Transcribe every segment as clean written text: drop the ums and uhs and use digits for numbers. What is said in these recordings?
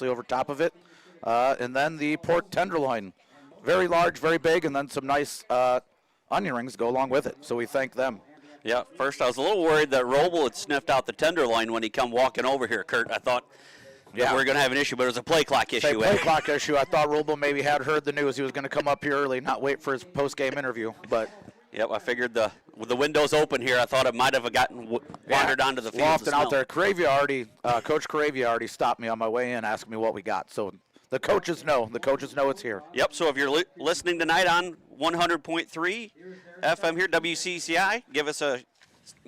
over top of it. And then the pork tenderloin, very large, very big, and then some nice onion rings go along with it. So we thank them. Yeah, first I was a little worried that Roble had sniffed out the tenderloin when he come walking over here, Kurt. I thought that we were going to have an issue, but it was a play clock issue. Play clock issue. I thought Roble maybe had heard the news. He was going to come up here early, not wait for his post-game interview. But yep, I figured with the windows open here, I thought it might have gotten wandered onto the field. Lofting out there. Coach Caravia already stopped me on my way in, asking me what we got. So the coaches know. The coaches know it's here. Yep, so if you're listening tonight on 100.3 FM here, WCCI,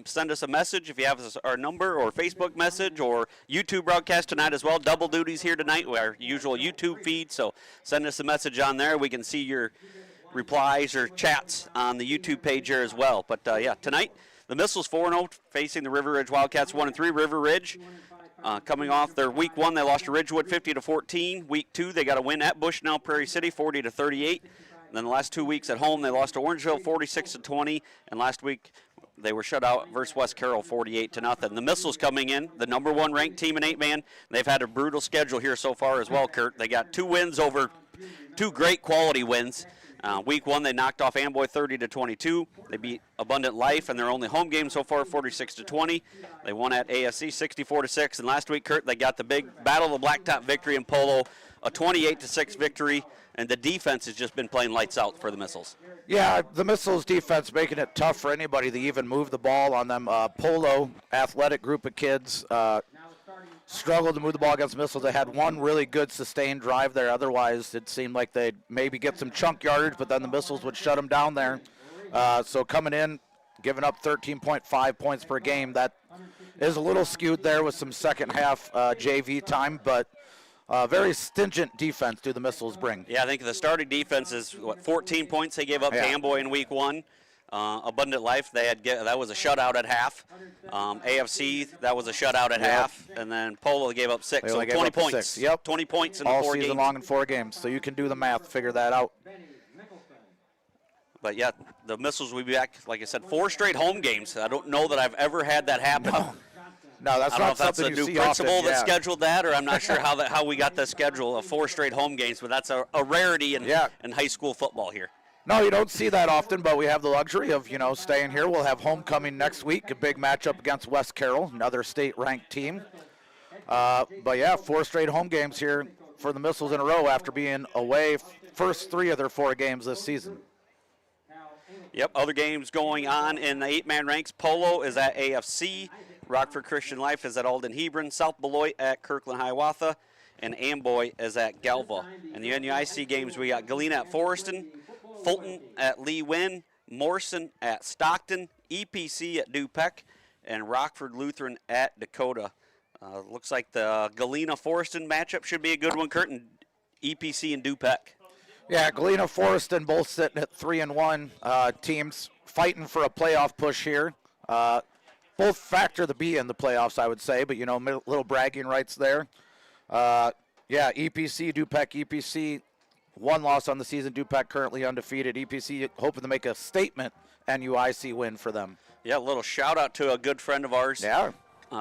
send us a message if you have our number or Facebook message or YouTube broadcast tonight as well. Double duties here tonight, our usual YouTube feed, so send us a message on there. We can see your replies or chats on the YouTube page here as well. But, tonight the Missiles 4-0 facing the River Ridge Wildcats 1-3. River Ridge coming off their week 1, they lost to Ridgewood 50-14. Week 2, they got a win at Bushnell Prairie City 40-38. And then the last 2 weeks at home, they lost to Orangeville 46-20, and last week they were shut out versus West Carroll 48-0. The Missiles coming in, the number 1 ranked team in 8-man. They've had a brutal schedule here so far as well, Kurt. They got 2 wins over 2 great quality wins. Week 1, they knocked off Amboy 30-22. They beat Abundant Life in their only home game so far, 46-20. They won at ASC 64-6. And last week, Kurt, they got the big Battle of the Blacktop victory in Polo, a 28-6 victory. And the defense has just been playing lights out for the Missiles. Yeah, the Missiles defense making it tough for anybody to even move the ball on them. Polo, athletic group of kids, struggled to move the ball against the Missiles. They had one really good sustained drive there. Otherwise, it seemed like they'd maybe get some chunk yardage, but then the Missiles would shut them down there. So coming in, giving up 13.5 points per game, that is a little skewed there with some second half JV time, but very stingent defense do the Missiles bring. Yeah, I think the starting defense is, 14 points they gave up to Amboy in week 1. Abundant Life, that was a shutout at half. AFC, that was a shutout at half. And then Polo gave up 6, so 20 points. 6. Yep. 20 points in the 4 games. All season long in 4 games, so you can do the math, figure that out. But, yeah, the Missiles will be back, like I said, 4 straight home games. I don't know that I've ever had that happen. No, that's not something you see often. I don't know if that's a new principal that scheduled that, or I'm not sure how we got the schedule of 4 straight home games, but that's a rarity in high school football here. No, you don't see that often, but we have the luxury of, staying here. We'll have homecoming next week, a big matchup against West Carroll, another state-ranked team. But, yeah, 4 straight home games here for the Missiles in a row after being away first 3 of their 4 games this season. Yep, other games going on in the 8-man ranks. Polo is at AFC. Rockford Christian Life is at Alden Hebron. South Beloit at Kirkland Hiawatha. And Amboy is at Galva. In the NUIC games, we got Galena at Forreston, Fulton at Lee Wynn, Morrison at Stockton, EPC at Dupec, and Rockford Lutheran at Dakota. Looks like the Galena-Forreston matchup should be a good one, Kurt, and EPC and Dupec. Yeah, Galena, Forreston both sitting at 3-1. Teams fighting for a playoff push here. Both factor to be in the playoffs, I would say, but, little bragging rights there. EPC, Dupec, EPC, 1 loss on the season. Dupec currently undefeated. EPC hoping to make a statement NUIC win for them. Yeah, a little shout-out to a good friend of ours. Yeah.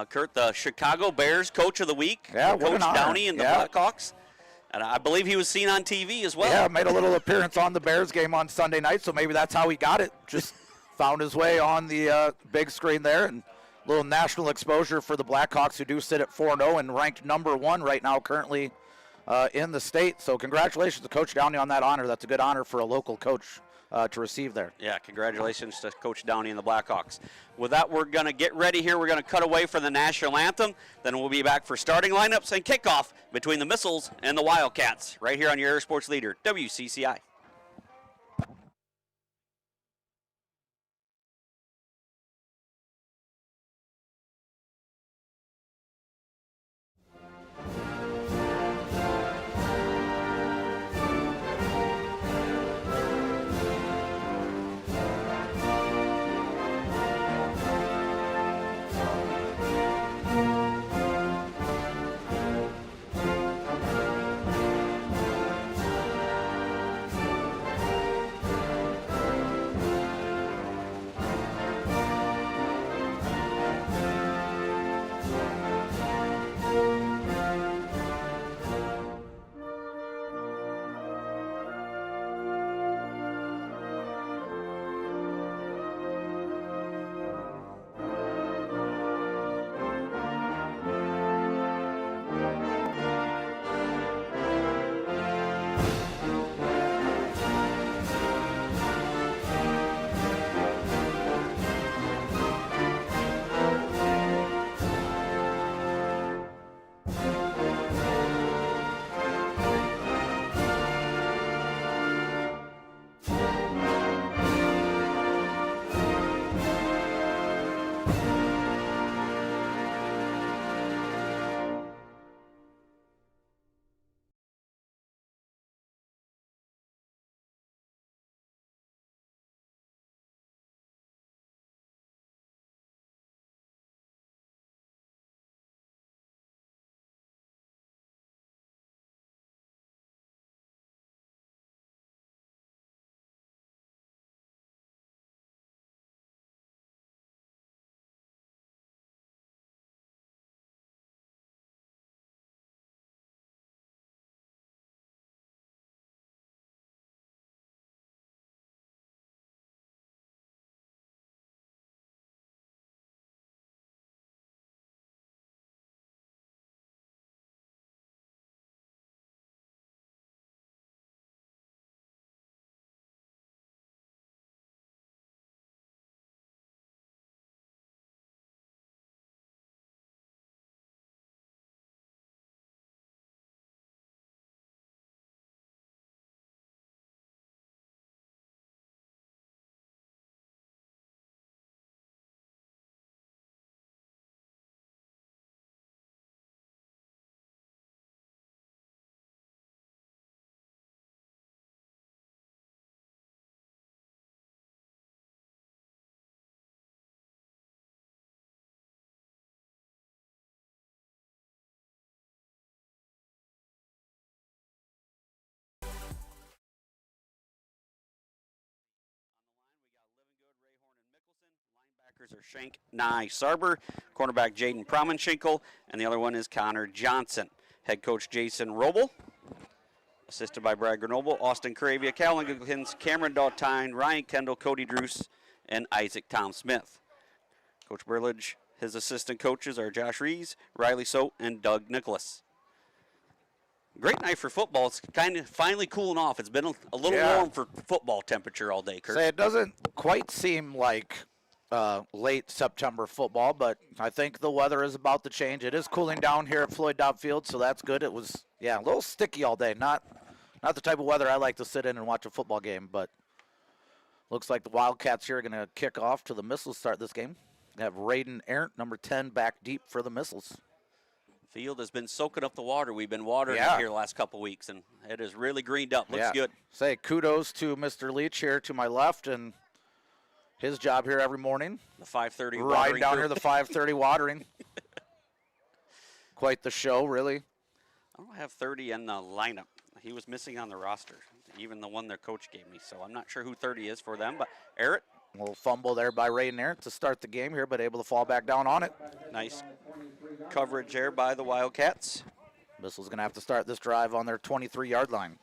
Kurt, the Chicago Bears Coach of the Week. Yeah, Coach Downey and the Blackhawks. And I believe he was seen on TV as well. Yeah, made a little appearance on the Bears game on Sunday night, so maybe that's how he got it. Just found his way on the big screen there, and a little national exposure for the Blackhawks, who do sit at 4-0 and ranked number 1 right now currently in the state. So congratulations to Coach Downey on that honor. That's a good honor for a local coach to receive there. Yeah, congratulations to Coach Downey and the Blackhawks. With that, we're going to get ready here. We're going to cut away for the national anthem. Then we'll be back for starting lineups and kickoff between the Missiles and the Wildcats right here on your Air Sports Leader, WCCI. Are Shank, Nye, Sarber, cornerback Jaden Promenschinkel, and the other one is Connor Johnson. Head coach Jason Robel, assisted by Brad Grenoble, Austin Caravia, Calvin Gilkins, Cameron Dautine, Ryan Kendall, Cody Druce, and Isaac Tom Smith. Coach Burlage, his assistant coaches are Josh Rees, Riley Sote, and Doug Nicholas. Great night for football. It's kind of finally cooling off. It's been a little warm for football temperature all day, Kurt. Say it doesn't quite seem like late September football, but I think the weather is about to change. It is cooling down here at Floyd Dobb Field, so that's good. It was, a little sticky all day. Not the type of weather I like to sit in and watch a football game, but looks like the Wildcats here are going to kick off to the Missiles start this game. They have Raiden Arndt, number 10, back deep for the Missiles. Field has been soaking up the water. We've been watering it here the last couple weeks, and it is really greened up. Looks good. Say kudos to Mr. Leach here to my left, and his job here every morning. The 5:30 watering. Right down here, the 5:30 watering. Quite the show, really. I don't have 30 in the lineup. He was missing on the roster, even the one their coach gave me, so I'm not sure who 30 is for them, but Eric. A little fumble there by Raiden Arndt to start the game here, but able to fall back down on it. Nice coverage there by the Wildcats. Missile's going to have to start this drive on their 23-yard line.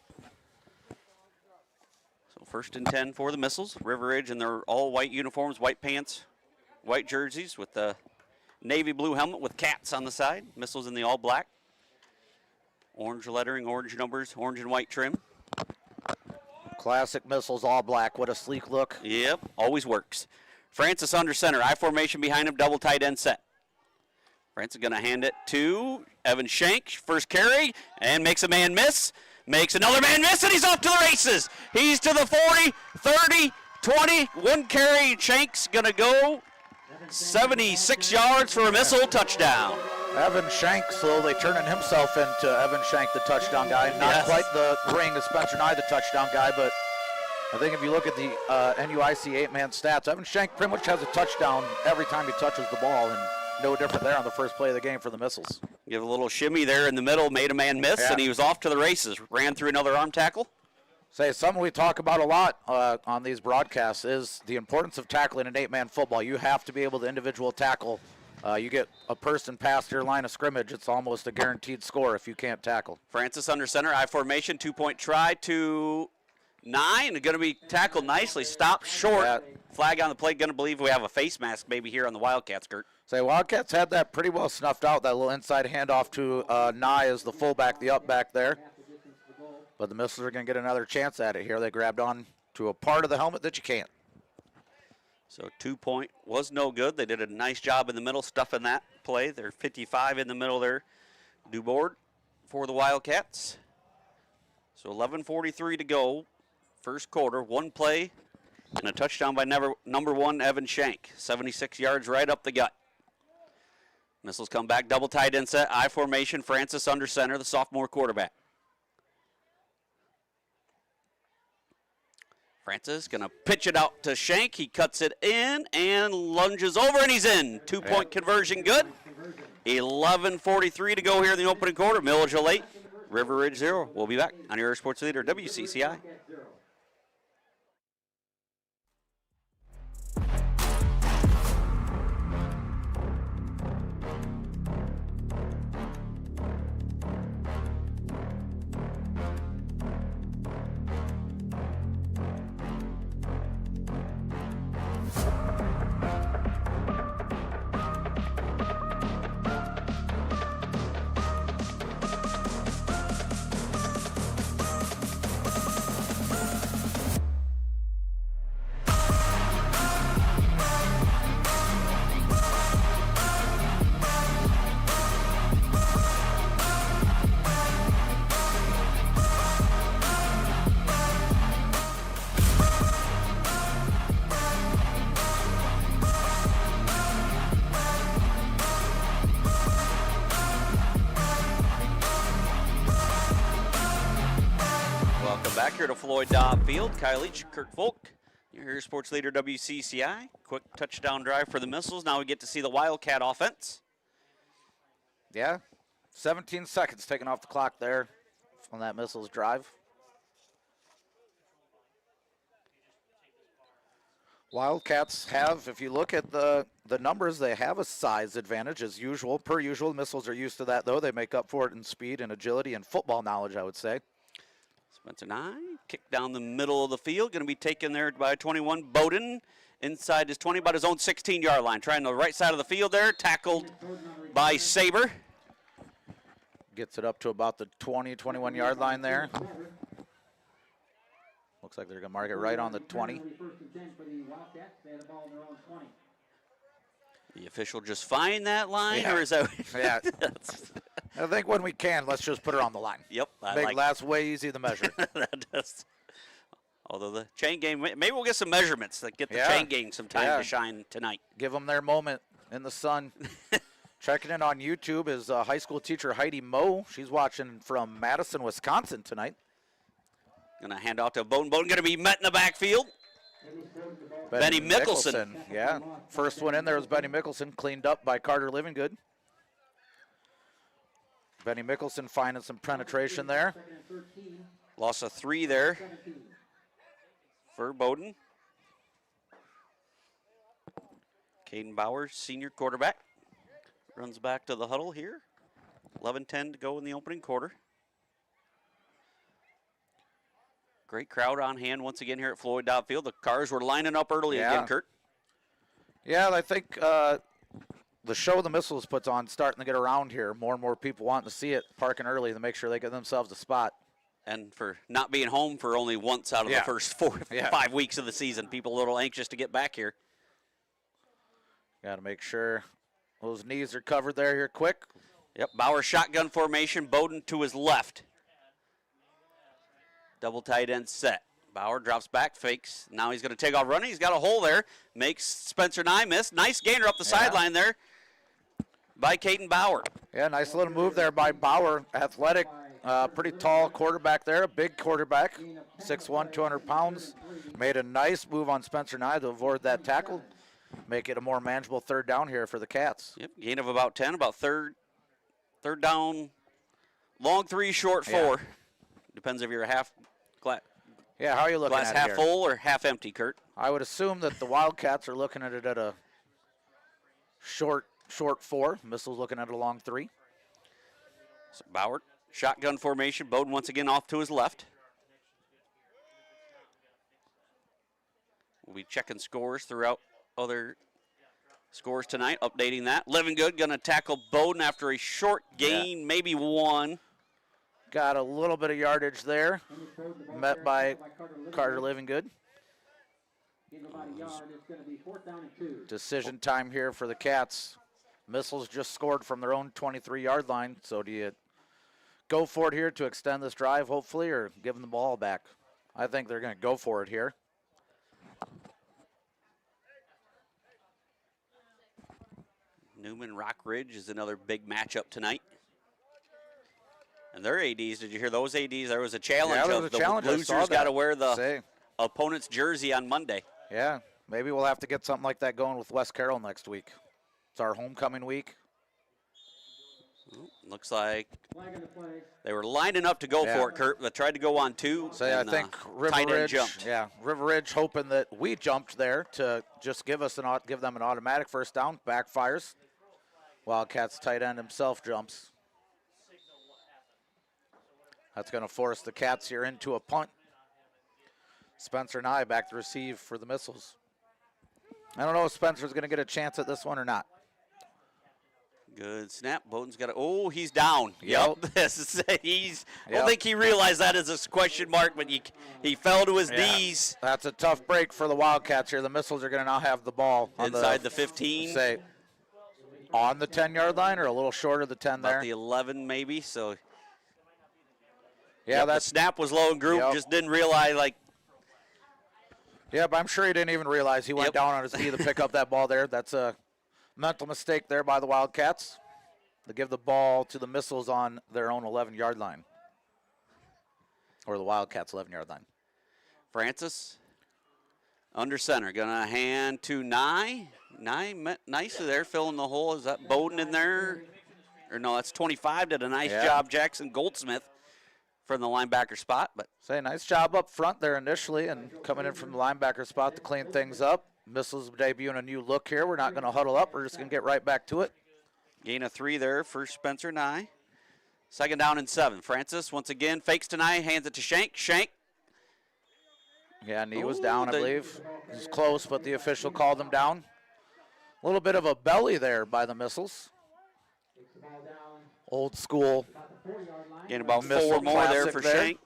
So 1st and 10 for the Missiles. River Ridge in their all-white uniforms, white pants, white jerseys with the navy blue helmet with cats on the side. Missiles in the all-black. Orange lettering, orange numbers, orange and white trim. Classic Missiles, all black. What a sleek look. Yep, always works. Francis under center. I formation behind him, double tight end set. Francis is going to hand it to Evan Shank. First carry, and makes a man miss. Makes another man miss, and he's off to the races. He's to the 40, 30, 20. One carry, Shank's going to go 76 yards for a Missile touchdown. Evan Shank slowly turning himself into Evan Shank, the touchdown guy. Not quite the ring of Spencer Nye, the touchdown guy, but I think if you look at the NUIC 8-man stats, Evan Shank pretty much has a touchdown every time he touches the ball, and no different there on the first play of the game for the Missiles. Give a little shimmy there in the middle, made a man miss, and he was off to the races. Ran through another arm tackle. Say, something we talk about a lot on these broadcasts is the importance of tackling in 8-man football. You have to be able to individual tackle. You get a person past your line of scrimmage, it's almost a guaranteed score if you can't tackle. Francis under center, I formation, 2-point try to Nye, and going to be tackled nicely. Stop short. Flag on the play. Going to believe we have a face mask maybe here on the Wildcats, Kurt. Say, Wildcats had that pretty well snuffed out, that little inside handoff to Nye as the fullback, the up back there. But the Missiles are going to get another chance at it here. They grabbed on to a part of the helmet that you can't. So 2-point was no good. They did a nice job in the middle, stuffing that play. They're 55 in the middle there. Duboard for the Wildcats. So 11:43 to go. First quarter, one play, and a touchdown by number 1, Evan Shank. 76 yards right up the gut. Missiles come back, double tight end set, I formation, Francis under center, the sophomore quarterback. Francis going to pitch it out to Shank. He cuts it in and lunges over, and he's in. 2-point conversion good. 11:43 to go here in the opening quarter. Milledgeville 8, River Ridge 0. We'll be back on your sports leader, WCCI. Back here to Floyd Dobb Field. Kyle Leach, Kirk Folk, your sports leader WCCI. Quick touchdown drive for the Missiles. Now we get to see the Wildcat offense. Yeah, 17 seconds taken off the clock there on that Missiles drive. Wildcats have, if you look at the numbers, they have a size advantage as usual. Per usual, Missiles are used to that, though. They make up for it in speed and agility and football knowledge, I would say. Spencer Nye, kick down the middle of the field, going to be taken there by 21, Bowden, inside his 20, about his own 16-yard line. Trying the right side of the field there, tackled by Saber. Gets it up to about the 20, 21-yard line there. Looks like they're going to mark it right on the 20. The official just find that line, Yeah. or is that? Yeah. I think when we can, let's just put her on the line. Yep. That's way easy to measure. That does. Although the chain game, maybe we'll get some measurements that get the chain game some time to shine tonight. Give them their moment in the sun. Checking in on YouTube is high school teacher Heidi Moe. She's watching from Madison, Wisconsin tonight. Going to hand out to Bowden. Bowden going to be met in the backfield. Benny Mickelson. Yeah, first one in there was Benny Mickelson, cleaned up by Carter Livingood. Benny Mickelson finding some penetration there. Loss of 3 there for Bowden. Caden Bowers, senior quarterback, runs back to the huddle here. 11:10 to go in the opening quarter. Great crowd on hand once again here at Floyd Dobb Field. The cars were lining up early again, Kurt. Yeah, I think the show the Missiles puts on starting to get around here. More and more people wanting to see it, parking early to make sure they get themselves a spot. And for not being home for only once out of the first 5 weeks of the season, people a little anxious to get back here. Got to make sure those knees are covered there here quick. Yep, Bauer shotgun formation, Bowden to his left. Double tight end set. Bauer drops back, fakes. Now he's going to take off running. He's got a hole there. Makes Spencer Nye miss. Nice gainer up the sideline there by Caden Bauer. Yeah, nice little move there by Bauer. Athletic, pretty tall quarterback there, a big quarterback, 6'1", 200 pounds. Made a nice move on Spencer Nye to avoid that tackle. Make it a more manageable third down here for the Cats. Yep, gain of about 10, about third down, long 3, short 4. Yeah. Depends if you're a half glass. Yeah, how are you looking Glass at it half here? full or half empty, Kurt? I would assume that the Wildcats are looking at it at a short 4. Missiles looking at a long 3. So Bauer, shotgun formation. Bowden once again off to his left. We'll be checking scores throughout other scores tonight, updating that. Livingood going to tackle Bowden after a short gain, maybe 1. Got a little bit of yardage there, met by Carter Livingood. Decision time here for the Cats. Missiles just scored from their own 23-yard line, so do you go for it here to extend this drive, hopefully, or give them the ball back? I think they're going to go for it here. Newman Rock Ridge is another big matchup tonight. And their ADs, did you hear those ADs? There was a challenge of the losers got to wear the opponent's jersey on Monday. Yeah, maybe we'll have to get something like that going with West Carroll next week. It's our homecoming week. Looks like they were lining up to go for it, Kurt. They tried to go on 2. I think River Ridge jumped. Yeah, River Ridge hoping that we jumped there to just give them an automatic first down. Backfires. Wildcats tight end himself jumps. That's going to force the Cats here into a punt. Spencer Nye back to receive for the Missiles. I don't know if Spencer's going to get a chance at this one or not. Good snap. Bowden's got he's down. Yep. I don't think he realized that as a question mark, but he fell to his knees. That's a tough break for the Wildcats here. The Missiles are going to now have the ball inside the 15. Say, on the 10-yard line or a little short of the 10 there? About the 11 maybe, so. Yeah, the snap was low and group, just didn't realize, Yeah, but I'm sure he didn't even realize he went down on his knee to pick up that ball there. That's a mental mistake there by the Wildcats. They give the ball to the Missiles on their own 11-yard line. Or the Wildcats' 11-yard line. Francis, under center, going to hand to Nye. Nye, nicely there, filling the hole. Is that Bowden in there? Or no, that's 25. Did a nice job, Jackson Goldsmith, from the linebacker spot. But nice job up front there initially and coming in from the linebacker spot to clean things up. Missiles debuting a new look here. We're not going to huddle up. We're just going to get right back to it. Gain of 3 there for Spencer Nye. 2nd down and 7. Francis once again fakes to Nye, hands it to Shank. Shank. Yeah, knee was down, I believe. It was close, but the official called him down. A little bit of a belly there by the Missiles. Old school. Gain about Missile 4 more there classic for there. Shank.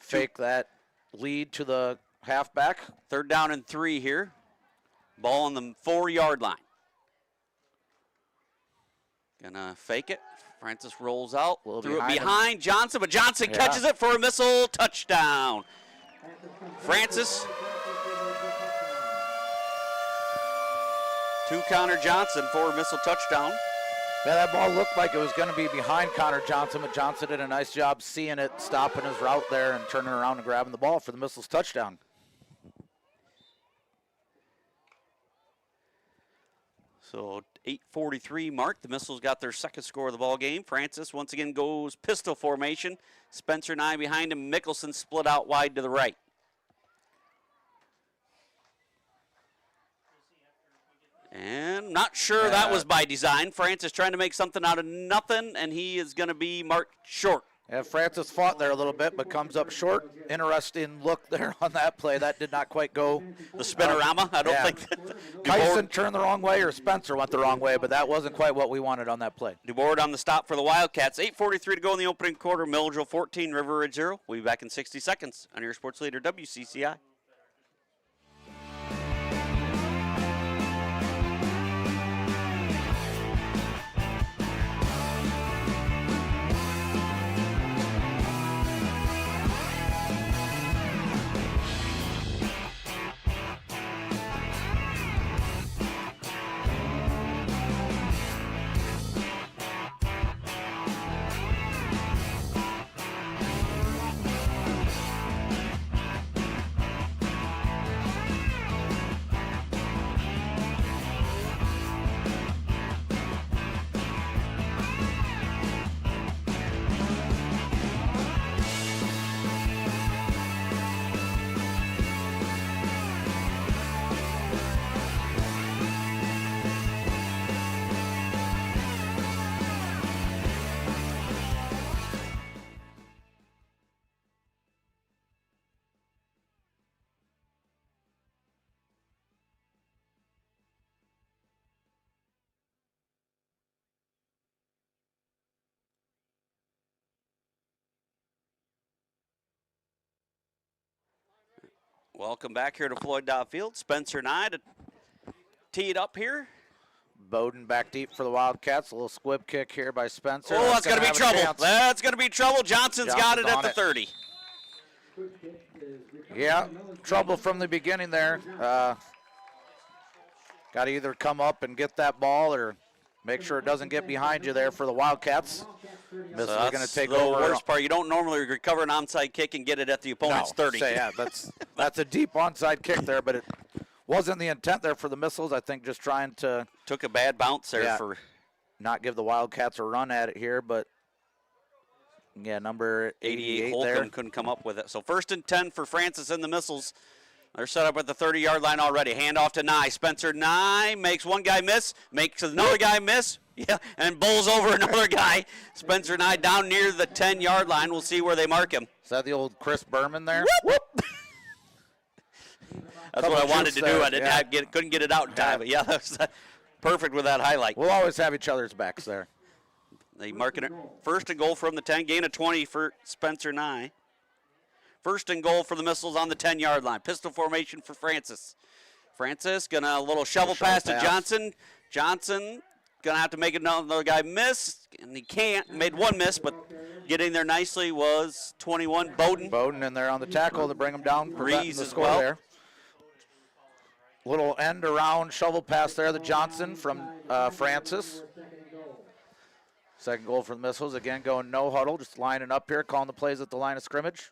Fake that lead to the halfback. 3rd down and 3 here. Ball on the 4-yard line. Gonna fake it. Francis rolls out. Threw it behind Johnson, but Johnson catches it for a missile touchdown. Francis to Connor Johnson for a missile touchdown. Yeah, that ball looked like it was going to be behind Connor Johnson, but Johnson did a nice job seeing it, stopping his route there, and turning around and grabbing the ball for the Missiles touchdown. So 8:43 mark. The Missiles got their 2nd score of the ball game. Francis once again goes pistol formation. Spencer Nye behind him. Mickelson split out wide to the right. And not sure that was by design. Francis trying to make something out of nothing, and he is going to be marked short. Yeah, Francis fought there a little bit, but comes up short. Interesting look there on that play. That did not quite go. The spinorama, I don't think that. Kyson turned the wrong way, or Spencer went the wrong way, but that wasn't quite what we wanted on that play. DeBoard on the stop for the Wildcats. 8:43 to go in the opening quarter. Milledgeville 14, River Ridge 0. We'll be back in 60 seconds on your sports leader, WCCI. Welcome back here to Floyd Dow Field. Spencer Nye to tee it up here. Bowden back deep for the Wildcats. A little squib kick here by Spencer. Oh, that's going to be trouble. That's going to be trouble. Johnson's got it at the 30. Yeah, trouble from the beginning there. Got to either come up and get that ball or make sure it doesn't get behind you there for the Wildcats. Missiles are going to take over. The worst part, you don't normally recover an onside kick and get it at the opponent's 30. Yeah, that's a deep onside kick there, but it wasn't the intent there for the Missiles. I think just trying to took a bad bounce there for not give the Wildcats a run at it here, but yeah, number 88 Holcomb there couldn't come up with it. So 1st and 10 for Francis and the Missiles. They're set up at the 30-yard line already. Handoff to Nye. Spencer Nye makes one guy miss, makes another guy miss, and bowls over another guy. Spencer Nye down near the 10-yard line. We'll see where they mark him. Is that the old Chris Berman there? Whoop, whoop. That's what I wanted to do. I couldn't get it out in time, but that was perfect with that highlight. We'll always have each other's backs there. They marking it 1st and goal from the 10, gain of 20 for Spencer Nye. 1st and goal for the Missiles on the 10-yard line. Pistol formation for Francis. Francis gonna a little shovel pass to Johnson. Johnson gonna have to make another guy miss, and he can't. Made one miss, but getting there nicely was 21 Bowden. Bowden in there on the tackle to bring him down. Breeze the as score well. There. Little end around shovel pass there to Johnson from Francis. 2nd goal for the Missiles. Again, going no huddle, just lining up here, calling the plays at the line of scrimmage.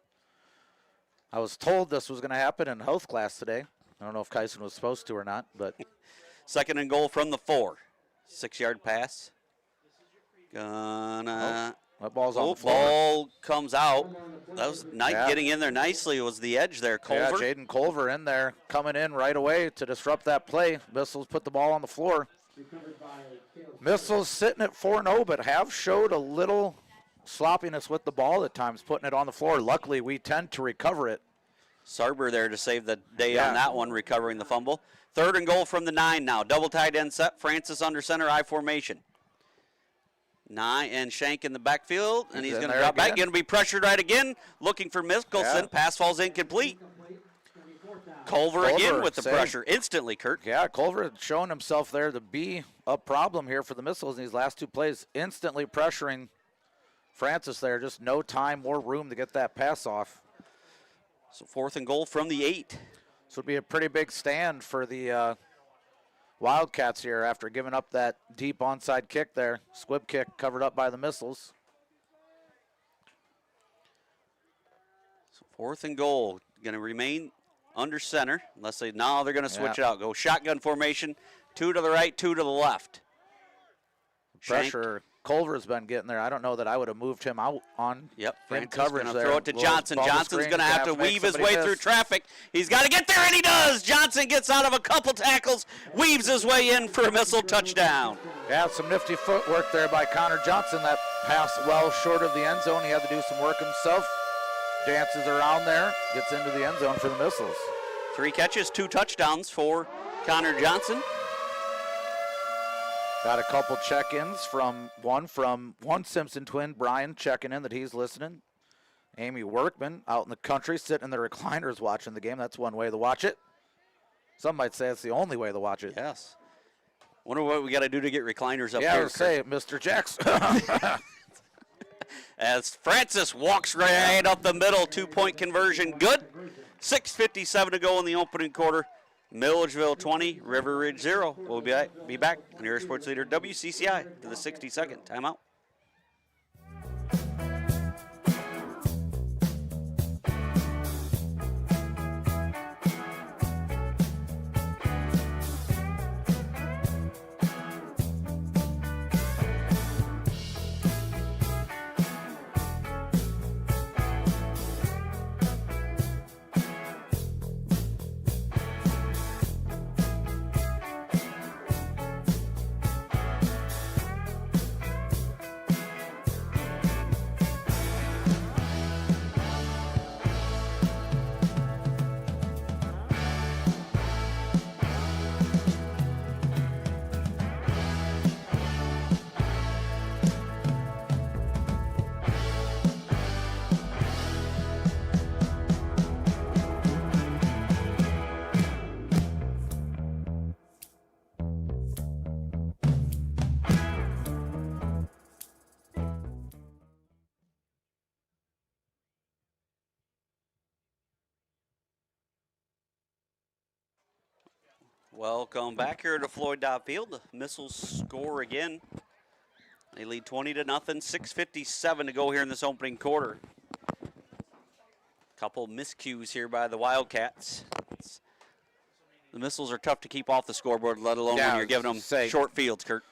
I was told this was going to happen in health class today. I don't know if Kyson was supposed to or not, but 2nd and goal from the 4. 6-yard pass. Gonna That ball's on Oh, the floor. ball comes out. That was Knight Yeah. getting in there nicely. It was the edge there. Culver. Yeah, Jaden Culver in there, coming in right away to disrupt that play. Missiles put the ball on the floor. Missiles sitting at 4-0, but have showed a little sloppiness with the ball at times, putting it on the floor. Luckily, we tend to recover it. Sarber there to save the day Yeah. on that one, recovering the fumble. 3rd and goal from the 9 now. Double tight end set. Francis under center, I formation. 9 and Shank in the backfield, and he's in going to there drop back. again. Going to be pressured right again. Looking for Mickelson. Yeah. Pass falls incomplete. Culver again Culver, with the same. pressure instantly, Kurt. Yeah, Culver had shown himself there to be a problem here for the Missiles in these last 2 plays, instantly pressuring Francis there. Just no time, more room to get that pass off. So 4th and goal from the 8. This would be a pretty big stand for the Wildcats here after giving up that deep onside kick there. Squib kick covered up by the Missiles. So 4th and goal. Going to remain under center unless they're going to switch it out. Go shotgun formation. 2 to the right, 2 to the left. Pressure Culver's been getting there. I don't know that I would have moved him out on Yep, in Francis coverage gonna there. throw it to Little Johnson. bubble Johnson's screen, going to have to make weave his somebody way through miss. traffic. He's got to get there, and he does. Johnson gets out of a couple tackles, weaves his way in for a missile touchdown. Yeah, some nifty footwork there by Connor Johnson. That pass well short of the end zone. He had to do some work himself. Dances around there, gets into the end zone for the Missiles. 3 catches, 2 touchdowns for Connor Johnson. Got a couple check-ins from one Simpson twin, Brian, checking in that he's listening. Amy Workman out in the country, sitting in the recliners watching the game. That's one way to watch it. Some might say it's the only way to watch it. Yes. Wonder what we got to do to get recliners up Yeah, I here. would say, Mr. Jackson. As Francis walks right up the middle, 2-point conversion, good. 6:57 to go in the opening quarter. Milledgeville 20, River Ridge 0. We'll be back on your sports leader WCCI to the 60-second timeout. Welcome back here to Floyd Dobb Field. The Missiles score again. They lead 20-0. 6:57 to go here in this opening quarter. Couple miscues here by the Wildcats. The Missiles are tough to keep off the scoreboard, let alone when you're giving them short fields, Kurt.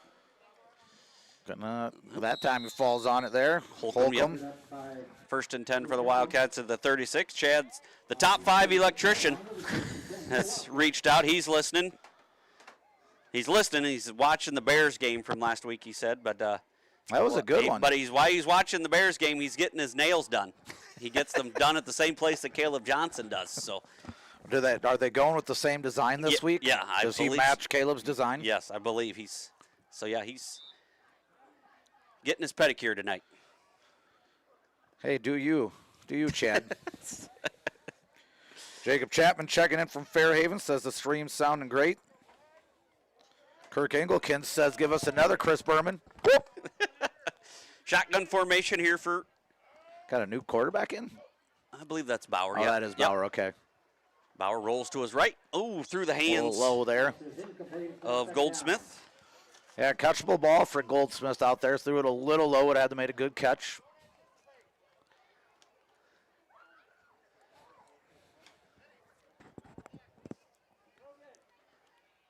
That time he falls on it there. Holcomb. Yep. 1st and 10 for the Wildcats at the 36. Chad's the top 5 electrician has reached out. He's listening. He's listening. He's watching the Bears game from last week, he said. But that was a good one. But while he's watching the Bears game, he's getting his nails done. He gets them done at the same place that Caleb Johnson does. So, are they going with the same design this week? Yeah, I Does believe he match Caleb's design? Yes, I believe he's getting his pedicure tonight. Hey, do you, Chad? Jacob Chapman checking in from Fairhaven says the stream's sounding great. Kirk Engelkin says give us another Chris Berman. Whoop. Shotgun formation here for. Got a new quarterback in? I believe that's Bauer. Oh, that is Bauer, okay. Bauer rolls to his right. Oh, through the hands. A little low there. Of Goldsmith. Yeah, catchable ball for Goldsmith out there. Threw it a little low. Would have had to make a good catch.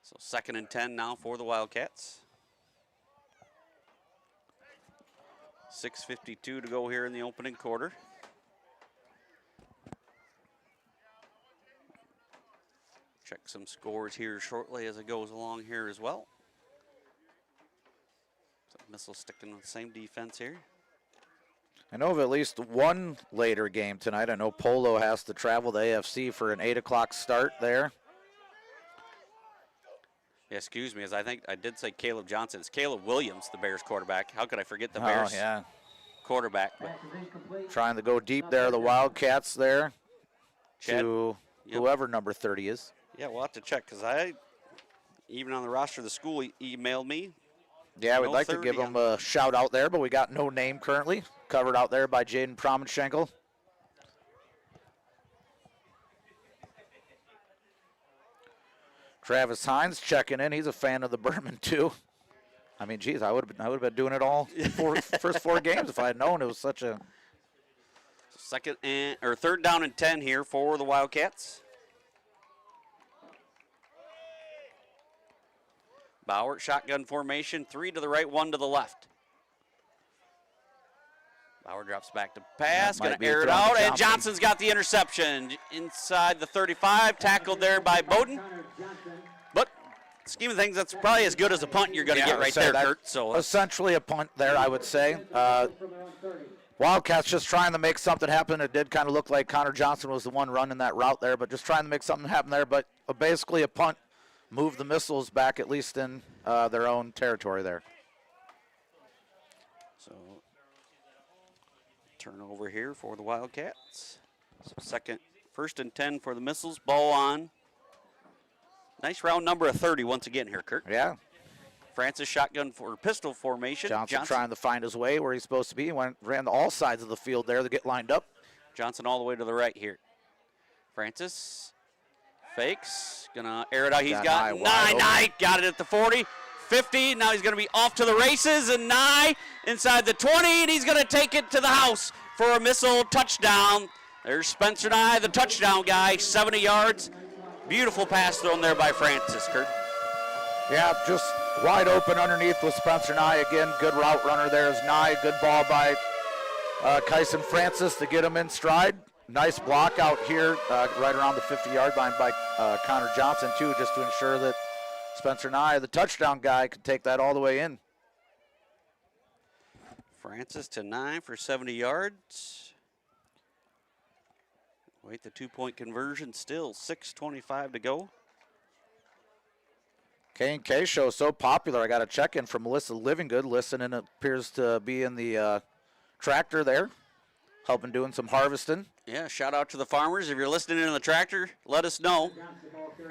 So 2nd and 10 now for the Wildcats. 6:52 to go here in the opening quarter. Check some scores here shortly as it goes along here as well. So Missile sticking with the same defense here. I know of at least one later game tonight. I know Polo has to travel to AFC for an 8 o'clock start there. Yeah, excuse me, as I think I did say Caleb Johnson. It's Caleb Williams, the Bears quarterback. How could I forget the Bears quarterback? But trying to go deep there, the Wildcats there Chad, to whoever number 30 is. Yeah, we'll have to check because even on the roster of the school, he emailed me. Yeah, we'd like to give him a shout out there, but we got no name currently. Covered out there by Jaden Promenschenkel. Travis Hines checking in. He's a fan of the Berman too. I mean, geez, I would have been doing it all first 4 games if I had known it was such a. Third down and 10 here for the Wildcats. Bauer, shotgun formation, 3 to the right, 1 to the left. Bauer drops back to pass, going to air it out, and Johnson's got the interception inside the 35, tackled there by Bowden. But scheme of things, that's probably as good as a punt you're going to get right there, Kurt. So essentially a punt there, I would say. Wildcats just trying to make something happen. It did kind of look like Connor Johnson was the one running that route there, but just trying to make something happen there. But basically a punt, move the Missiles back at least in their own territory there. So turnover here for the Wildcats. So first and 10 for the Missiles. Ball on. Nice round number of 30 once again here, Kirk. Yeah. Francis shotgun for pistol formation. Johnson trying to find his way where he's supposed to be. He ran to all sides of the field there to get lined up. Johnson all the way to the right here. Francis fakes. Gonna air it out. He's got Nye. Got it at the 40. 50. Now he's going to be off to the races, and Nye inside the 20, and he's going to take it to the house for a Missile touchdown. There's Spencer Nye, the touchdown guy, 70 yards. Beautiful pass thrown there by Francis, Kurt. Yeah, just wide open underneath with Spencer Nye. Again, good route runner there is Nye. Good ball by Kyson Francis to get him in stride. Nice block out here right around the 50-yard line by Connor Johnson, too, just to ensure that Spencer Nye, the touchdown guy, could take that all the way in. Francis to Nye for 70 yards. Wait, the 2-point conversion still, 6:25 to go. K&K show so popular. I got a check-in from Melissa Livingood. Listening, appears to be in the tractor there, helping doing some harvesting. Yeah, shout out to the farmers. If you're listening in the tractor, let us know.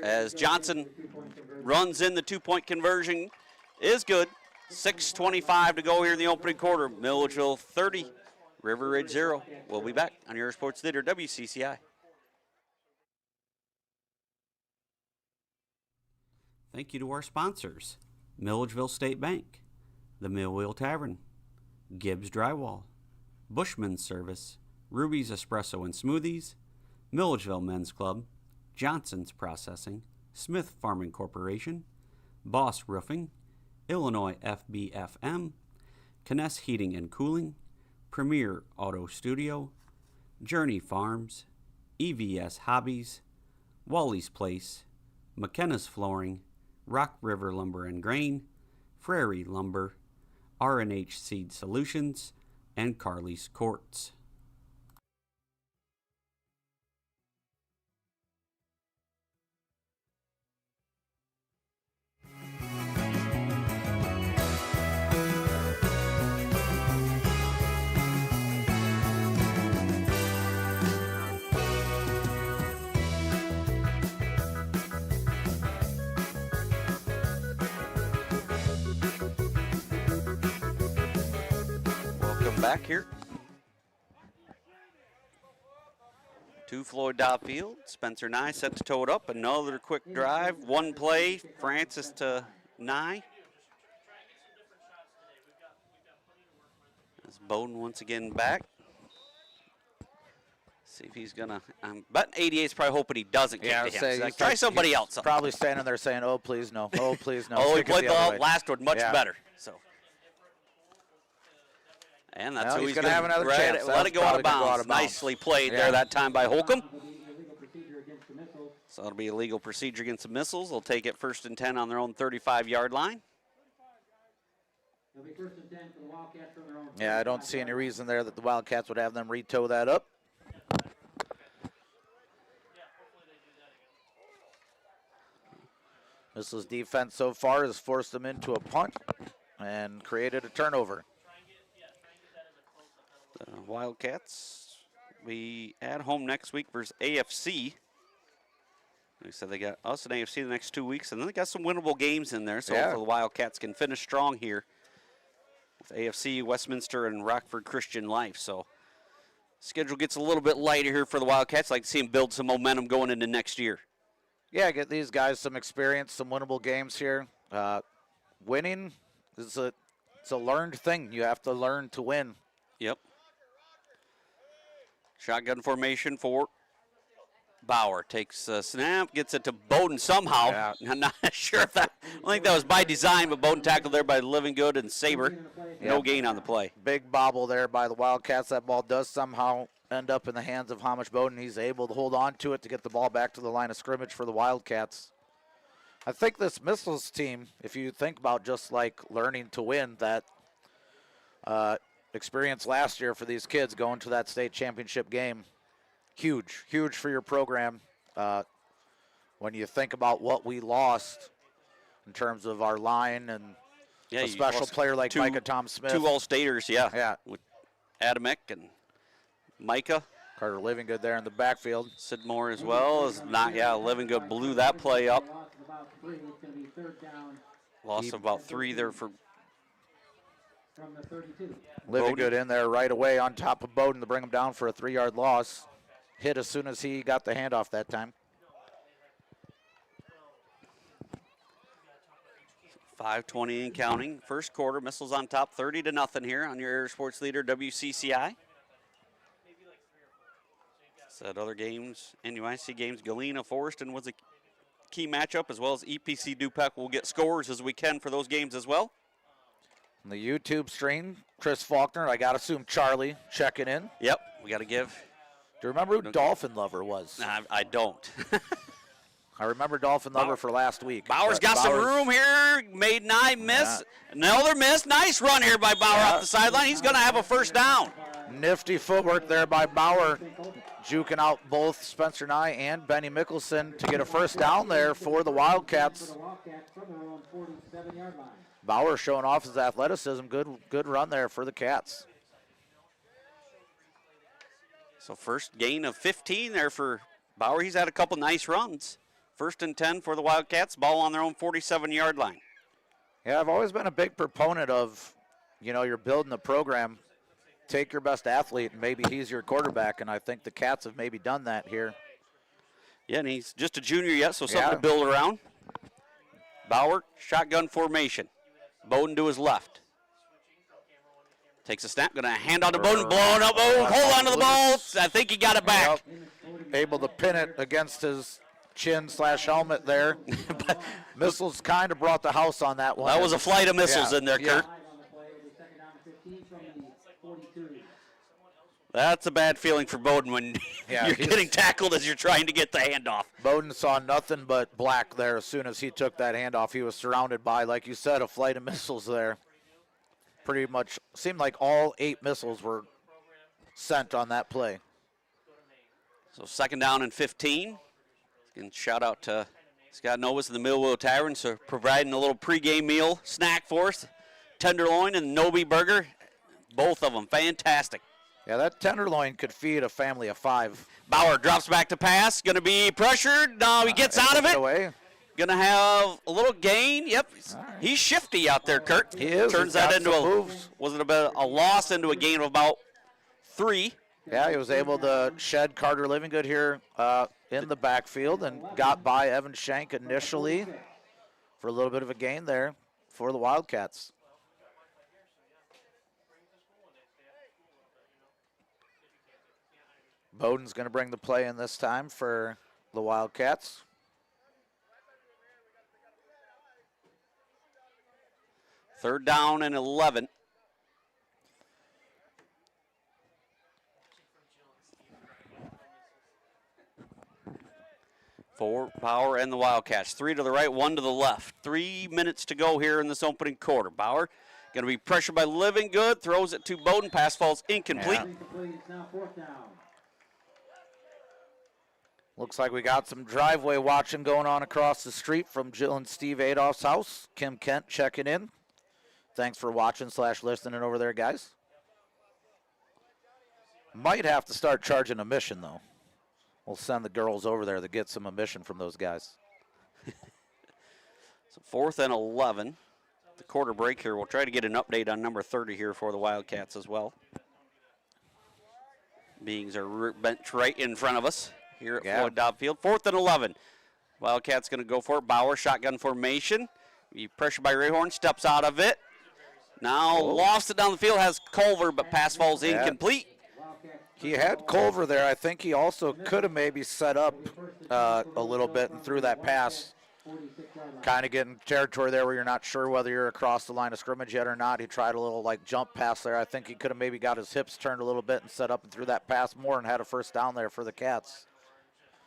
As Johnson runs in, the 2-point conversion is good. 6:25 to go here in the opening quarter. Milledgeville 30, River Ridge 0. We'll be back on your Sports Theater, WCCI. Thank you to our sponsors: Milledgeville State Bank, the Mill Wheel Tavern, Gibbs Drywall, Bushman's Service, Ruby's Espresso and Smoothies, Milledgeville Men's Club, Johnson's Processing, Smith Farming Corporation, Boss Roofing, Illinois FBFM, Kness Heating and Cooling, Premier Auto Studio, Journey Farms, EVS Hobbies, Wally's Place, McKenna's Flooring, Rock River Lumber and Grain, Frary Lumber, R&H Seed Solutions, and Carly's Courts. Back here to Floyd Dow Field. Spencer Nye set to toe it up. Another quick drive. One play. Francis to Nye. As Bowden once again back. See if he's gonna. I'm betting 88's probably hoping he doesn't kick to him. Like, try somebody else. Probably standing there saying, "Oh please no, oh please no." Oh, he played the last one much better. So. And that's Well, who he's he's going to have another chance. Let it go out of Probably gonna bounds. Nicely played there that time by Holcomb. So it'll be a legal procedure against the Missiles. They'll take it 1st and 10 on their own 35-yard line. Yeah, I don't see any reason there that the Wildcats would have them re-toe that up. Missiles defense so far has forced them into a punt and created a turnover. The Wildcats be at home next week versus AFC. They said they got us and AFC the next 2 weeks, and then they got some winnable games in there, so hopefully the Wildcats can finish strong here with AFC, Westminster, and Rockford Christian Life. So schedule gets a little bit lighter here for the Wildcats. I'd like to see them build some momentum going into next year. Yeah, get these guys some experience, some winnable games here. Winning is it's a learned thing. You have to learn to win. Yep. Shotgun formation for Bauer. Takes a snap, gets it to Bowden somehow. Yeah. I'm not sure if that, I think that was by design, but Bowden tackled there by Livingood and Saber. No gain on the play. Big bobble there by the Wildcats. That ball does somehow end up in the hands of Hamish Bowden. He's able to hold on to it to get the ball back to the line of scrimmage for the Wildcats. I think this Missiles team, if you think about just like learning to win, that experience last year for these kids going to that state championship game, huge for your program. When you think about what we lost in terms of our line and a special player like Micah Tom Smith. 2 All-Staters, Yeah. with Adamick and Micah. Carter Livingood there in the backfield. Sidmore as well as not. Livingood blew that play up. Loss of about 3 there for Livingood in there right away on top of Bowden to bring him down for a 3-yard loss. Hit as soon as he got the handoff that time. 5:20 and counting. First quarter, Missiles on top, 30-0 here on your Air Sports Leader WCCI. Said other games, NUIC games, Galena, Forreston was a key matchup, as well as EPC Dupec. We'll get scores as we can for those games as well. On the YouTube stream, Chris Faulkner, I got to assume Charlie checking in. Yep, we got to give. Do you remember who Dolphin Lover was? I don't. I remember Dolphin Lover for last week. Bauer's got some room here. Made nigh miss. Another miss. Nice run here by Bauer off the sideline. He's going to have a first down. Nifty footwork there by Bauer, juking out both Spencer Nye and Benny Mickelson to get a first down there for the Wildcats. Bauer showing off his athleticism. Good run there for the Cats. So first gain of 15 there for Bauer. He's had a couple nice runs. 1st and 10 for the Wildcats. Ball on their own 47-yard line. Yeah, I've always been a big proponent of, you're building a program. Take your best athlete, and maybe he's your quarterback, and I think the Cats have maybe done that here. Yeah, and he's just a junior yet, so something to build around. Bauer, shotgun formation. Bowden to his left. Takes a snap, going to hand on to Bowden, blowing up. Oh, hold on to the ball. I think he got it back. Able to pin it against his chin/helmet there. Missiles kind of brought the house on that one. That was a flight of missiles in there, Kurt. That's a bad feeling for Bowden when you're getting tackled as you're trying to get the handoff. Bowden saw nothing but black there as soon as he took that handoff. He was surrounded by, like you said, a flight of missiles there. Pretty much seemed like all 8 missiles were sent on that play. So 2nd down and 15. And shout out to Scott Novus and the Millville Taverns for providing a little pregame meal snack for us. Tenderloin and Nobi Burger, both of them fantastic. Yeah, that tenderloin could feed a family of 5. Bauer drops back to pass, going to be pressured. No, he gets out of it. Going to have a little gain. Yep, he's shifty out there, Kurt. He is. Turns that into a loss into a gain of about 3. Yeah, he was able to shed Carter Livingood here in the backfield and got by Evan Shank initially for a little bit of a gain there for the Wildcats. Bowden's going to bring the play in this time for the Wildcats. Third down and 11. for Bauer and the Wildcats. 3 to the right, 1 to the left. 3 minutes to go here in this opening quarter. Bauer going to be pressured by Living Good. Throws it to Bowden. Pass falls incomplete. Yeah. Looks like we got some driveway watching going on across the street from Jill and Steve Adolph's house. Kim Kent checking in. Thanks for watching / listening over there, guys. Might have to start charging admission, though. We'll send the girls over there to get some admission from those guys. So 4th and 11. The quarter break here. We'll try to get an update on number 30 here for the Wildcats as well. Beings are bench right in front of us here at Floyd Dobb Field. 4th and 11. Wildcats going to go for it. Bauer, shotgun formation. He pressured by Rayhorn, steps out of it. Now lost it down the field, has Culver, but pass falls incomplete. He had Culver there. I think he also could have maybe set up a little bit and threw that pass. Kind of getting territory there where you're not sure whether you're across the line of scrimmage yet or not. He tried a little like jump pass there. I think he could have maybe got his hips turned a little bit and set up and threw that pass more and had a first down there for the Cats.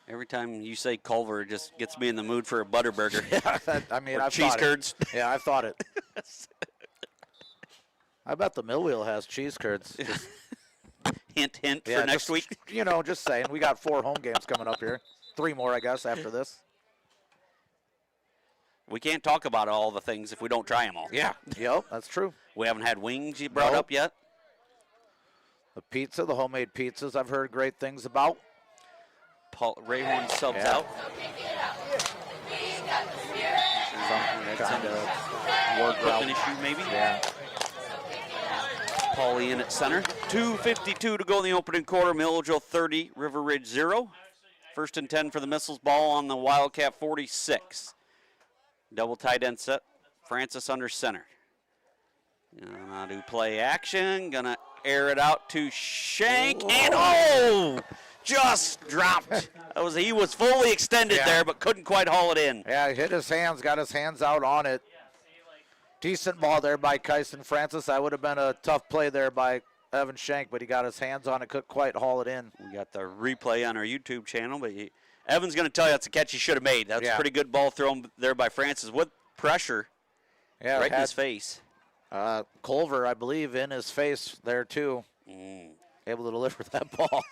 Every time you say Culver, it just gets me in the mood for a Butterburger. Yeah, I mean, I've cheese curds. Yeah, I thought it. I bet the mill wheel has cheese curds. Just, hint for next week. You know, just saying. We got 4 home games coming up here. 3 more, I guess, after this. We can't talk about all the things if we don't try them all. Yeah, yep, that's true. We haven't had wings you brought up yet. The pizza, the homemade pizzas, I've heard great things about. Paul Rayhorn subs out. That's a wardrobe issue, maybe. Yeah. Paulie in at center. 2:52 to go in the opening quarter. Milledgeville 30, River Ridge 0. 1st and 10 for the Missiles. Ball on the Wildcat 46. Double tight end set. Francis under center. Gonna do play action. Gonna air it out to Shank. And just dropped. He was fully extended there, but couldn't quite haul it in. Yeah, he hit his hands, got his hands out on it. Decent ball there by Kyson Francis. That would have been a tough play there by Evan Shank, but he got his hands on it, couldn't quite haul it in. We got the replay on our YouTube channel, but Evan's going to tell you that's a catch he should have made. That's a pretty good ball thrown there by Francis with pressure right in his face. Culver, I believe, in his face there too. Able to deliver that ball.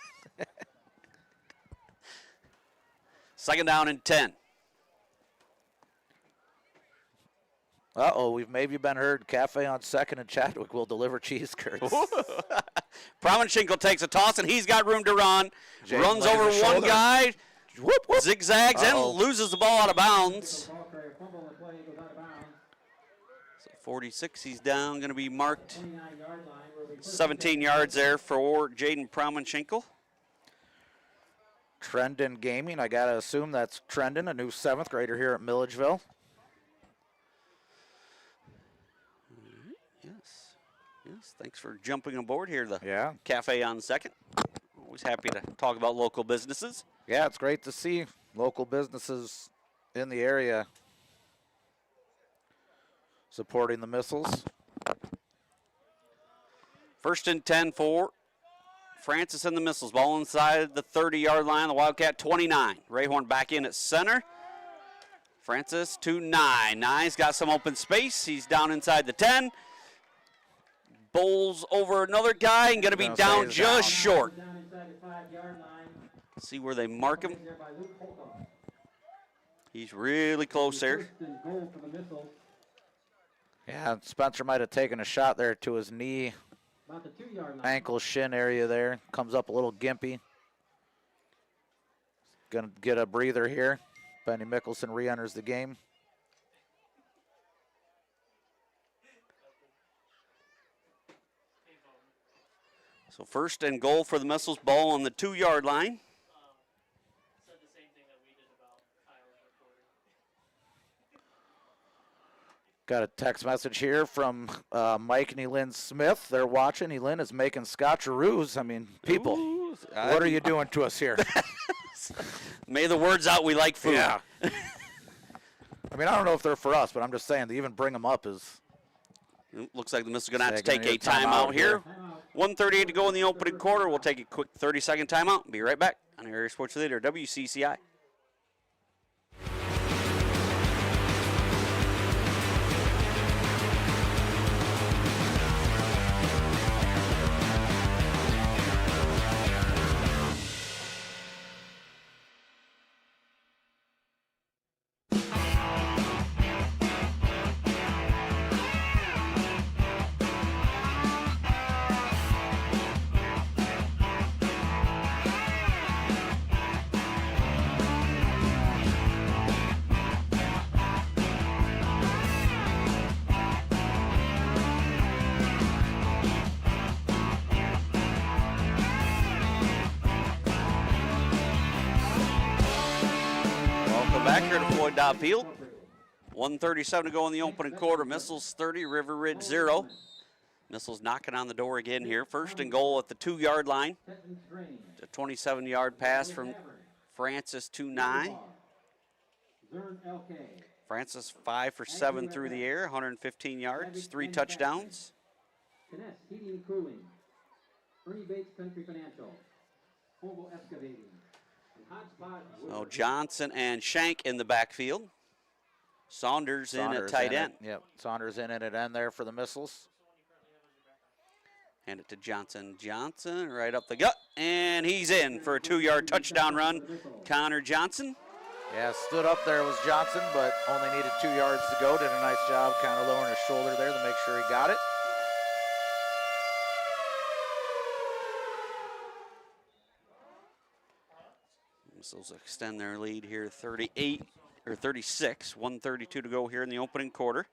2nd down and 10. We've maybe been heard. Cafe on 2nd and Chadwick will deliver cheese curds. Promenschinkel takes a toss, and he's got room to run. Runs over one shoulder. guy, Whoop, whoop. zigzags, and loses the ball out of bounds. So 46, he's down, going to be marked 17 yards there for Jaden Promenschinkel. Trendon Gaming, I got to assume that's Trendon, a new 7th grader here at Milledgeville. Yes, thanks for jumping aboard here. Yeah. Cafe on 2nd. Always happy to talk about local businesses. Yeah, it's great to see local businesses in the area supporting the Missiles. 1st and 10 for Francis and the Missiles. Ball inside the 30-yard line. The Wildcat 29. Rayhorn back in at center. Francis to 9. Nye's got some open space. He's down inside the 10. Bowls over another guy and going to be down just short. See where they mark him. He's really close there. Yeah, Spencer might have taken a shot there to his knee, ankle, shin area there. Comes up a little gimpy. Going to get a breather here. Benny Mickelson re-enters the game. So 1st and goal for the Missiles. Ball on the 2-yard line. Got a text message here from Mike and Elin Smith. They're watching. Elin is making scotcheroos. I mean, people, what are you doing to us here? May the words out, we like food. Yeah. I mean, I don't know if they're for us, but I'm just saying to even bring them up is. Looks like the Missiles are going to have to take a timeout here. 1:38 to go in the opening quarter. We'll take a quick 30-second timeout and be right back on Area Sports Leader, WCCI. Welcome back here to Floyd Dobb Field. 1:37 to go in the opening quarter. Missiles 30, River Ridge 0. Missiles knocking on the door again here. First and goal at the 2-yard line. A 27-yard pass from Francis to Nye. Francis 5 for 7 through the air, 115 yards, 3 touchdowns. So Johnson and Shank in the backfield. Saunders in at tight end. Yep, Saunders in at end there for the Missiles. Hand it to Johnson. Johnson right up the gut, and he's in for a 2-yard touchdown run. Connor Johnson. Yeah, stood up there was Johnson, but only needed 2 yards to go. Did a nice job kind of lowering his shoulder there to make sure he got it. Missiles extend their lead here, 38 or 36, 1:32 to go here in the opening quarter.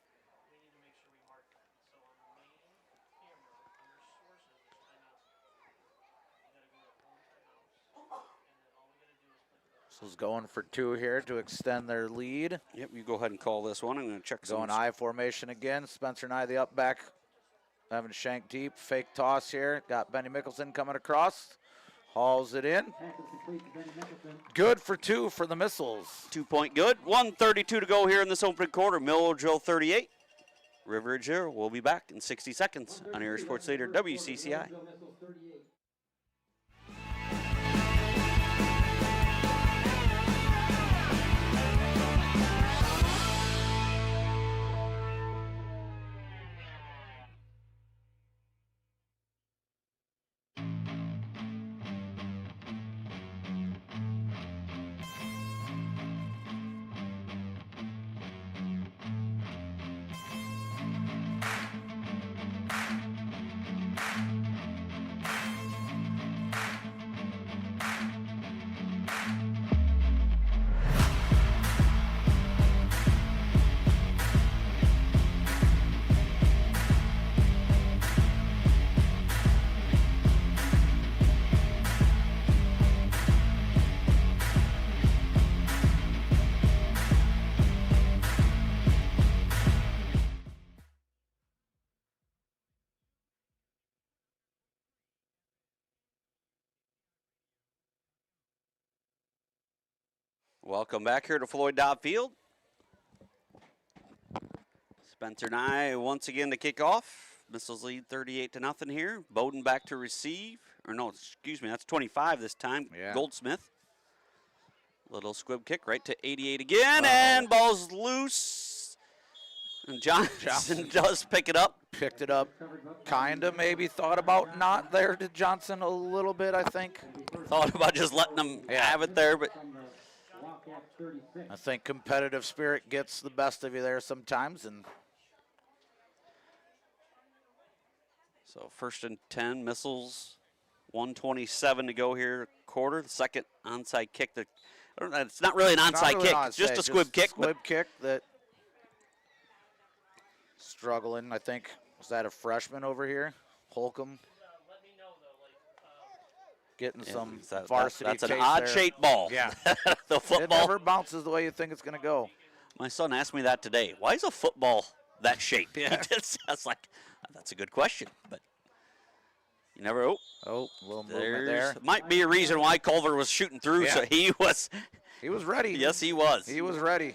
Missiles going for 2 here to extend their lead. Yep, you go ahead and call this one. I'm going to check some. Going I formation again. Spencer Nye, the up back, having Shank deep. Fake toss here. Got Benny Mickelson coming across. Hauls it in. Good for 2 for the Missiles. 2-point good. 1:32 to go here in this opening quarter. Milledgeville 38. River Ridge 0. We'll be back in 60 seconds on your sports leader WCCI. Welcome back here to Floyd Dobb Field. Spencer Nye once again to kick off. Missiles lead 38-0 here. Bowden back to receive. Or no, excuse me, that's 25 this time. Yeah. Goldsmith. Little squib kick right to 88 again, and ball's loose. And Johnson does pick it up. Picked it up. Kind of maybe thought about not there to Johnson a little bit, I think. Thought about just letting him have it there, but I think competitive spirit gets the best of you there sometimes. And so 1st and 10, Missiles, 1:27 to go here, quarter. The second onside kick. It's not really an onside kick. It's just a squib kick. Squib kick that struggling, I think. Was that a freshman over here? Holcomb. Getting some varsity That's an taste odd-shaped ball. Yeah. The football. It never bounces the way you think it's going to go. My son asked me that today. Why is a football that shape? Yeah. I was like, that's a good question, but you never. Oh, a little movement there. Might be a reason why Culver was shooting through. Yeah. So he was. He was ready. Yes, he was. He was ready.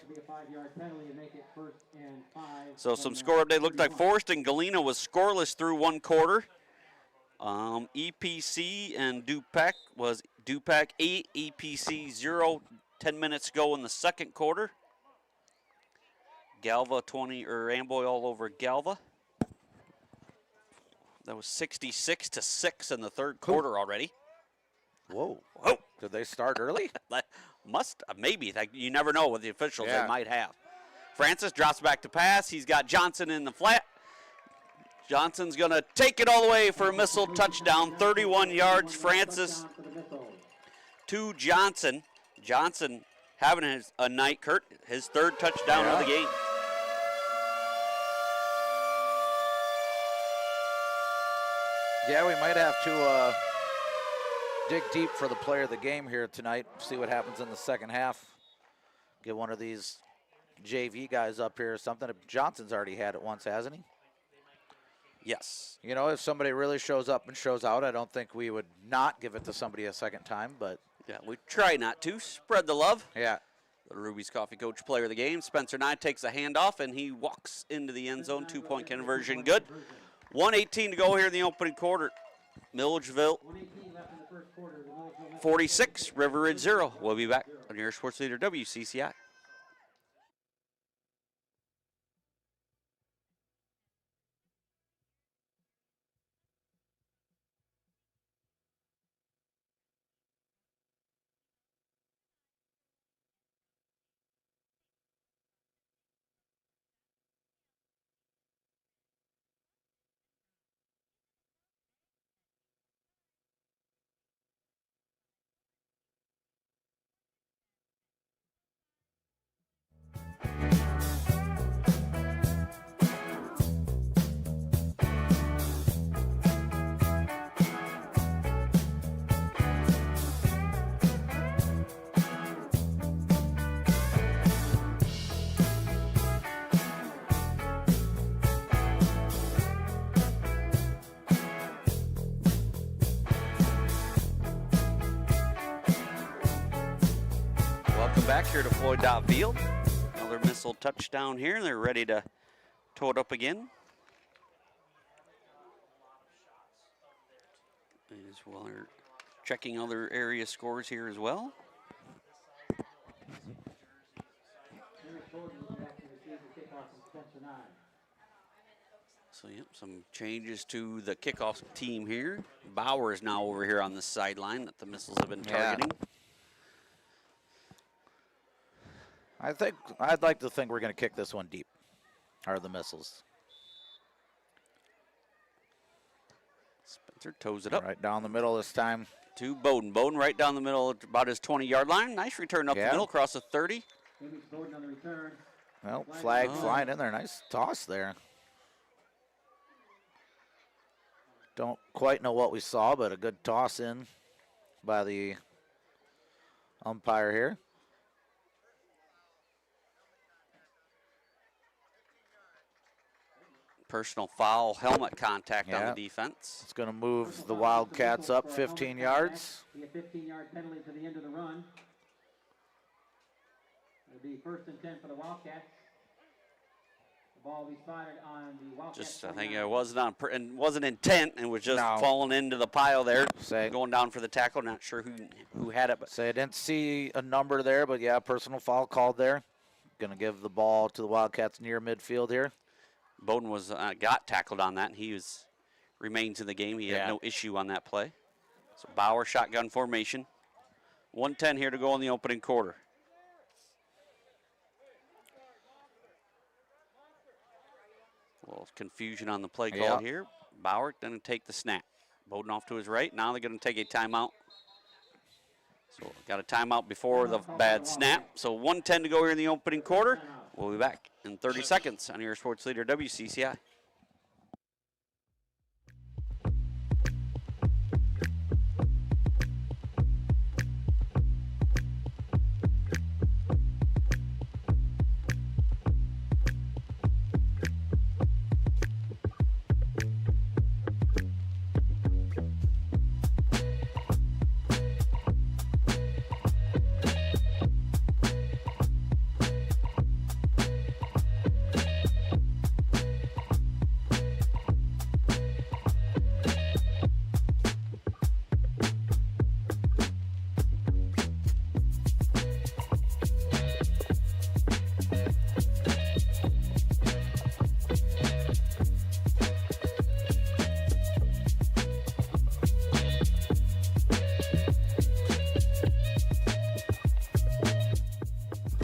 So some score update. Looked like Forest and Galena was scoreless through one quarter. EPC and Dupac was Dupac 8, EPC 0. 10 minutes ago in the second quarter. Galva 20 or Amboy all over Galva. That was 66-6 in the third quarter already. Whoa. Whoa. Did they start early? Maybe. You never know with the officials. Yeah. They might have. Francis drops back to pass. He's got Johnson in the flat. Johnson's going to take it all the way for a missile touchdown. 31 yards. Francis to Johnson. Johnson having a night, Kurt. His third touchdown of the game. Yeah, we might have to dig deep for the player of the game here tonight. See what happens in the second half. Get one of these JV guys up here or something. Johnson's already had it once, hasn't he? Yes. You know, if somebody really shows up and shows out, I don't think we would not give it to somebody a second time, but. Yeah, we try not to. Spread the love. Yeah. The Ruby's Coffee Coach player of the game, Spencer Nye, takes a handoff, and he walks into the end zone. 2-point conversion good. 1:18 to go here in the opening quarter. Milledgeville 46, River Ridge 0. We'll be back on your sports leader, WCCI. Welcome back here to Floyd Dobb Field. Another missile touchdown here. They're ready to tow it up again. As well, they're checking other area scores here as well. So, yep, some changes to the kickoff team here. Bauer is now over here on the sideline that the missiles have been targeting. I'd like to think we're going to kick this one deep, are the missiles. Spencer toes it up. Right down the middle this time. To Bowden. Bowden right down the middle, about his 20-yard line. Nice return up the middle, across the 30. Well, flag flying in there. Nice toss there. Don't quite know what we saw, but a good toss in by the umpire here. Personal foul, helmet contact on the defense. It's going to move the Wildcats up 15 yards. Be a 15-yard penalty to the end of the run. It'll be 1st and 10 for the Wildcats. The ball will be spotted on the Wildcats. I think it wasn't intent, and was just falling into the pile there. Going down for the tackle. Not sure who had it, but I didn't see a number there, but yeah, personal foul called there. Going to give the ball to the Wildcats near midfield here. Bowden was got tackled on that, and he remains in the game. He had no issue on that play. So Bauer shotgun formation. 1:10 here to go in the opening quarter. A little confusion on the play call here. Bauer going to take the snap. Bowden off to his right. Now they're going to take a timeout. So got a timeout before the bad snap. So 1:10 to go here in the opening quarter. We'll be back in 30 seconds on your sports leader, WCCI.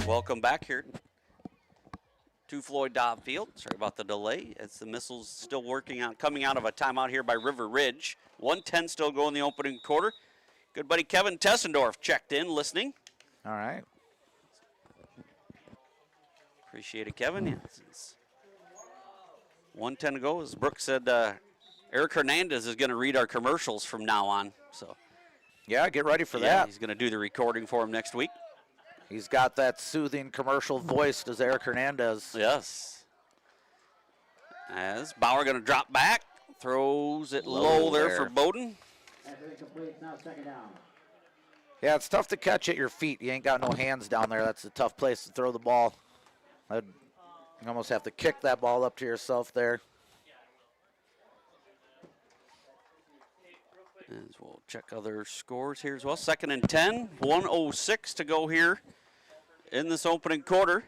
Welcome back here to Floyd Dobb Field. Sorry about the delay. It's the missiles still working on coming out of a timeout here by River Ridge. 1:10 still go in the opening quarter. Good buddy Kevin Tessendorf checked in, listening. All right. Appreciate it, Kevin. Yeah, it's 1:10 to go. As Brooke said, Eric Hernandez is going to read our commercials from now on. So yeah, get ready for that. He's going to do the recording for him next week. He's got that soothing commercial voice, does Eric Hernandez. Yes. As Bauer going to drop back, throws it low there for Bowden. After incomplete, now second down. Yeah, it's tough to catch at your feet. You ain't got no hands down there. That's a tough place to throw the ball. You almost have to kick that ball up to yourself there. As we'll check other scores here as well. 2nd and 10, 1:06 to go here in this opening quarter.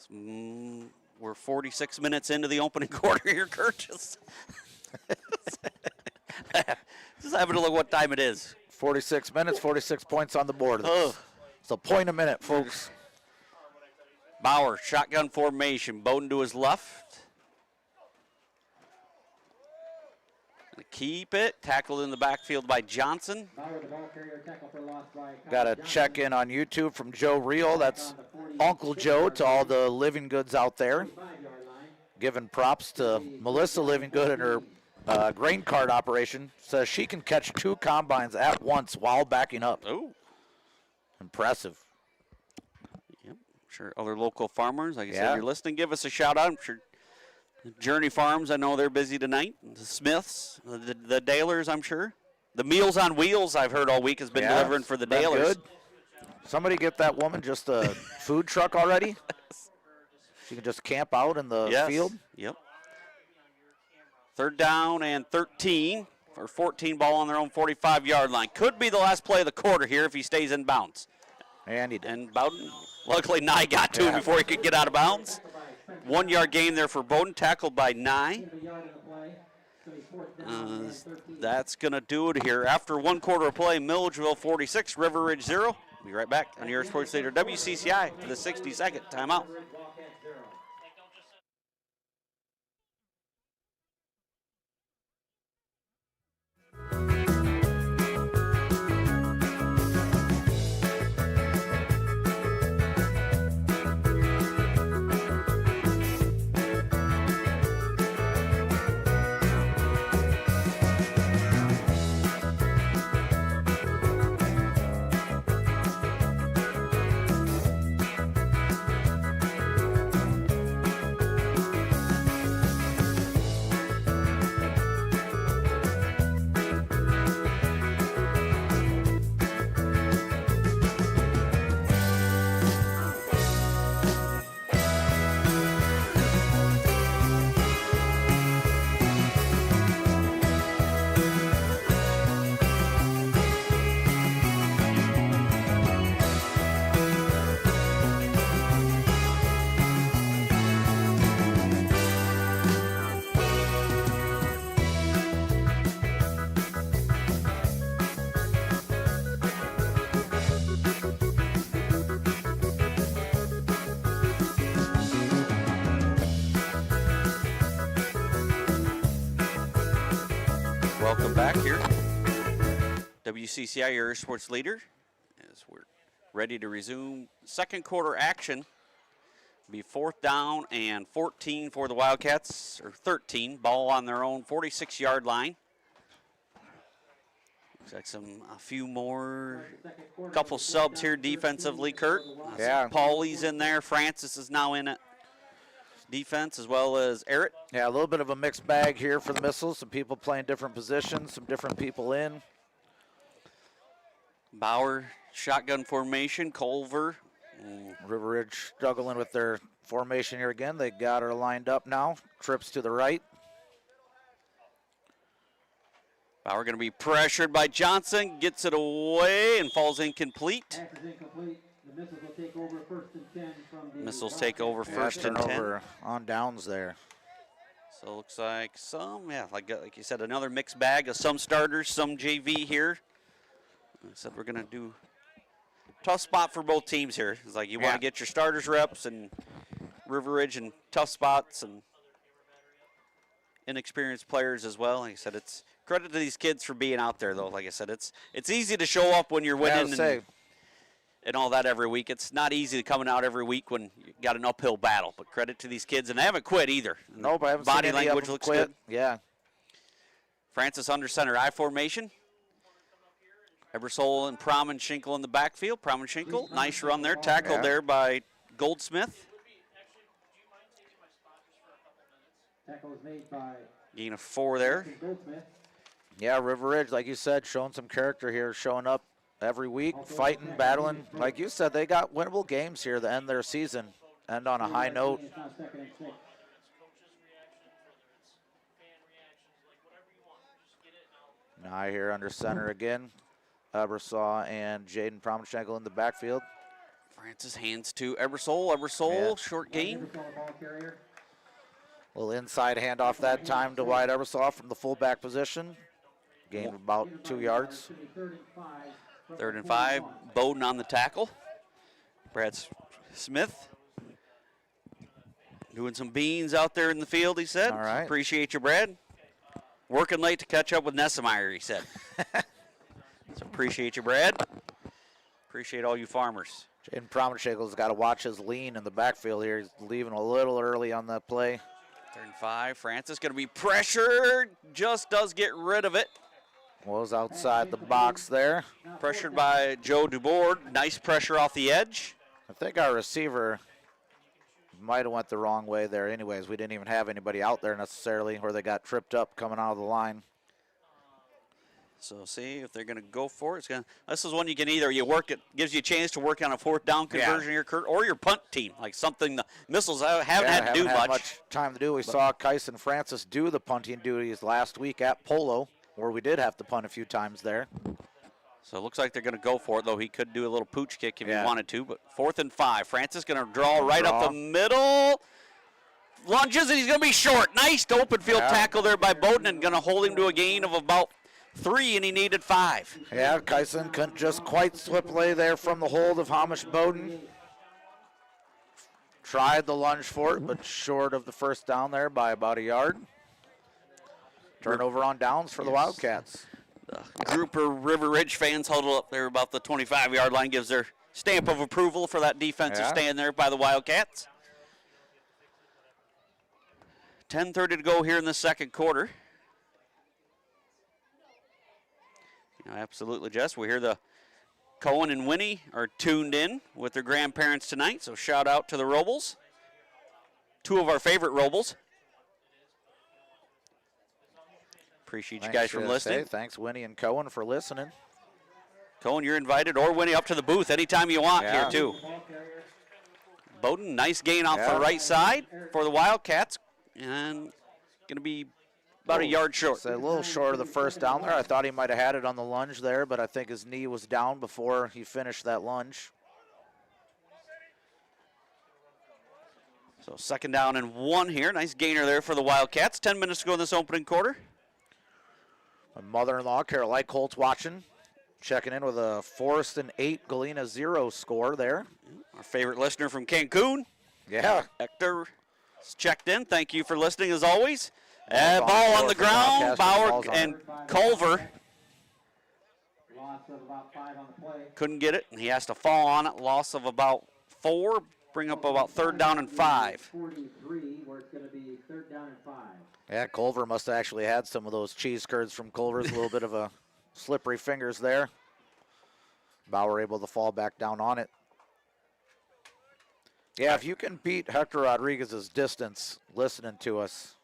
We're 46 minutes into the opening quarter here, Kurt. Just having to look what time it is. 46 minutes, 46 points on the board. Oh. It's a point a minute, folks. Bauer, shotgun formation. Bowden to his left. Gonna keep it. Tackled in the backfield by Johnson. Bauer, the ball carrier, tackle for loss by Got a Johnson. check in on YouTube from Joe Reel. That's Uncle Joe to all the Living Goods out there. 5-yard line. Giving props to Melissa Living Good and her grain cart operation. Says she can catch 2 combines at once while backing up. Oh. Impressive. Yep. Sure other local farmers, like I said, Yeah. if you're listening, give us a shout out. I'm sure Journey Farms, I know they're busy tonight. The Smiths, the Dalers, I'm sure. The Meals on Wheels, I've heard all week, has been delivering for the been Dalers. good. Somebody get that woman just a food truck already. She can just camp out in the field. Yep. 3rd down and 13 or 14, ball on their own 45-yard line. Could be the last play of the quarter here if he stays in bounds. And he did. And Bowden, luckily Nye got to him before he could get out of bounds. 1-yard gain there for Bowden, tackled by Nye. That's going to do it here. After 1 quarter of play, Milledgeville 46, River Ridge 0. Be right back on your sports leader WCCI for the 60-second timeout. Welcome back here. WCCI, your sports leader, as we're ready to resume 2nd quarter action. Be 4th down and 14 for the Wildcats, or 13. Ball on their own 46-yard line. Looks like a few more, couple subs here defensively, Kurt. Yeah. Paulie's in there. Francis is now in it. Defense as well as Eric. Yeah, a little bit of a mixed bag here for the Missiles. Some people playing different positions, some different people in. Bauer, shotgun formation. Culver. River Ridge struggling with their formation here again. They got her lined up now. Trips to the right. Bauer going to be pressured by Johnson. Gets it away and falls incomplete. Pass is incomplete. The Missiles will take over 1st and 10 from the Missiles take over Yeah, 1st and 10. turnover on downs there. So it looks like like you said, another mixed bag of some starters, some JV here. Like I said, we're going to do tough spot for both teams here. It's like you want to get your starters reps, and River Ridge and tough spots and inexperienced players as well. Like I said, it's credit to these kids for being out there, though. Like I said, it's easy to show up when you're winning and all that every week. It's not easy coming out every week when you got an uphill battle. But credit to these kids, and they haven't quit either. Nope, I haven't Body seen any language of them looks quit. good. Yeah. Francis under center I formation. Ebersol and Promenschinkel in the backfield. Promenschinkel, nice run there. Tackled there by Goldsmith. Tackle is made by Gain of 4 there. Goldsmith. Yeah, River Ridge, like you said, showing some character here, showing up every week, fighting, battling. Like you said, they got winnable games here to end their season, end on a high note. It's now 2nd and 6. Now here under center again, Ebersol and Jaden Promenschenkel in the backfield. Francis hands to Ebersol. Ebersol, short gain. Ball carrier. Little inside handoff that time to Wyatt Ebersol from the fullback position. Gain of about 2 yards. 3rd and 5. Bowden on the tackle. Brad Smith doing some beans out there in the field, he said. All right. Appreciate you, Brad. Working late to catch up with Nessemeyer, he said. So appreciate you, Brad. Appreciate all you farmers. Jaden Promenschenkel's got to watch his lean in the backfield here. He's leaving a little early on that play. 3rd and 5. Francis going to be pressured. Just does get rid of it. Was outside the box there. Pressured by Joe Dubord. Nice pressure off the edge. I think our receiver might have went the wrong way there anyways. We didn't even have anybody out there necessarily, or they got tripped up coming out of the line. So see if they're going to go for it. This is one you can either, you work it, gives you a chance to work on a 4th down conversion or your punt team, like something the Missiles haven't had to do much. Time to do. We saw Kyson Francis do the punting duties last week at Polo, where we did have to punt a few times there. So it looks like they're going to go for it, though he could do a little pooch kick if he wanted to. But 4th and 5. Francis going to draw right up the middle. Lunges, and he's going to be short. Nice open field tackle there by Bowden, and going to hold him to a gain of about 3, and he needed 5. Yeah, Kyson couldn't just quite slip away there from the hold of Hamish Bowden. Tried the lunge for it, but short of the 1st down there by about a yard. Turnover on downs for the Wildcats. The grouper River Ridge fans huddle up there about the 25-yard line, gives their stamp of approval for that defensive stand there by the Wildcats. 10:30 to go here in the 2nd quarter. Absolutely, Jess. We hear the Cohen and Winnie are tuned in with their grandparents tonight, so shout out to the Robles. 2 of our favorite Robles. Appreciate you guys from listening. Thanks, Winnie and Cohen, for listening. Cohen, you're invited, or Winnie, up to the booth anytime you want here, too. Bowden, nice gain off the right side for the Wildcats, and going to be about a yard short. So a little short of the 1st down there. I thought he might have had it on the lunge there, but I think his knee was down before he finished that lunge. So 2nd down and 1 here. Nice gainer there for the Wildcats. 10 minutes to go in this opening quarter. My mother-in-law, Caroline Colt's watching, checking in with a Forrest and 8, Galena 0 score there. Our favorite listener from Cancun. Yeah. Hector is checked in. Thank you for listening as always. Ball on the ground. Bauer and Culver Loss of about 5 on the play. couldn't get it, and he has to fall on it. Loss of about 4. Bring up about 3rd down and 5. 43, where it's going to be 3rd down and 5. Yeah, Culver must have actually had some of those cheese curds from Culver's, a little bit of a slippery fingers there. Bauer able to fall back down on it. Yeah, if you can beat Hector Rodriguez's distance listening to us.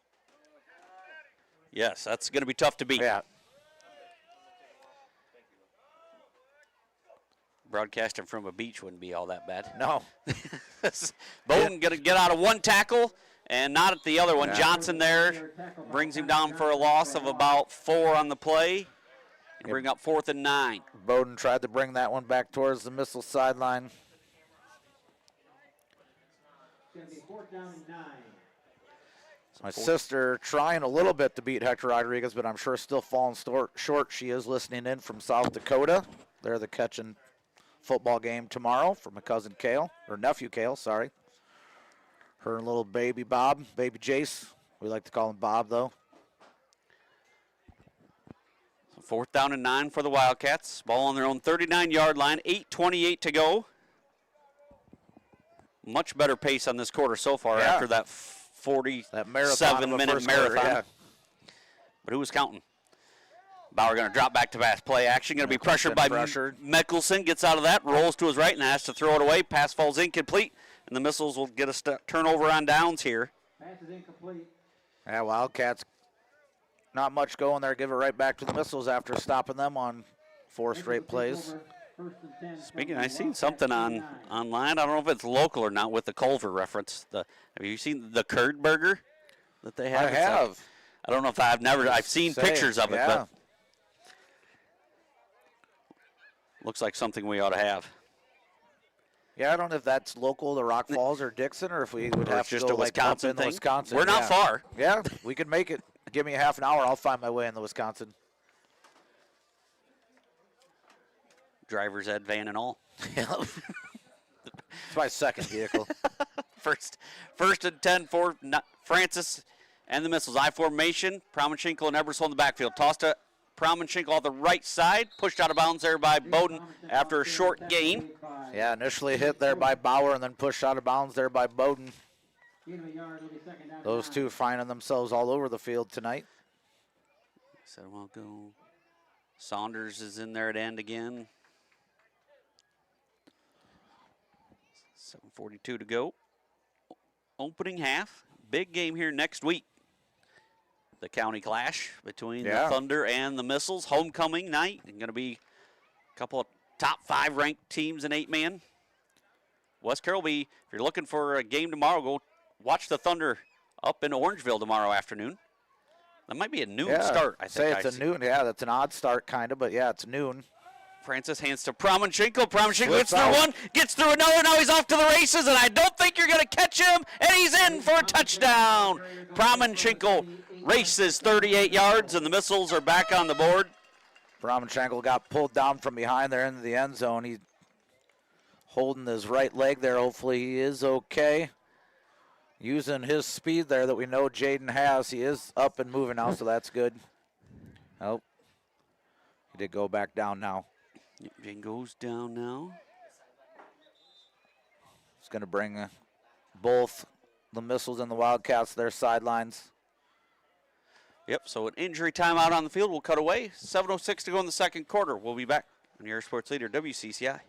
Yes, that's going to be tough to beat. Yeah. Broadcasting from a beach wouldn't be all that bad. No. Bowden going to get out of one tackle and not at the other one. Johnson there brings him down for a loss of about 4 on the play. And bring up 4th and 9. Bowden tried to bring that one back towards the Missile sideline. It's going to be 4th down and 9. My sister trying a little bit to beat Hector Rodriguez, but I'm sure still falling short. She is listening in from South Dakota. They're the catching football game tomorrow for my cousin Kale, or nephew Kale, sorry. Her and little baby Bob, baby Jace. We like to call him Bob, though. 4th down and 9 for the Wildcats. Ball on their own 39-yard line. 8:28 to go. Much better pace on this quarter so far after that 47-minute marathon. Quarter, yeah. But who was counting? Bauer going to drop back to pass. Play action. Going to be pressured by Mickelson. Gets out of that, rolls to his right, and has to throw it away. Pass falls incomplete, and the Missiles will get a turnover on downs here. Pass is incomplete. Yeah, Wildcats, not much going there. Give it right back to the Missiles after stopping them on 4 straight plays. Speaking, I seen something online. I don't know if it's local or not with the Culver reference. Have you seen the curd burger that they have? I have. I don't know if I've seen pictures of it, but looks like something we ought to have. Yeah, I don't know if that's local to Rock Falls or Dixon, or if we would have to just go a Wisconsin up in thing. Wisconsin. We're not far. Yeah, we could make it. Give me a half an hour. I'll find my way in the Wisconsin. Driver's ed, van, and all. It's my second vehicle. First and 10 for Francis and the Missiles. I formation. Promenschinkel and Ebersol in the backfield. Tossed to Promenschinkel on the right side. Pushed out of bounds there by Bowden after a short gain. Yeah, initially hit there by Bauer and then pushed out of bounds there by Bowden. Those two finding themselves all over the field tonight. So we'll go. Saunders is in there at end again. 7:42 to go. Opening half. Big game here next week. The county clash between the Thunder and the Missiles. Homecoming night. And going to be a couple of top 5 ranked teams in 8-man. West Carroll, if you're looking for a game tomorrow, go watch the Thunder up in Orangeville tomorrow afternoon. That might be a noon start, I think. It's a noon. Yeah, that's an odd start, kind of, but yeah, it's noon. Francis hands to Promenschinkel. Promenschinkel gets through one, gets through another. Now he's off to the races, and I don't think you're going to catch him. And he's in for a touchdown. Promenschinkel races 38 yards, and the Missiles are back on the board. Promenschinkel got pulled down from behind there into the end zone. He's holding his right leg there. Hopefully he is okay. Using his speed there that we know Jaden has. He is up and moving now, so that's good. Oh, he did go back down now. Jaden goes down now. It's going to bring both the Missiles and the Wildcats to their sidelines. Yep, so an injury timeout on the field. We'll cut away. 7:06 to go in the second quarter. We'll be back on your sports leader, WCCI.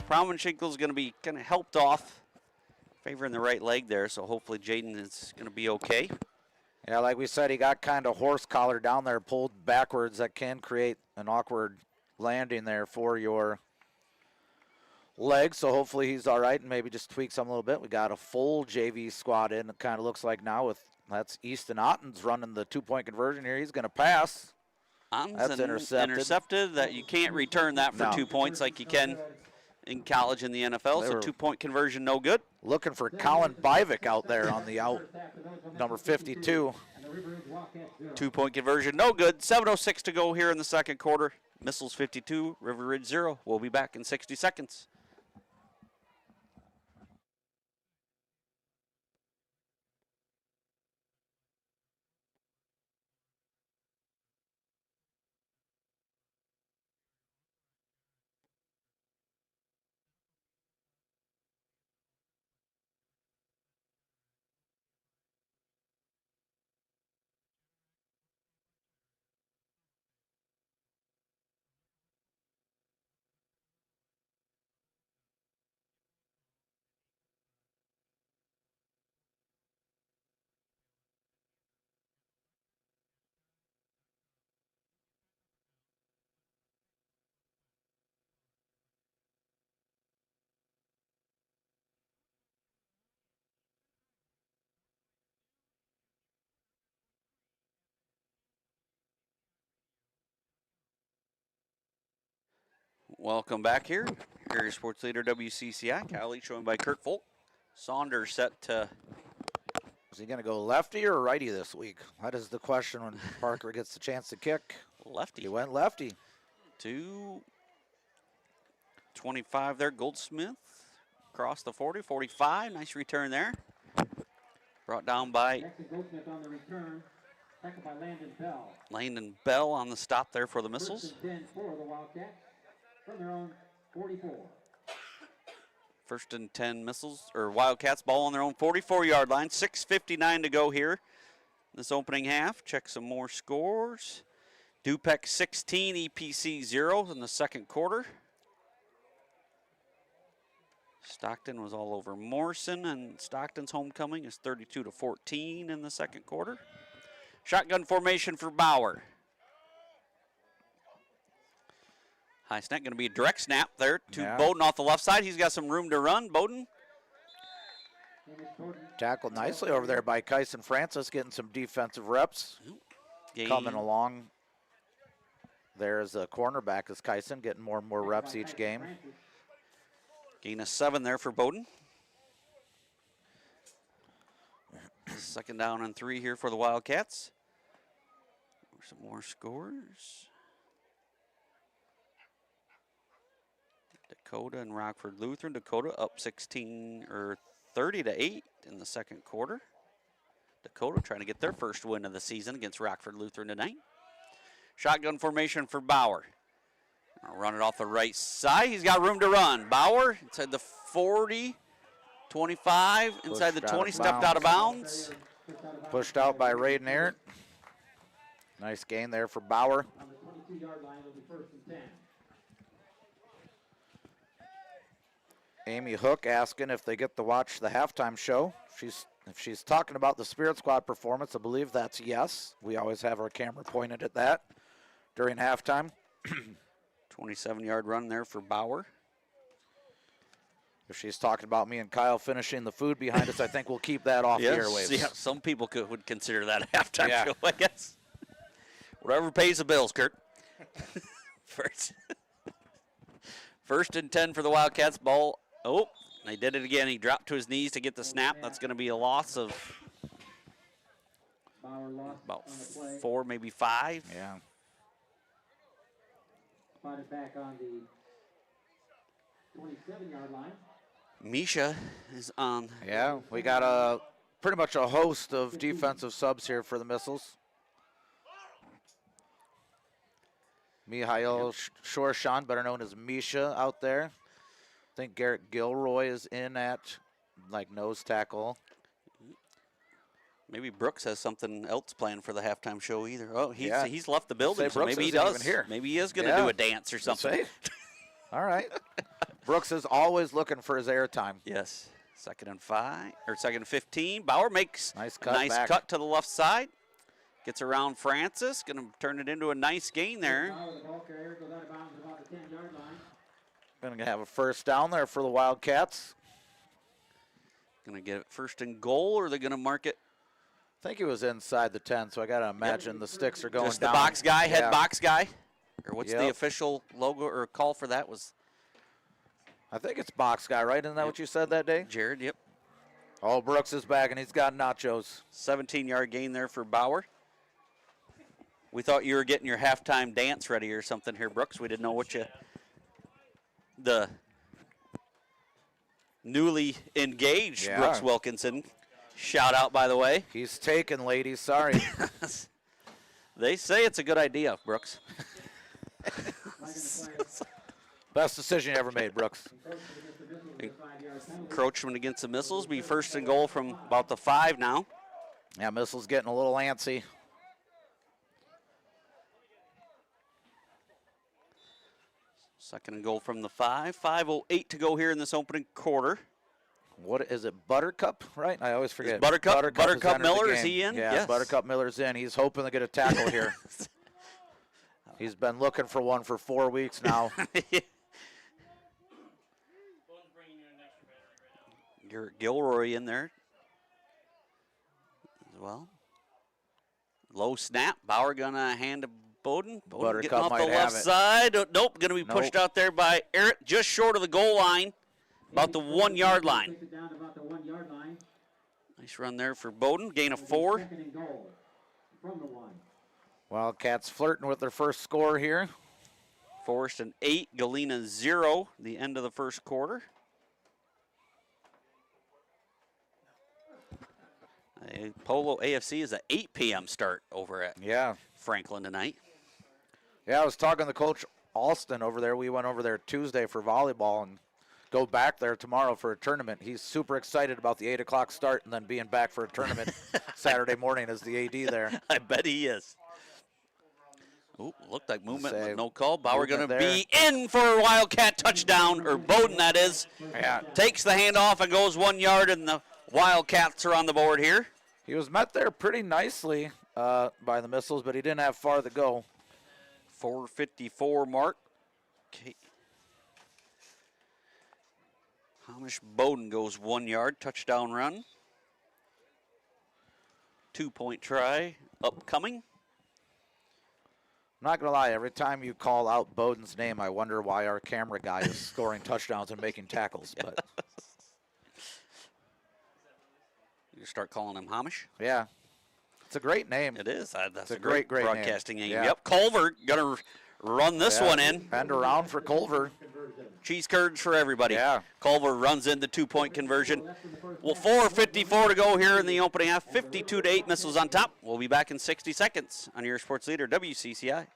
Promenschinkel's going to be kind of helped off, favoring the right leg there, so hopefully Jaden is going to be okay. Yeah, like we said, he got kind of horse collar down there, pulled backwards. That can create an awkward landing there for your leg, so hopefully he's all right and maybe just tweaks him a little bit. We got a full JV squad in, it kind of looks like now, with that's Easton Otten's running the 2-point conversion here. He's going to pass. That's intercepted. That you can't return that for 2 points like you can in college in the NFL, so 2-point conversion no good. Looking for Colin Bivik out there on the out, number 52. 2-point conversion no good. 7:06 to go here in the second quarter. Missiles 52, River Ridge 0. We'll be back in 60 seconds. Welcome back here. Area Sports Leader WCCI. Kyle Leach joined by Kurt Folk. Saunders set to. Is he going to go lefty or righty this week? That is the question when Parker gets the chance to kick. Lefty. He went lefty. 2:25 there. Goldsmith across the 40, 45. Nice return there. Brought down by Jackson Goldsmith on the return. Tackled by Landon Bell. Landon Bell on the stop there for the Missiles. First and 10 for the Wildcats from their own 44. First and 10 Missiles, or Wildcats, ball on their own 44-yard line. 6:59 to go here this opening half. Check some more scores. Dupec 16, EPC 0 in the second quarter. Stockton was all over Morrison, and Stockton's homecoming is 32-14 in the second quarter. Shotgun formation for Bauer. High snap, going to be a direct snap there to Bowden off the left side. He's got some room to run. Bowden. Tackled nicely over there by Kyson Francis, getting some defensive reps. Coming along. There's a cornerback is Kyson, getting more and more reps each game. Gain of 7 there for Bowden. Second down and 3 here for the Wildcats. Some more scores. Dakota and Rockford Lutheran. Dakota up 16 or 30-8 in the second quarter. Dakota trying to get their first win of the season against Rockford Lutheran tonight. Shotgun formation for Bauer. I'll run it off the right side. He's got room to run. Bauer inside the 40, 25, inside the 20, stepped out of bounds. Pushed out by Raiden Arndt. Nice gain there for Bauer. On the 22-yard line, it'll be first and 10. Amy Hook asking if they get to watch the halftime show. If she's talking about the Spirit Squad performance, I believe that's yes. We always have our camera pointed at that during halftime. 27-yard run there for Bauer. If she's talking about me and Kyle finishing the food behind us, I think we'll keep that off the airwaves. Yeah, some people would consider that a halftime show, I guess. Whatever pays the bills, Kurt. First and 10 for the Wildcats. Ball. Oh, they did it again. He dropped to his knees to get the snap. That's going to be a loss of about 4, maybe 5. Yeah. Spotted back on the 27-yard line. Misha is on. Yeah, we got pretty much a host of defensive subs here for the Missiles. Mihail Shorshan, better known as Misha, out there. I think Garrett Gilroy is in at nose tackle. Maybe Brooks has something else planned for the halftime show either. Oh, he's left the Say building, so Brooks maybe he isn't does. even here. Maybe he is going to do a dance or something. All right. Brooks is always looking for his airtime. Yes. Second and 5 or second and 15. Bauer makes nice a cut to the left side. Gets around Francis. Going to turn it into a nice gain there. Going to have a first down there for the Wildcats. Going to get it first and goal, or are they going to mark it? I think he was inside the 10, so I got to imagine the sticks are going Just down. the box guy, head box guy? Or what's the official logo or call for that? I think it's box guy, right? Isn't that what you said that day? Jared, yep. Oh, Brooks is back, and he's got nachos. 17-yard gain there for Bauer. We thought you were getting your halftime dance ready or something here, Brooks. We didn't know what the newly engaged Brooks Wilkinson. Shout out, by the way. He's taken, ladies. Sorry. They say it's a good idea, Brooks. Best decision you ever made, Brooks. Encroachment against the Missiles. Be first and goal from about the 5 now. Yeah, Missiles getting a little antsy. Second and goal from the 5. 5:08 to go here in this opening quarter. What is it, Buttercup, right? I always forget. Buttercup Miller, is he in? Yeah, yes. Buttercup Miller's in. He's hoping to get a tackle here. He's been looking for one for 4 weeks now. Garrett Gilroy in there as well. Low snap. Bauer gonna hand to Bowden getting Buttercup off the might left have it. side. Nope, going to be pushed Nope. out there by Eric, just short of the goal line, about the 1 yard line. Takes it down to about the 1 yard line. Nice run there for Bowden, gain of 4. Second and goal from the 1. Wildcats flirting with their first score here. Forest an 8, Galena 0, the end of the first quarter. Polo AFC is an 8 p.m. start over at Yeah. Franklin tonight. Yeah, I was talking to Coach Alston over there. We went over there Tuesday for volleyball and go back there tomorrow for a tournament. He's super excited about the 8 o'clock start and then being back for a tournament Saturday morning as the AD there. I bet he is. Ooh, looked like movement, Say, but no call. Bauer going to movement be in for a Wildcat touchdown, or Bowden that is. Yeah. Takes the handoff and goes 1 yard, and the Wildcats are on the board here. He was met there pretty nicely by the missiles, but he didn't have far to go. 4:54 mark. Okay. Hamish Bowden goes 1 yard, touchdown run. 2-point try upcoming. I'm not going to lie, every time you call out Bowden's name, I wonder why our camera guy is scoring touchdowns and making tackles. But You start calling him Hamish. yeah, it's a great name. It is. That's a a great great name. broadcasting name. Yeah. Yep. Culver going to run this Yeah. one in. End around for Culver. Cheese curds for everybody. Yeah. Culver runs in the 2-point conversion. Well, 4:54 to go here in the opening half. 52-8, Missiles on top. We'll be back in 60 seconds on your sports leader, WCCI.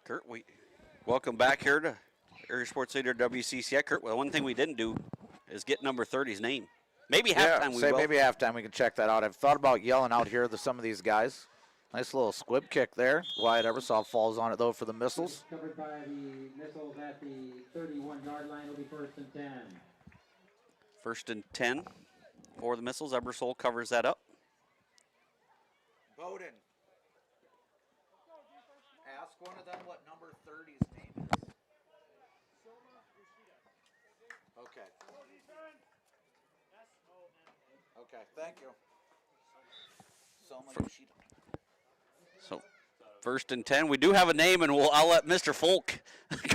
Kurt, welcome back here to Area Sports Leader WCCI. Kurt, well, one thing we didn't do is get number 30's name. Maybe halftime we will. Maybe halftime we can check that out. I've thought about yelling out here to some of these guys. Nice little squib kick there. Wyatt Eversol falls on it, though, for the missiles. Covered by the missiles at the 31-yard line. Will be 1st and 10. 1st and 10 for the Missiles. Ebersol covers that up. Bowden. Ask one of them what number 30's name is. Okay. Okay, thank you. Soma Yoshida. So 1st and 10. We do have a name, and I'll let Mr. Folk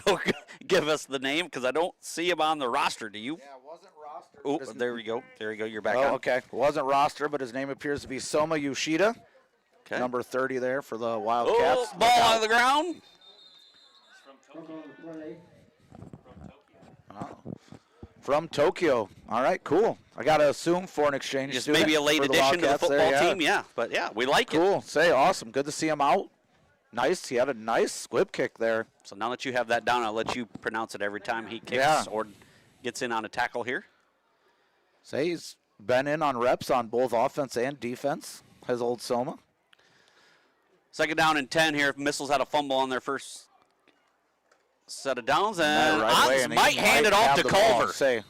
go give us the name because I don't see him on the roster. Do you? Yeah, it wasn't roster. Oh, there we go. There you go. You're back on. Okay. It wasn't roster, but his name appears to be Soma Yoshida. Okay. Number 30 there for the Wildcats. Oh, ball on the ground. Oh. From Tokyo. All right, cool. I got to assume foreign exchange Just student maybe a late for addition to the Wildcats football there, team. Yeah, but yeah, we like it. Cool. Say, awesome. Good to see him out. Nice. He had a nice squib kick there. So now that you have that down, I'll let you pronounce it every time he kicks Yeah. or gets in on a tackle here. Say, he's been in on reps on both offense and defense, his old Soma. 2nd down and 10 here. If Missiles had a fumble on their first set of downs, and Right away, Ottens and he might hand it off have to the ball. Culver. Say,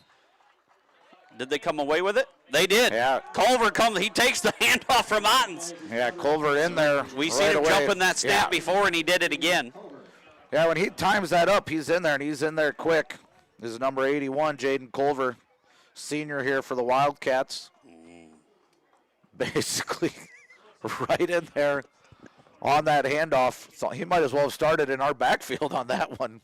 Did they come away with it? They did. Yeah. Culver comes. He takes the handoff from Ottens. yeah, Culver in there. We right seen him away. jumping that snap Yeah. before, and he did it again. Yeah, when he times that up, he's in there, and he's in there quick. This is number 81, Jaden Culver, senior here for the Wildcats. Basically right in there on that handoff. So he might as well have started in our backfield on that one.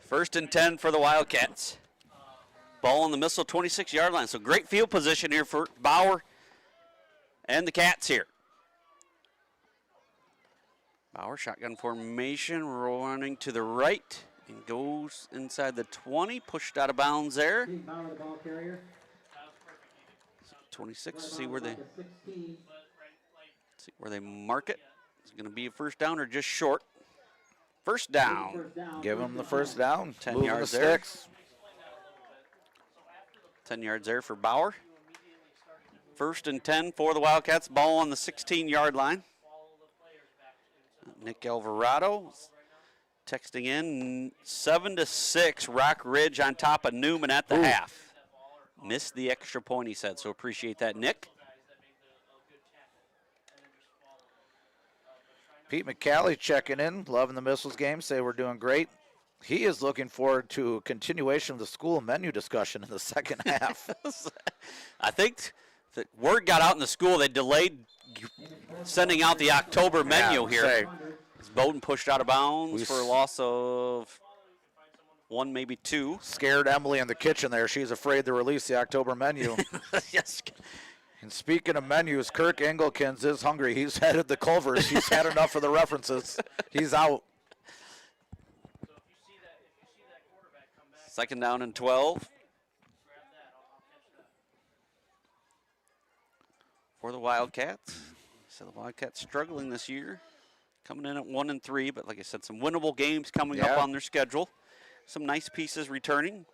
First and 10 for the Wildcats. Ball on the Missile 26-yard line. So great field position here for Bauer and the Cats here. Bauer, shotgun formation, running to the right and goes inside the 20, pushed out of bounds there. 26, see where they mark it. It's going to be a first down or just short. First down. Give him the first down. 10 Moving yards the there. sticks. 10 yards there for Bauer. First and 10 for the Wildcats. Ball on the 16-yard line. Nick Alvarado texting in 7-6. Rock Ridge on top of Newman at the half. Missed the extra point, he said, so appreciate that, Nick. Pete McCallie checking in, loving the Missiles game, say we're doing great. He is looking forward to a continuation of the school menu discussion in the second half. I think the word got out in the school. They delayed sending out the October menu here. Bowden pushed out of bounds for a loss of 1, maybe 2. Scared Emily in the kitchen there. She's afraid to release the October menu. Yes. And speaking of menus, Kirk Engelkins is hungry. He's headed to Culver's. He's had enough of the references. He's out. Second down and 12. For the Wildcats. So the Wildcats struggling this year. Coming in at 1-3, but like I said, some winnable games coming up on their schedule. Some nice pieces returning.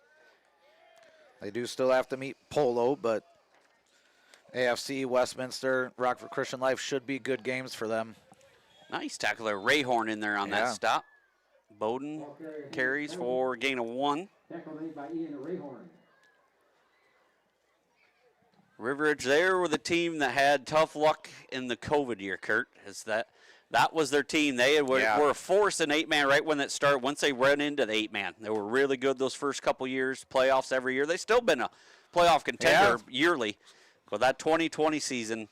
They do still have to meet Polo, but AFC, Westminster, Rockford Christian Life should be good games for them. Nice tackle there. Rayhorn in there on that stop. Bowden carries for a gain of 1. Tackle made by Ian Rayhorn. River Ridge there were the team that had tough luck in the COVID year, Kurt. That was their team. They were a force in 8-man right when that started. Once they ran into the 8-man, they were really good those first couple years, playoffs every year. They've still been a playoff contender yearly. But that 2020 season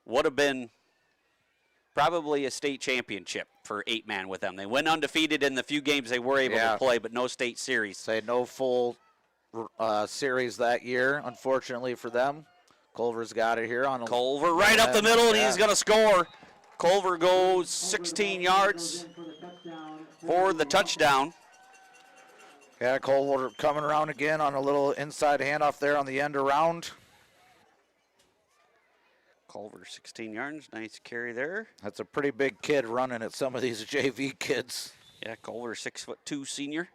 would have been probably a state championship for 8-man with them. They went undefeated in the few games they were able to play, but no state series. They had no full series that year, unfortunately for them. Culver's got it here on Culver right up the middle, and he's going to score. Culver goes 16 yards for the touchdown. Yeah, Culver coming around again on a little inside handoff there on the end around. Culver 16 yards, nice carry there. That's a pretty big kid running at some of these JV kids. Yeah, Culver 6'2" senior.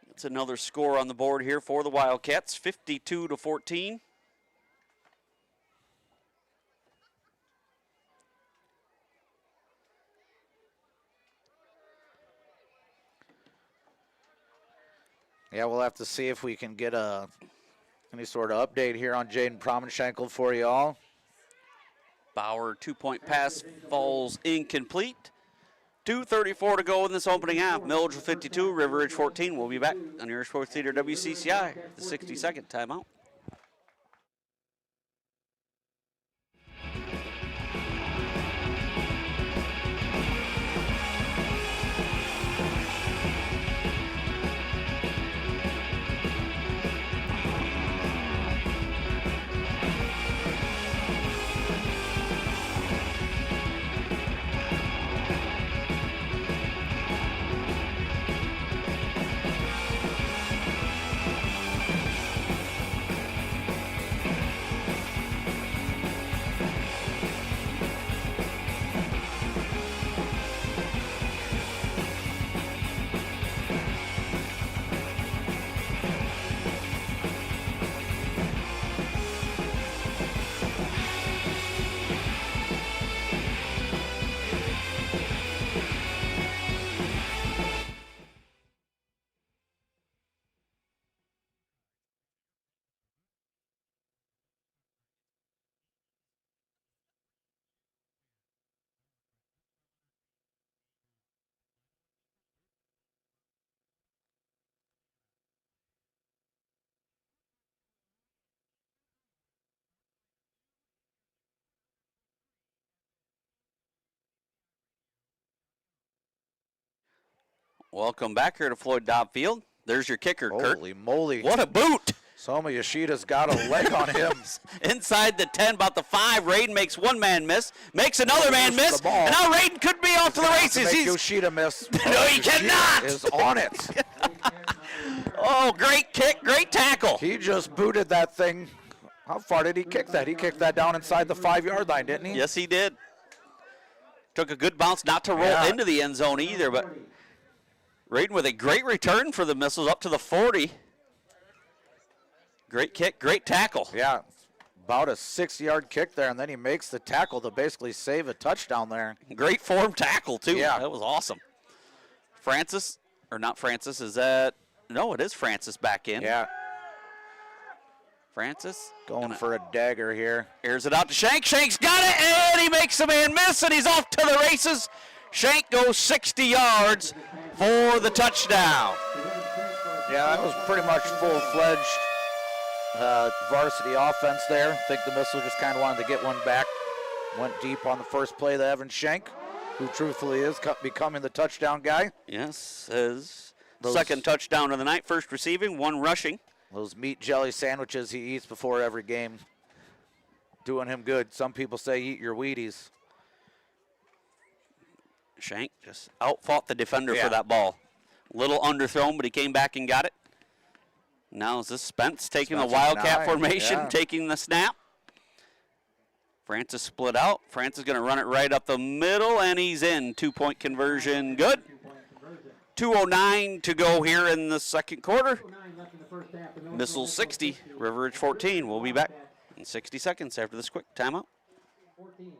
That's another score on the board here for the Wildcats, 52-14. Yeah, we'll have to see if we can get any sort of update here on Jaden Promenschenkel for you all. Bauer 2-point pass falls incomplete. 2:34 to go in this opening half. Milledgeville 52, River Ridge 14. We'll be back on your Sports Theater WCCI, the 60-second timeout. Welcome back here to Floyd Dobb Field. There's your kicker, Kurt. Holy moly. What a boot! Soma Yoshida's got a leg on him. Inside the 10, about the 5. Raiden makes one man miss, makes another man miss, the ball. and now Raiden could be off to the races. Make He's Yoshida miss. No, he Yoshida cannot. is on it. Oh, great kick, great tackle. He just booted that thing. How far did he kick that? He kicked that down inside the 5-yard line, didn't he? Yes, he did. Took a good bounce, not to roll into the end zone either, but Raiden with a great return for the Missiles up to the 40. Great kick, great tackle. Yeah, about a 6-yard kick there, and then he makes the tackle to basically save a touchdown there. Great form tackle, too. Yeah. That was awesome. Francis, or not Francis, is that, no, it is Francis back in. Yeah, Francis. going for a dagger here. Here's it out to Shank. Shank's got it, and he makes a man miss, and he's off to the races. Shank goes 60 yards for the touchdown. Yeah, that was pretty much full-fledged varsity offense there. I think the Missile just kind of wanted to get one back. Went deep on the first play to Evan Shank, who truthfully is becoming the touchdown guy. Yes, his second touchdown of the night. First receiving, one rushing. Those meat jelly sandwiches he eats before every game, doing him good. Some people say eat your Wheaties. Shank just outfought the defender Yeah. for that ball. Little underthrown, but he came back and got it. Now is this Spence taking Spence the Wildcat 9, formation, yeah. taking the snap. Francis split out. Francis is going to run it right up the middle, and he's in. 2-point conversion, good. 2:09 to go here in the second quarter. Missile 60, River Ridge 14. We'll be back in 60 seconds after this quick timeout. 14.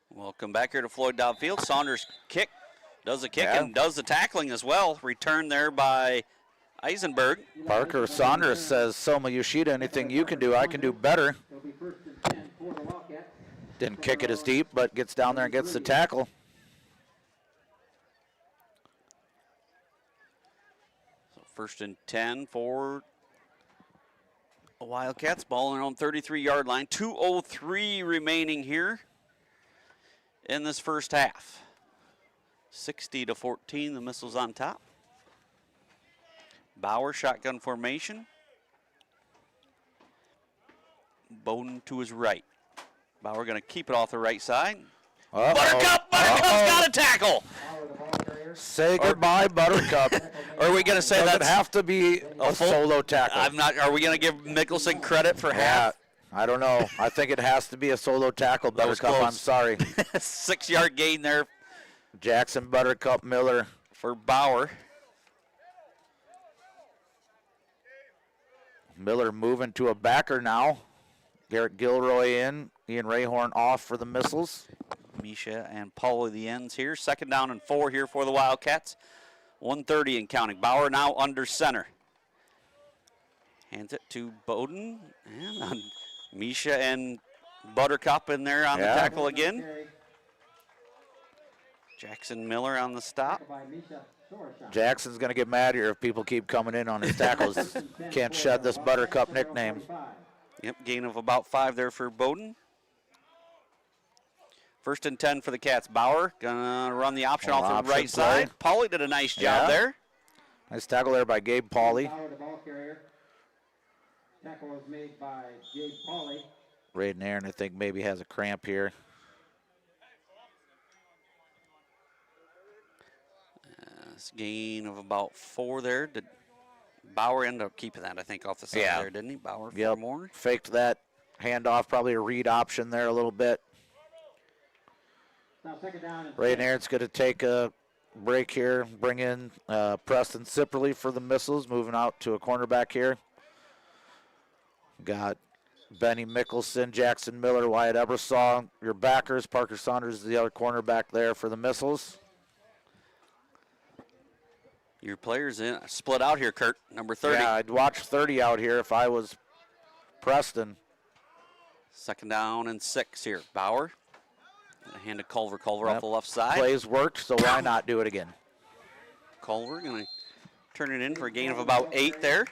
Welcome back here to Floyd Dobb Field. Saunders does the kick Yeah. and does the tackling as well. Returned there by Eisenberg. Parker Saunders says, Soma Yoshida, anything you can do, I can do better. It'll be 1st and 10 for the Wildcats. Didn't kick it as deep, but gets down there and gets the tackle. So 1st and 10 for the Wildcats. Ball on their own 33-yard line. 2:03 remaining here in this first half. 60-14, the Missiles on top. Bauer, shotgun formation. Bowden to his right. Bauer going to keep it off the right side. Uh-oh. Buttercup's got a tackle. Power the ball carrier. Say goodbye, Buttercup. Or are we going to say Does it that's have to be a full- solo tackle? I'm not. Are we going to give Mickelson credit for Yeah, half? I don't know. I think it has to be a solo tackle, That was Buttercup. I'm close. sorry. 6-yard gain there Jackson, Buttercup, Miller. for Bauer. Miller moving to a backer now. Garrett Gilroy in. Ian Rayhorn off for the Missiles. Misha and Paulie the ends here. 2nd down and 4 here for the Wildcats. 1:30 and counting. Bauer now under center. Hands it to Bowden. And Misha and Buttercup in there on Yeah. the tackle again. Carry. Jackson Miller on the stop. By Misha Sorosha. Jackson's going to get mad here if people keep coming in on his tackles. Can't shed this Buttercup nickname. Yep, gain of about 5 there for Bowden. First and 10 for the Cats. Bauer gonna run the option off the Option right play. side. Pauly did a nice job there. Nice tackle there by Gabe Pauly. Bauer, the ball carrier. Tackle was made by Gabe Pauly. Raiden Aaron, I think, maybe has a cramp here. Gain of about 4 there. Did Bauer end up keeping that, I think, off the side there, didn't he? Bauer 4 more. Faked that handoff, probably a read option there a little bit. Now second down and Raiden Aaron's going to take a break here, bring in Preston Sipperly for the Missiles, moving out to a cornerback here. Got Benny Mickelson, Jackson Miller, Wyatt Ebersaw, your backers. Parker Saunders is the other cornerback there for the Missiles. Your players in split out here, Kurt. Number 30. Yeah, I'd watch 30 out here if I was Preston. Second down and 6 here. Bauer. Gonna hand to Culver. Culver off the left side. Plays worked, so why not do it again? Culver gonna turn it in for a gain of about 8 there.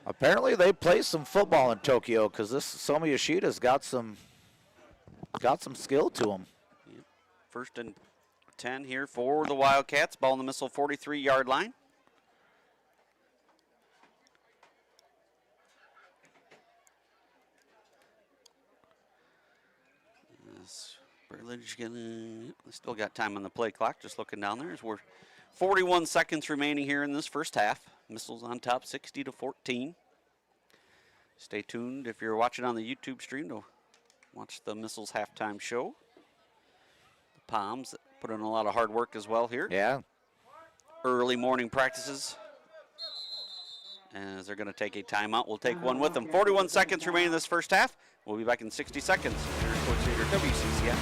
Apparently they play some football in Tokyo because this Somi Yoshida's got some skill to him. First and 10 here for the Wildcats. Ball in the Missile 43-yard line. Burlage gonna still got time on the play clock. Just looking down there, as we're 41 seconds remaining here in this first half. Missiles on top, 60-14. Stay tuned if you're watching on the YouTube stream to watch the Missiles halftime show. The Palms put in a lot of hard work as well here. Yeah. Early morning practices. As they're going to take a timeout. We'll take one with them. 41 seconds remaining in this first half. We'll be back in 60 seconds. Here at Sports Leader WCCI.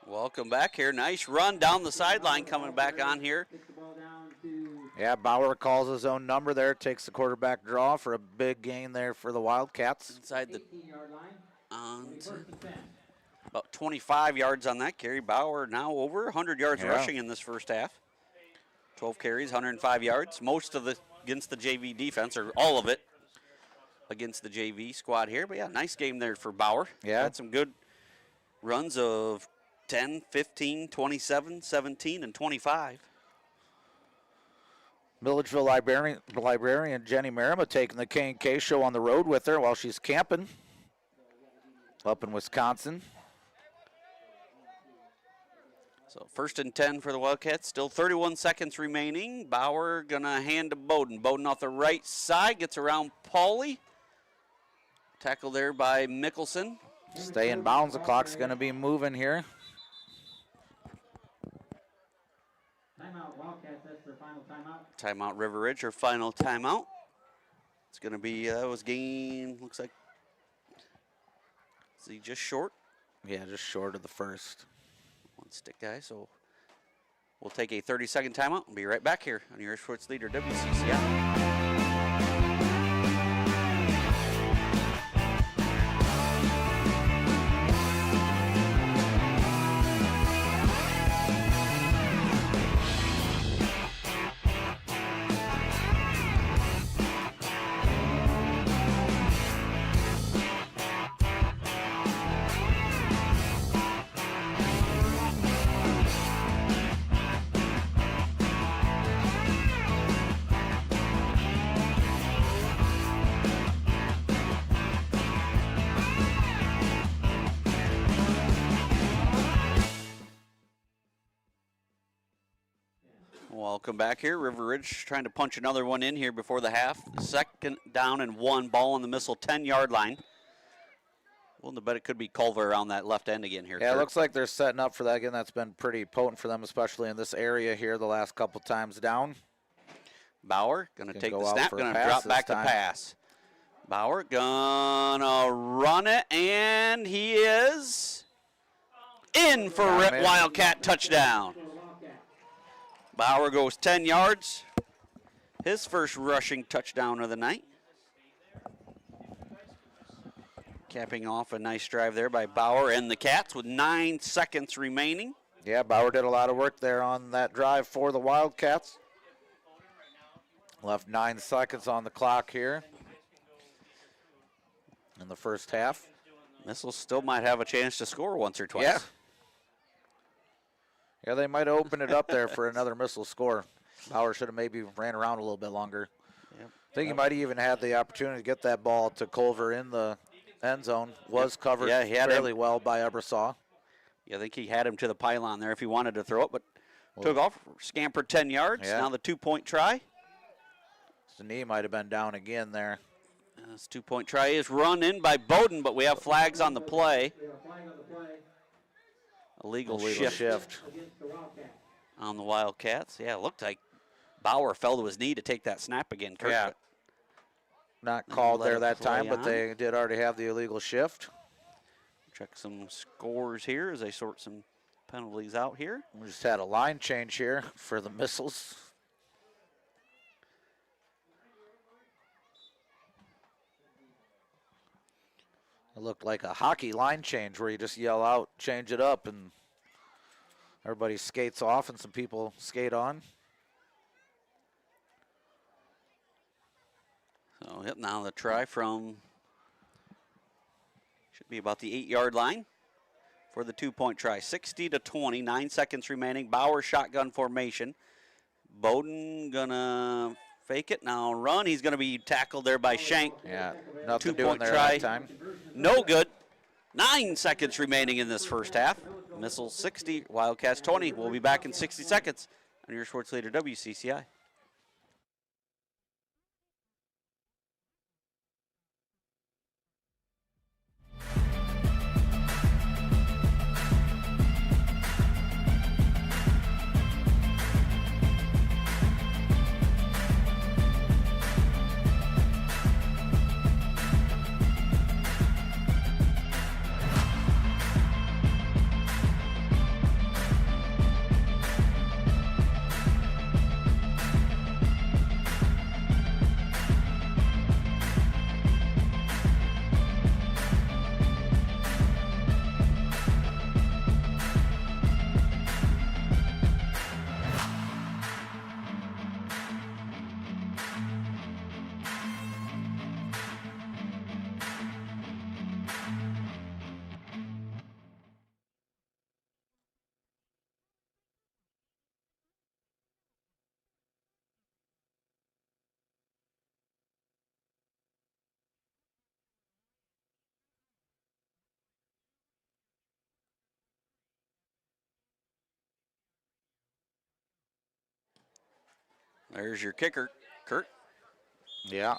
Welcome back here. Nice run down the sideline coming back on here. Yeah, Bauer calls his own number there, takes the quarterback draw for a big gain there for the Wildcats. Inside the about 25 yards on that carry. Bauer now over 100 yards rushing in this first half. 12 carries, 105 yards. Most of the against the JV defense, or all of it against the JV squad here. But yeah, nice game there for Bauer. Yeah. Had some good runs of 10, 15, 27, 17, and 25. Milledgeville librarian Jenny Merima taking the K&K show on the road with her while she's camping up in Wisconsin. So first and 10 for the Wildcats. Still 31 seconds remaining. Bauer gonna hand to Bowden. Bowden off the right side, gets around Pauly. Tackle there by Mickelson. Stay in bounds. The clock's gonna be moving here. Timeout, Wildcats, that's their final timeout. Timeout River Ridge, her final timeout. It's going to be, that was gain, looks like, is he just short? Yeah, just short of the first. One stick guy, so we'll take a 30-second timeout and be right back here on your Sports Leader WCCI. Welcome back here. River Ridge trying to punch another one in here before the half. 2nd down and 1, ball on the Missile 10-yard line. Willing to bet it could be Culver around that left end again here. Yeah, Kurt. it looks like they're setting up for that again. That's been pretty potent for them, especially in this area here the last couple times down. Bauer going to take go the out snap, for a going to pass drop this back to time. pass. Bauer gonna run it, and he is in for Got Rip him in. Wildcat touchdown. Bauer goes 10 yards. His first rushing touchdown of the night. Capping off a nice drive there by Bauer and the Cats with 9 seconds remaining. Yeah, Bauer did a lot of work there on that drive for the Wildcats. Left 9 seconds on the clock here in the first half. Missile still might have a chance to score once or twice. Yeah. Yeah, they might have opened it up there for another Missile score. Bauer should have maybe ran around a little bit longer. Yep. I think he might have even had the opportunity to get that ball to Culver in the end zone. Was covered Yeah, he had fairly him. well by Ebersaw. Yeah, I think he had him to the pylon there if he wanted to throw it, but took off, scampered 10 yards. Yeah. Now the 2-point try. His knee might have been down again there. This 2-point try is run in by Bowden, but we have flags on the play. Illegal shift on the Wildcats. Yeah, it looked like Bauer fell to his knee to take that snap again, Kurt. Yeah. but Not Then called let there it that time, play but they did already have the illegal shift. Check some scores here as they sort some penalties out here. We just had a line change here for the Missiles. It looked like a hockey line change where you just yell out, change it up, and everybody skates off and some people skate on. So, yep, now the try from, should be about the 8-yard line for the 2-point try. 60-20, 9 seconds remaining. Bauer shotgun formation. Bowden gonna fake it, now run. He's gonna be tackled there by Shank. Yeah, nothing doing 2-point there try. that time. No good. 9 seconds remaining in this first half. Missile 60, Wildcats 20. We'll be back in 60 seconds on your sports leader WCCI. There's your kicker, Kurt. Yeah.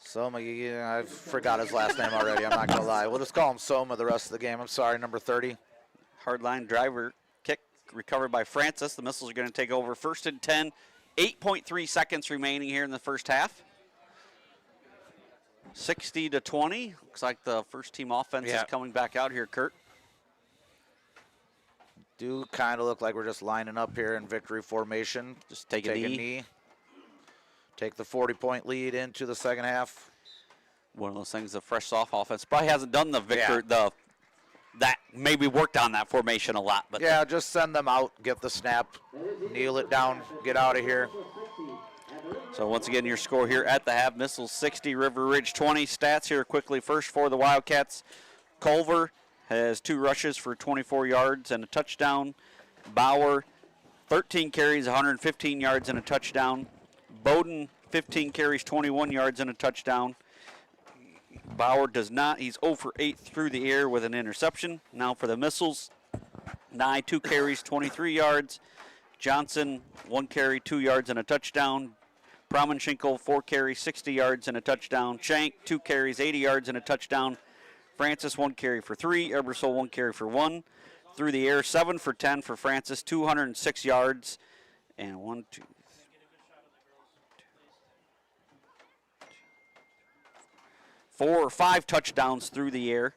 Soma, yeah, I forgot his last name already. I'm not going to lie. We'll just call him Soma the rest of the game. I'm sorry, number 30. Hardline driver kick recovered by Francis. The Missiles are going to take over 1st and 10. 8.3 seconds remaining here in the first half. 60-20. Looks like the first team offense is coming back out here, Kurt. Do kind of look like we're just lining up here in victory formation. Just take a knee. Take the 40-point lead into the second half. One of those things, the fresh soft offense probably hasn't done the that maybe worked on that formation a lot. But yeah, just send them out, get the snap, kneel it down, get out of here. So once again, your score here at the half, Missiles 60, River Ridge 20. Stats here quickly. First for the Wildcats, Culver has 2 rushes for 24 yards and a touchdown. Bauer, 13 carries, 115 yards and a touchdown. Bowden, 15 carries, 21 yards and a touchdown. Bauer does not. He's 0 for 8 through the air with an interception. Now for the Missiles, Nye, 2 carries, 23 yards. Johnson, 1 carry, 2 yards and a touchdown. Promenschinkel, 4 carries, 60 yards and a touchdown. Shank, 2 carries, 80 yards and a touchdown. Francis, 1 carry for 3. Ebersol, 1 carry for 1. Through the air, 7 for 10 for Francis, 206 yards. And 1, 2, 4 or 5 touchdowns through the air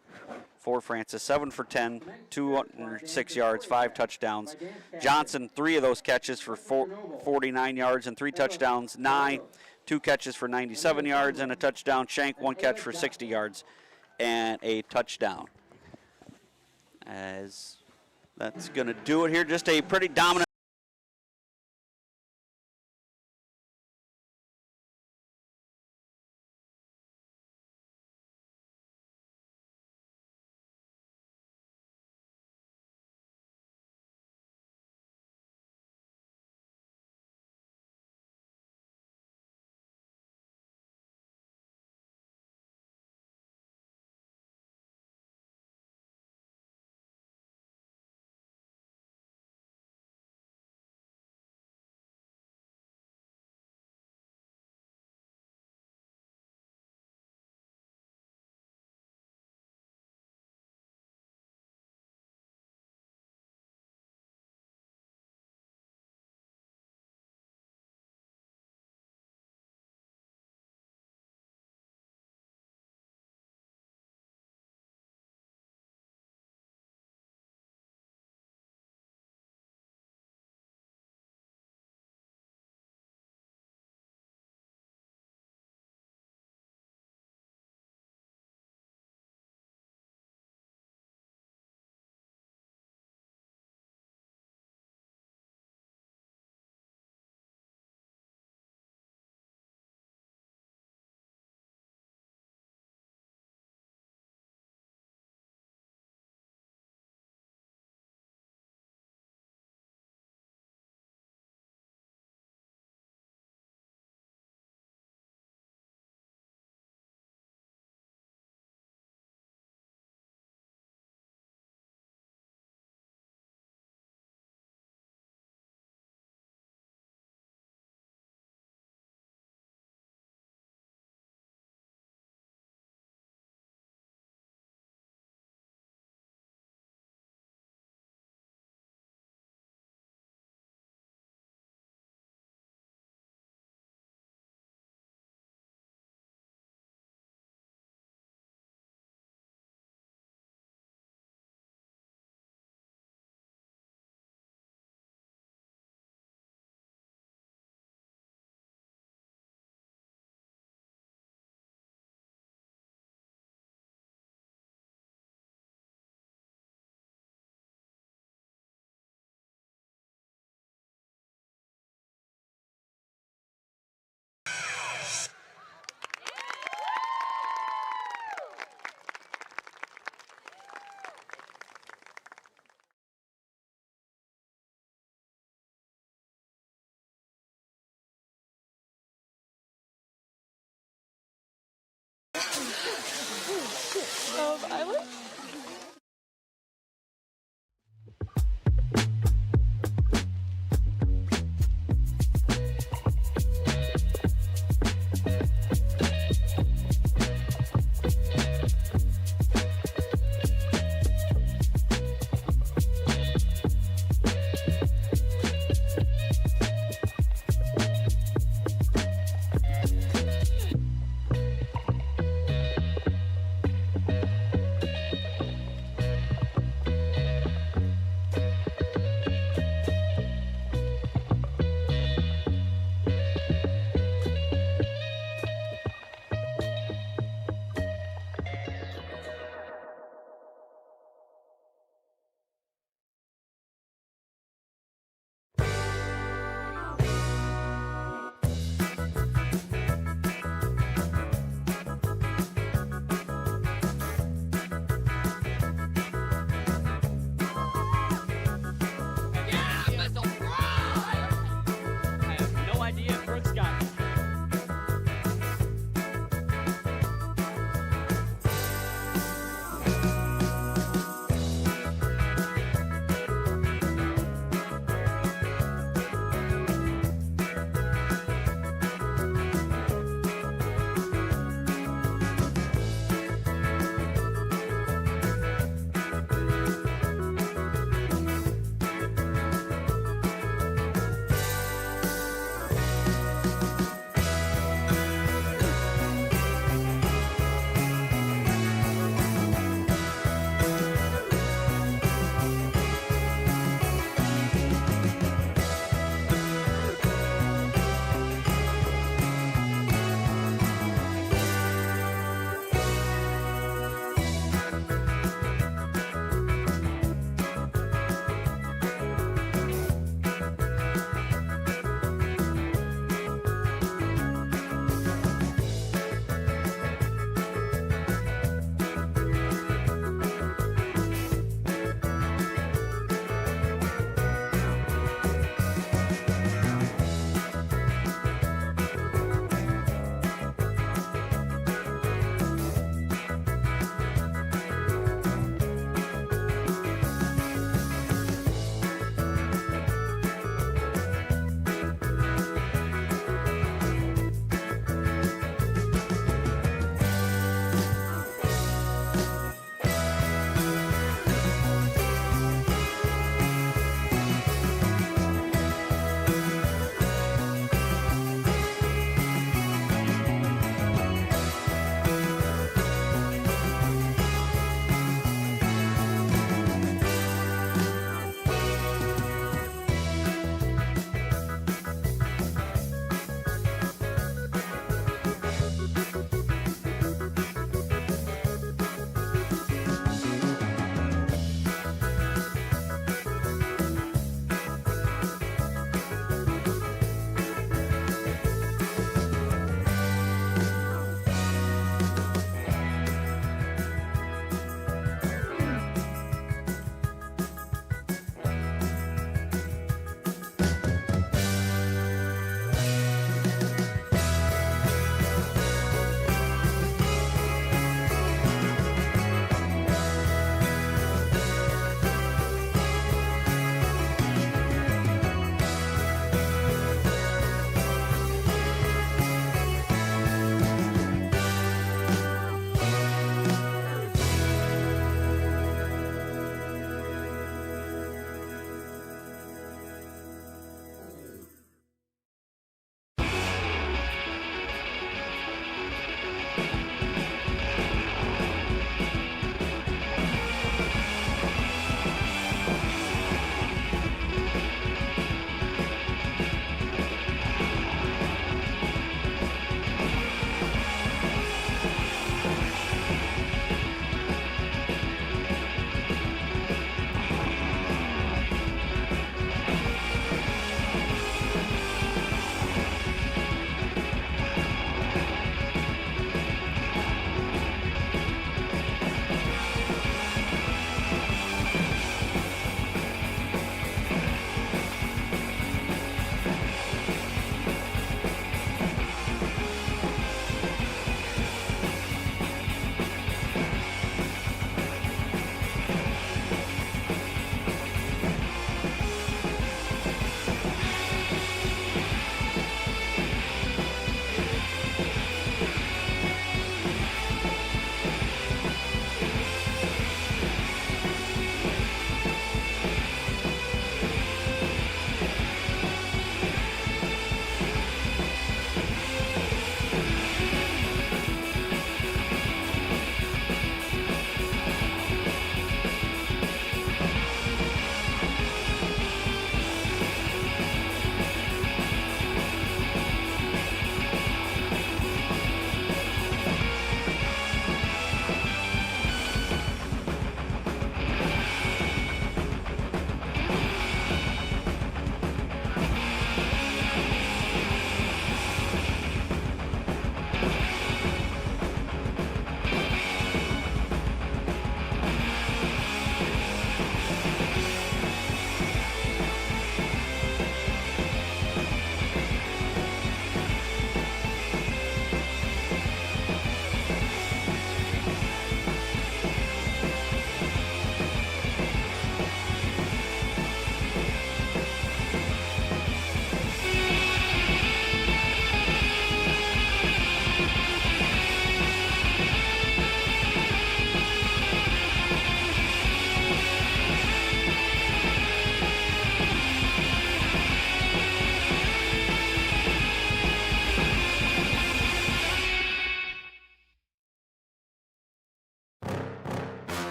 for Francis. 7 for 10, 206 yards, 5 touchdowns. Johnson, 3 of those catches for 49 yards and 3 touchdowns. Nye, 2 catches for 97 yards and a touchdown. Shank, 1 catch for 60 yards and a touchdown. As that's going to do it here. Just a pretty dominant. Island?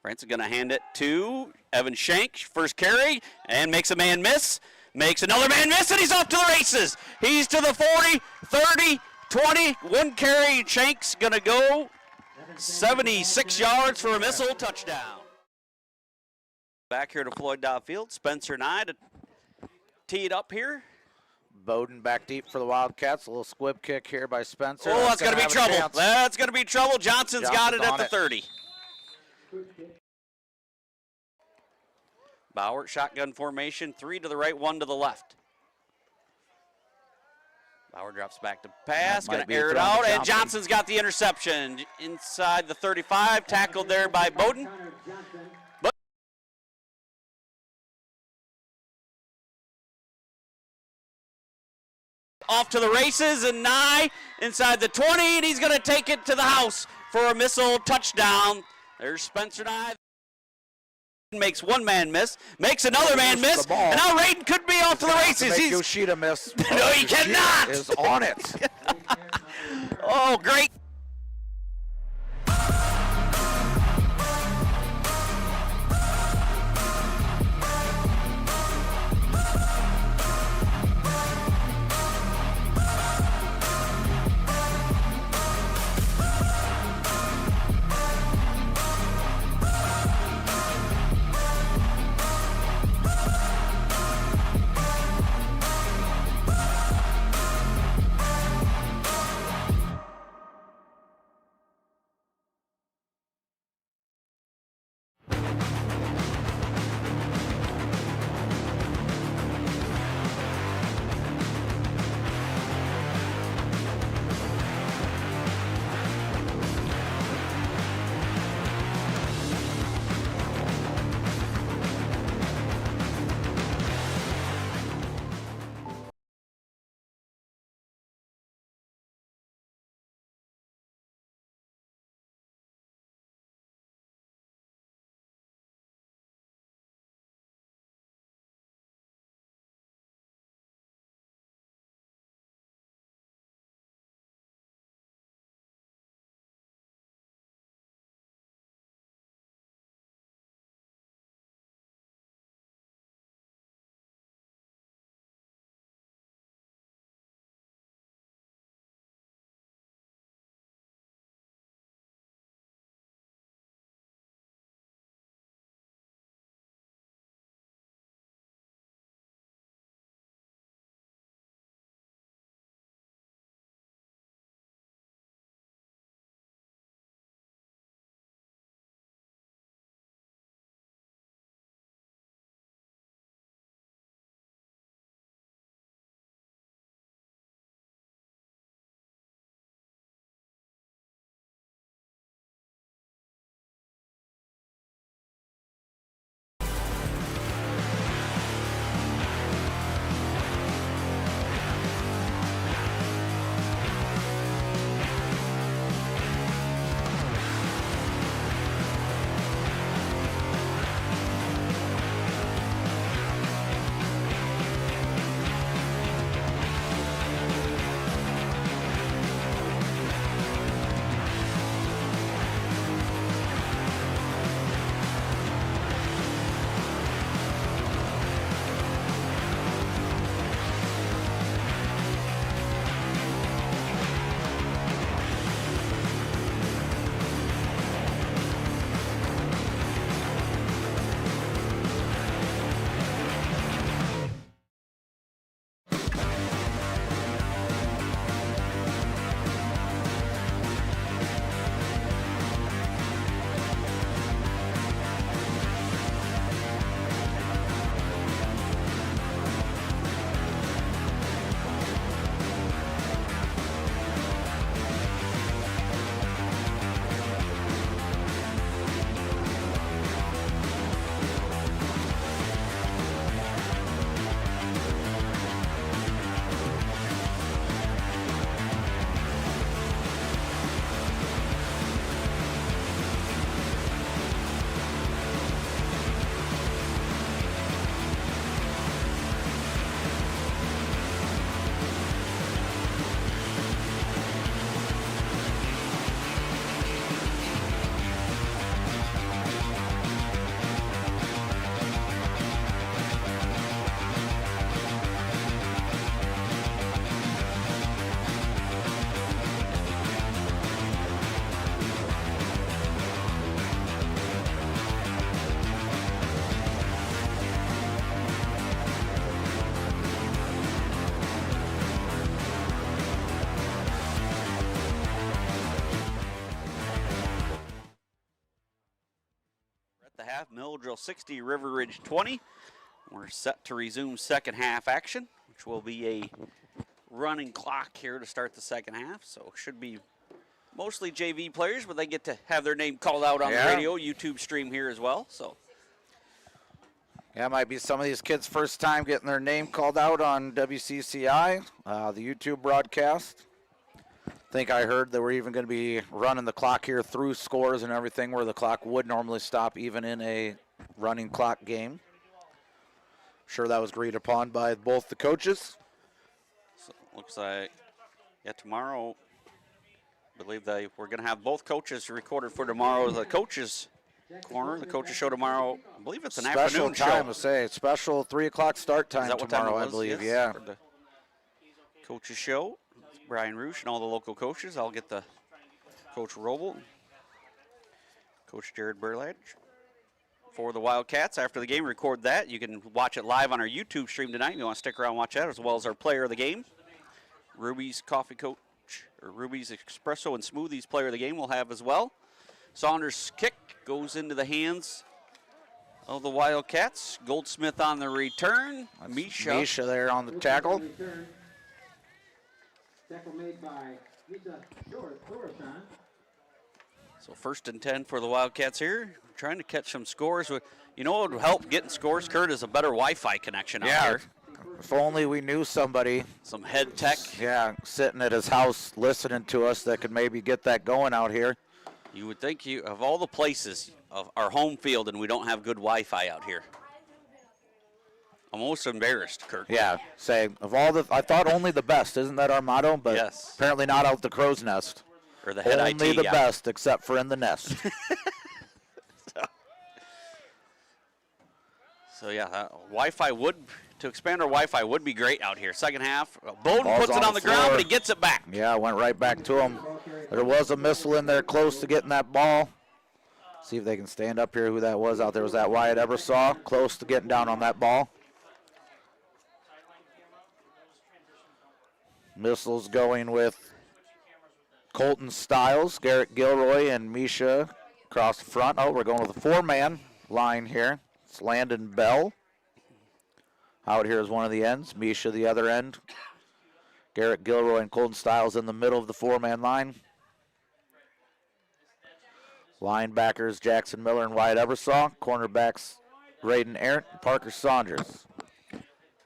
Brent's going to hand it to Evan Shank, first carry, and makes a man miss. Makes another man miss, and he's off to the races. He's to the 40, 30, 20. One carry, Shank's going to go 76 yards for a missile touchdown. Back here to Floyd Dow Field. Spencer Nye to tee it up here. Bowden back deep for the Wildcats. A little squib kick here by Spencer. Oh, that's going to be have a trouble. chance. That's going to be trouble. Johnson's got it Johnson's at on the it. 30. Bauer, shotgun formation, 3 to the right, 1 to the left. Bauer drops back to pass, That might going to be a air it throw to out, and Johnson. Johnson's got the interception inside the 35, tackled there by Bowden. Off to the races, and Nye inside the 20, and he's going to take it to the house for a missile touchdown. There's Spencer Nye. Makes one man miss, makes another man miss, and now Raiden could be off to the races. Make He's Yoshida miss. No, he Yoshida cannot. Is on it. oh, great. At the half, Milledgeville 60, River Ridge 20. We're set to resume second half action, which will be a running clock here to start the second half. So should be mostly JV players, but they get to have their name called out on the radio, YouTube stream here as well. So yeah, it might be some of these kids' first time getting their name called out on WCCI, the YouTube broadcast. I think I heard that we're even going to be running the clock here through scores and everything, where the clock would normally stop even in a running clock game. Sure that was agreed upon by both the coaches. So looks like, yeah, tomorrow, I believe we're going to have both coaches recorded for tomorrow. The coaches corner, the coaches show tomorrow. I believe it's an afternoon show. Special time to say, special 3 o'clock start time tomorrow, I believe. Yes, for the coaches show. Brian Roosh and all the local coaches. I'll get the Coach Roble, Coach Jared Burladge. For the Wildcats, after the game, record that. You can watch it live on our YouTube stream tonight. You want to stick around and watch that, as well as our player of the game. Ruby's Coffee Coach, or Ruby's Espresso and Smoothies player of the game we'll have as well. Saunders' kick goes into the hands of the Wildcats. Goldsmith on the return. Misha there on the tackle. Tackle made by Misha Thorson. So 1st and 10 for the Wildcats here. Trying to catch some scores. You know what would help getting scores, Kurt, is a better Wi-Fi connection out here. If only we knew somebody. Some head tech. Yeah, sitting at his house listening to us that could maybe get that going out here. You would think of all the places of our home field, and we don't have good Wi-Fi out here. I'm almost embarrassed, Kurt. Yeah, say, of all the, I thought only the best. Isn't that our motto? But yes. Apparently not out the crow's nest. Or the head only IT, the best, except for in the nest. So yeah, Wi-Fi to expand our Wi-Fi would be great out here. Second half, Bowden puts it on the ground, but he gets it back. Yeah, went right back to him. There was a missile in there close to getting that ball. See if they can stand up here who that was out there. Was that Wyatt Ebersaw? Close to getting down on that ball. Missiles going with Colton Stiles, Garrett Gilroy, and Misha across the front. Oh, we're going with a 4-man line here. It's Landon Bell. Out here is one of the ends. Misha the other end. Garrett Gilroy and Colton Stiles in the middle of the 4-man line. Linebackers Jackson Miller and Wyatt Ebersaw. Cornerbacks Raiden Arndt and Parker Saunders.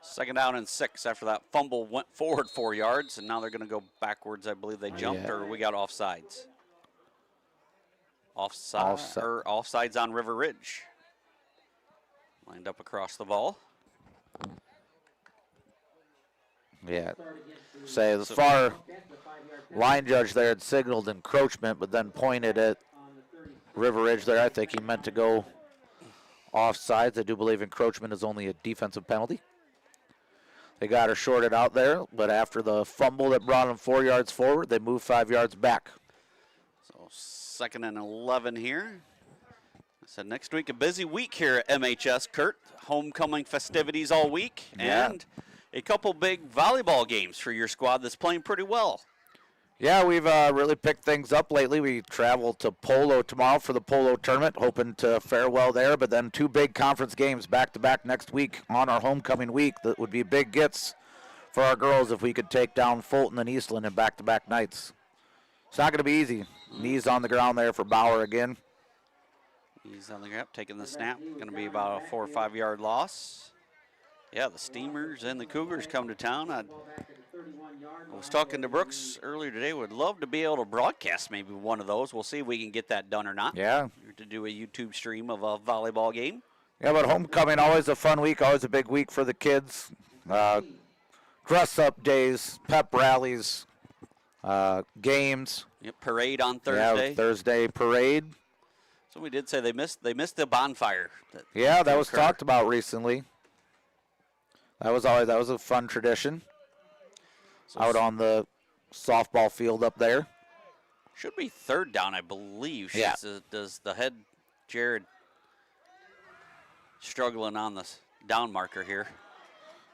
2nd down and 6 after that fumble went forward 4 yards, and now they're going to go backwards. I believe they jumped, or we got offsides. Offsides on River Ridge. Lined up across the ball. Yeah. Say the far line judge there had signaled encroachment, but then pointed at River Ridge there. I think he meant to go offsides. I do believe encroachment is only a defensive penalty. They got her shorted out there, but after the fumble that brought them 4 yards forward, they moved 5 yards back. So 2nd and 11 here. I said next week, a busy week here at MHS, Kurt. Homecoming festivities all week, and a couple big volleyball games for your squad that's playing pretty well. Yeah, we've really picked things up lately. We travel to Polo tomorrow for the Polo tournament, hoping to fare well there. But then 2 big conference games back-to-back next week on our homecoming week. That would be big gets for our girls if we could take down Fulton and Eastland in back-to-back nights. It's not going to be easy. Knees on the ground there for Bauer again. He's on the ground, taking the snap. Going to be about a 4 or 5 yard loss. Yeah, the Steamers and the Cougars come to town. I was talking to Brooks earlier today. Would love to be able to broadcast maybe one of those. We'll see if we can get that done or not. Yeah. To do a YouTube stream of a volleyball game. Yeah, but homecoming, always a fun week, always a big week for the kids. Dress-up days, pep rallies, games. Yep, parade on Thursday. Yeah, Thursday parade. So we did say they missed the bonfire. That was talked about recently. That was a fun tradition. So out on the softball field up there. Should be 3rd down, I believe. Yeah. Does the head Jared struggling on the down marker here?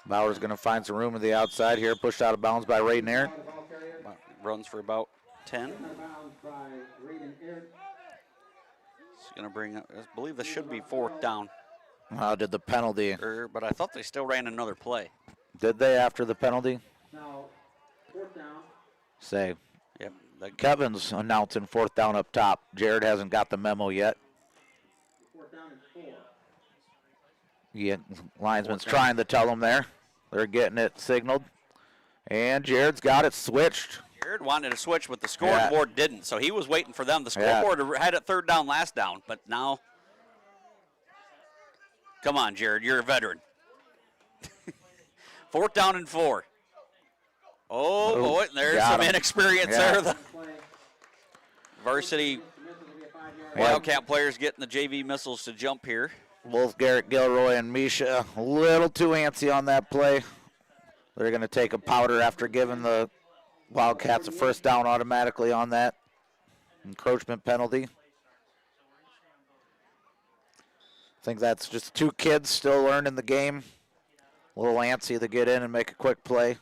Bauer's going to find some room to the outside here. Pushed out of bounds by Raiden Arndt. Runs for about 10. going to bring up, I believe this should be 4th down. How did the penalty? But I thought they still ran another play. Did they after the penalty? Now, 4th down. Say. Yep. Kevin's announcing 4th down up top. Jared hasn't got the memo yet. 4th down and 4. Yeah, linesman's trying to tell them there. They're getting it signaled. And Jared's got it switched. Jared wanted to switch, but the scoreboard didn't, so he was waiting for them. The scoreboard had it 3rd down, last down, but now, come on, Jared, you're a veteran. 4th down and 4. Oh, boy, there's some inexperience there. The varsity Wildcat players getting the JV missiles to jump here. Both Garrett Gilroy and Misha a little too antsy on that play. They're going to take a powder after giving the Wildcats a 1st down automatically on that encroachment penalty. I think that's just 2 kids still learning the game. A little antsy to get in and make a quick play.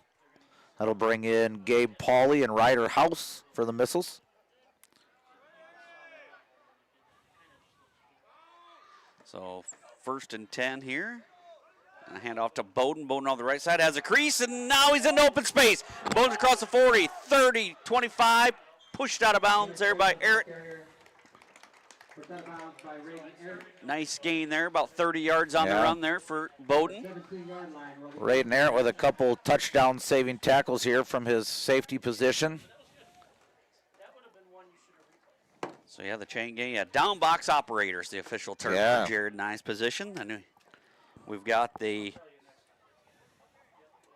That'll bring in Gabe Pauley and Ryder House for the missiles. So 1st and 10 here. And a handoff to Bowden. Bowden on the right side has a crease, and now he's in open space. Bowden's across the 40, 30, 25. Pushed out of bounds there by Eric. Nice gain there, about 30 yards on the run there for Bowden. Raiden Arrett with a couple touchdown saving tackles here from his safety position. So yeah, the chain gang, down box operators, the official term for Jared Nye's position. And we've got the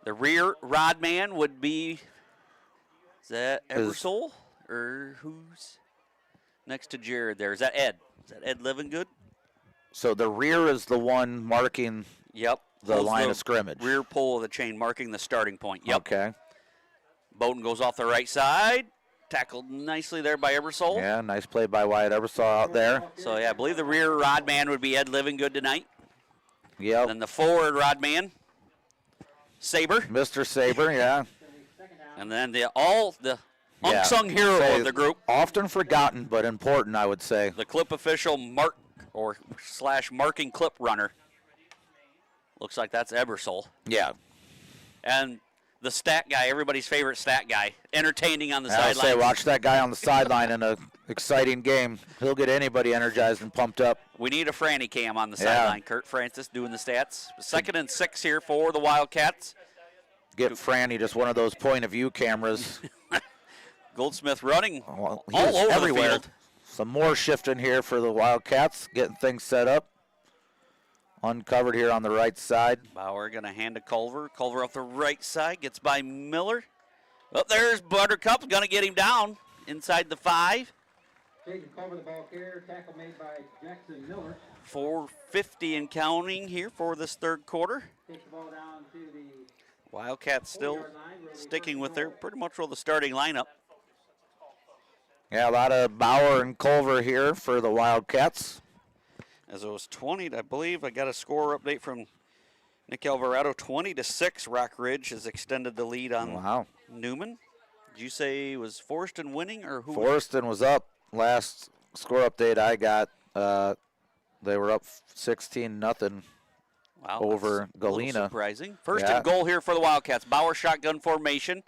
rear rod man would be, is that Eversole? Or who's next to Jared there? Is that Ed? Is that Ed Livingood? So the rear is the one marking the line of scrimmage. Rear pole of the chain marking the starting point. Yep. Okay. Bowden goes off the right side. Tackled nicely there by Eversole. Yeah, nice play by Wyatt Eversole out there. So, yeah, I believe the rear rod man would be Ed Livingood tonight. Yep. Then the forward rod man, Saber. Mr. Saber, yeah. And then the unsung hero of the group. Often forgotten, but important, I would say. The clip official / marking clip runner. Looks like that's Eversole. Yeah. And the stat guy, everybody's favorite stat guy, entertaining on the sideline. I'll say, watch that guy on the sideline in an exciting game. He'll get anybody energized and pumped up. We need a Franny cam on the sideline. Kurt Francis doing the stats. 2nd and 6 here for the Wildcats. Get Franny just one of those point of view cameras. Goldsmith running all over everywhere. the field. Some more shifting here for the Wildcats, getting things set up. Uncovered here on the right side. Bauer going to hand to Culver. Culver off the right side, gets by Miller. Oh, there's Buttercup, going to get him down inside the 5. Jason Culver, the ball carrier, tackle made by Jackson Miller. 4:50 and counting here for this 3rd quarter. Takes the ball down to the Wildcats still sticking with pretty much the starting lineup. Yeah, a lot of Bauer and Culver here for the Wildcats. As it was 20, I believe I got a score update from Nick Alvarado. 20-6, Rock Ridge has extended the lead on Newman. Did you say it was Forreston winning or who? Forreston was up. Last score update I got, they were up 16-0 over Galena. Surprising. First and goal here for the Wildcats. Bauer shotgun formation.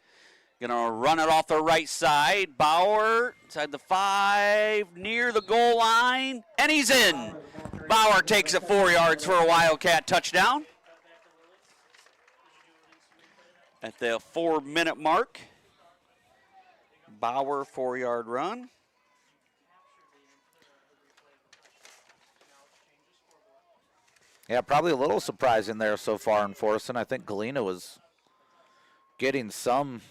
Going to run it off the right side. Bauer inside the 5, near the goal line, and he's in. Bauer takes it 4 yards for a Wildcat touchdown. At the 4-minute mark, Bauer 4-yard run. Yeah, probably a little surprising there so far in Forreston. I think Galena was getting some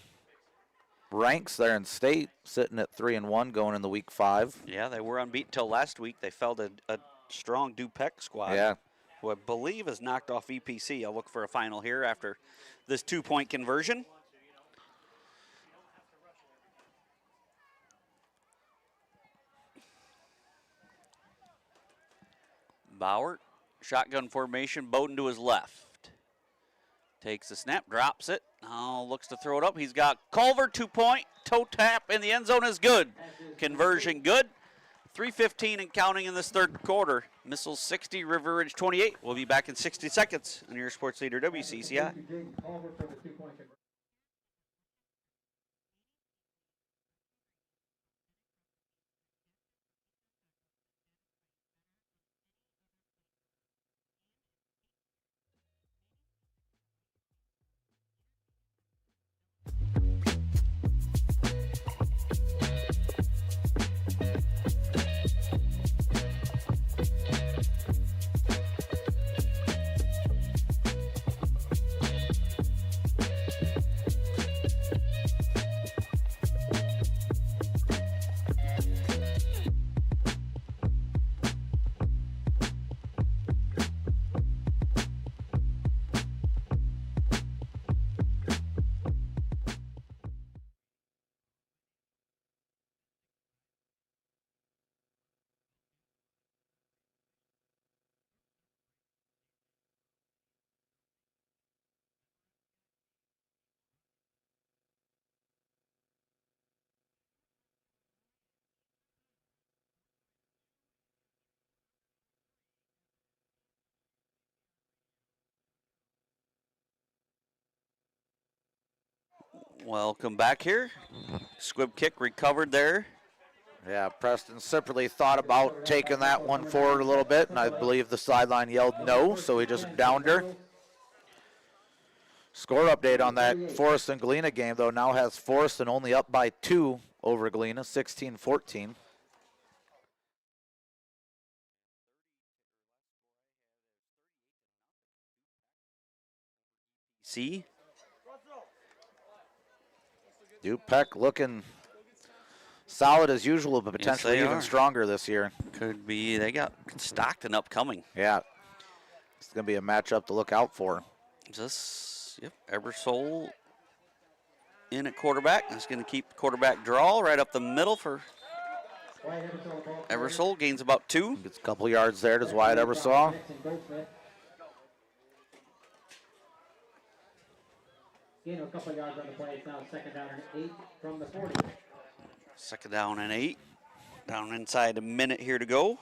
ranks there in state, sitting at 3-1 going into week 5. Yeah, they were unbeaten till last week. They fell to a strong Dupec squad, who I believe has knocked off EPC. I'll look for a final here after this 2-point conversion. Bauer, shotgun formation, Bowden to his left. Takes the snap, drops it. Oh, looks to throw it up. He's got Culver, 2-point, toe tap in the end zone is good. Conversion good. 3:15 and counting in this third quarter. Missiles 60, River Ridge 28. We'll be back in 60 seconds on your sports leader, WCCI. Welcome back here. Squib kick recovered there. Yeah, Preston Sipperly thought about taking that one forward a little bit, and I believe the sideline yelled no, so he just downed her. Score update on that Forest and Galena game, though, now has Forest and only up by 2 over Galena, 16-14. See? Dupeck looking solid as usual, but potentially even stronger this year. Could be. They got Stockton upcoming. Yeah. It's going to be a matchup to look out for. Ebersole in at quarterback. That's going to keep quarterback draw right up the middle for Ebersole. Gains about 2. Gets a couple yards there to Wyatt Ebersole. Gain a couple yards on the play. It's now 2nd down and 8 from the 40. 2nd down and 8. Down inside a minute here to go.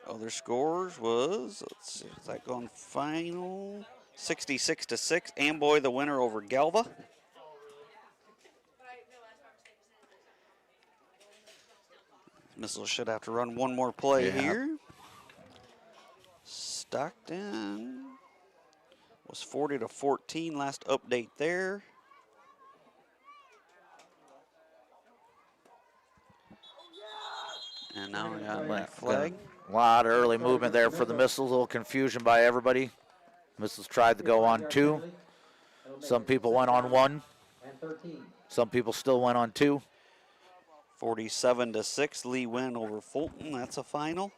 Other scores was, let's see, is that going final? 66-6. Amboy the winner over Galva. Missile should have to run one more play here. Stockton was 40-14. Last update there. And now we got a flag. A lot of early movement there for the Missiles. A little confusion by everybody. Missiles tried to go on 2. Some people went on 1. Some people still went on 2. 47-6. Lee win over Fulton. That's a final.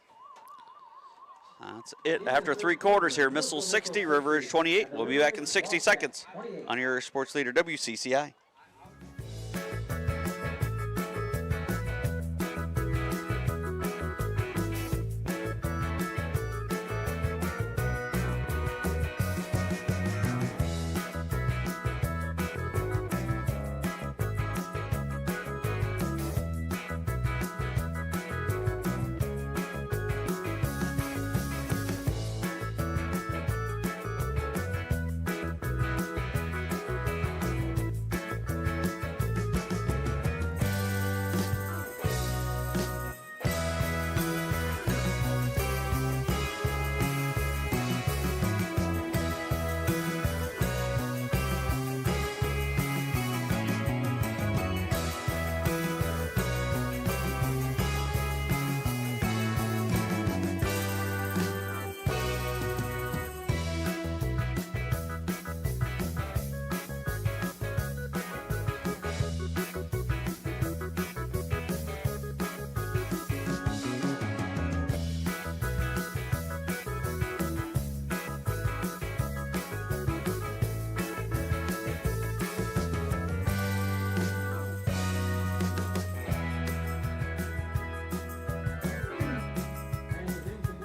That's it after 3 quarters here. Missiles 60, River Ridge 28. We'll be back in 60 seconds on your sports leader, WCCI.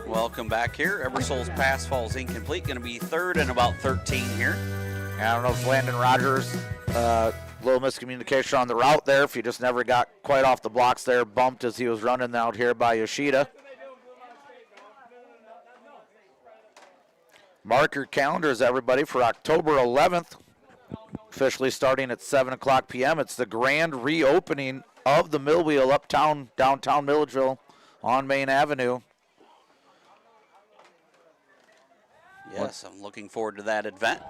Welcome back here. Ebersole's pass falls incomplete. Going to be 3rd and about 13 here. I don't know if Landon Rogers A little miscommunication on the route there. If he just never got quite off the blocks there, bumped as he was running out here by Yoshida. Mark your calendars, everybody, for October 11th. Officially starting at 7 o'clock p.m. It's the grand reopening of the Mill Wheel uptown, downtown Milledgeville on Main Avenue. Yes, I'm looking forward to that event.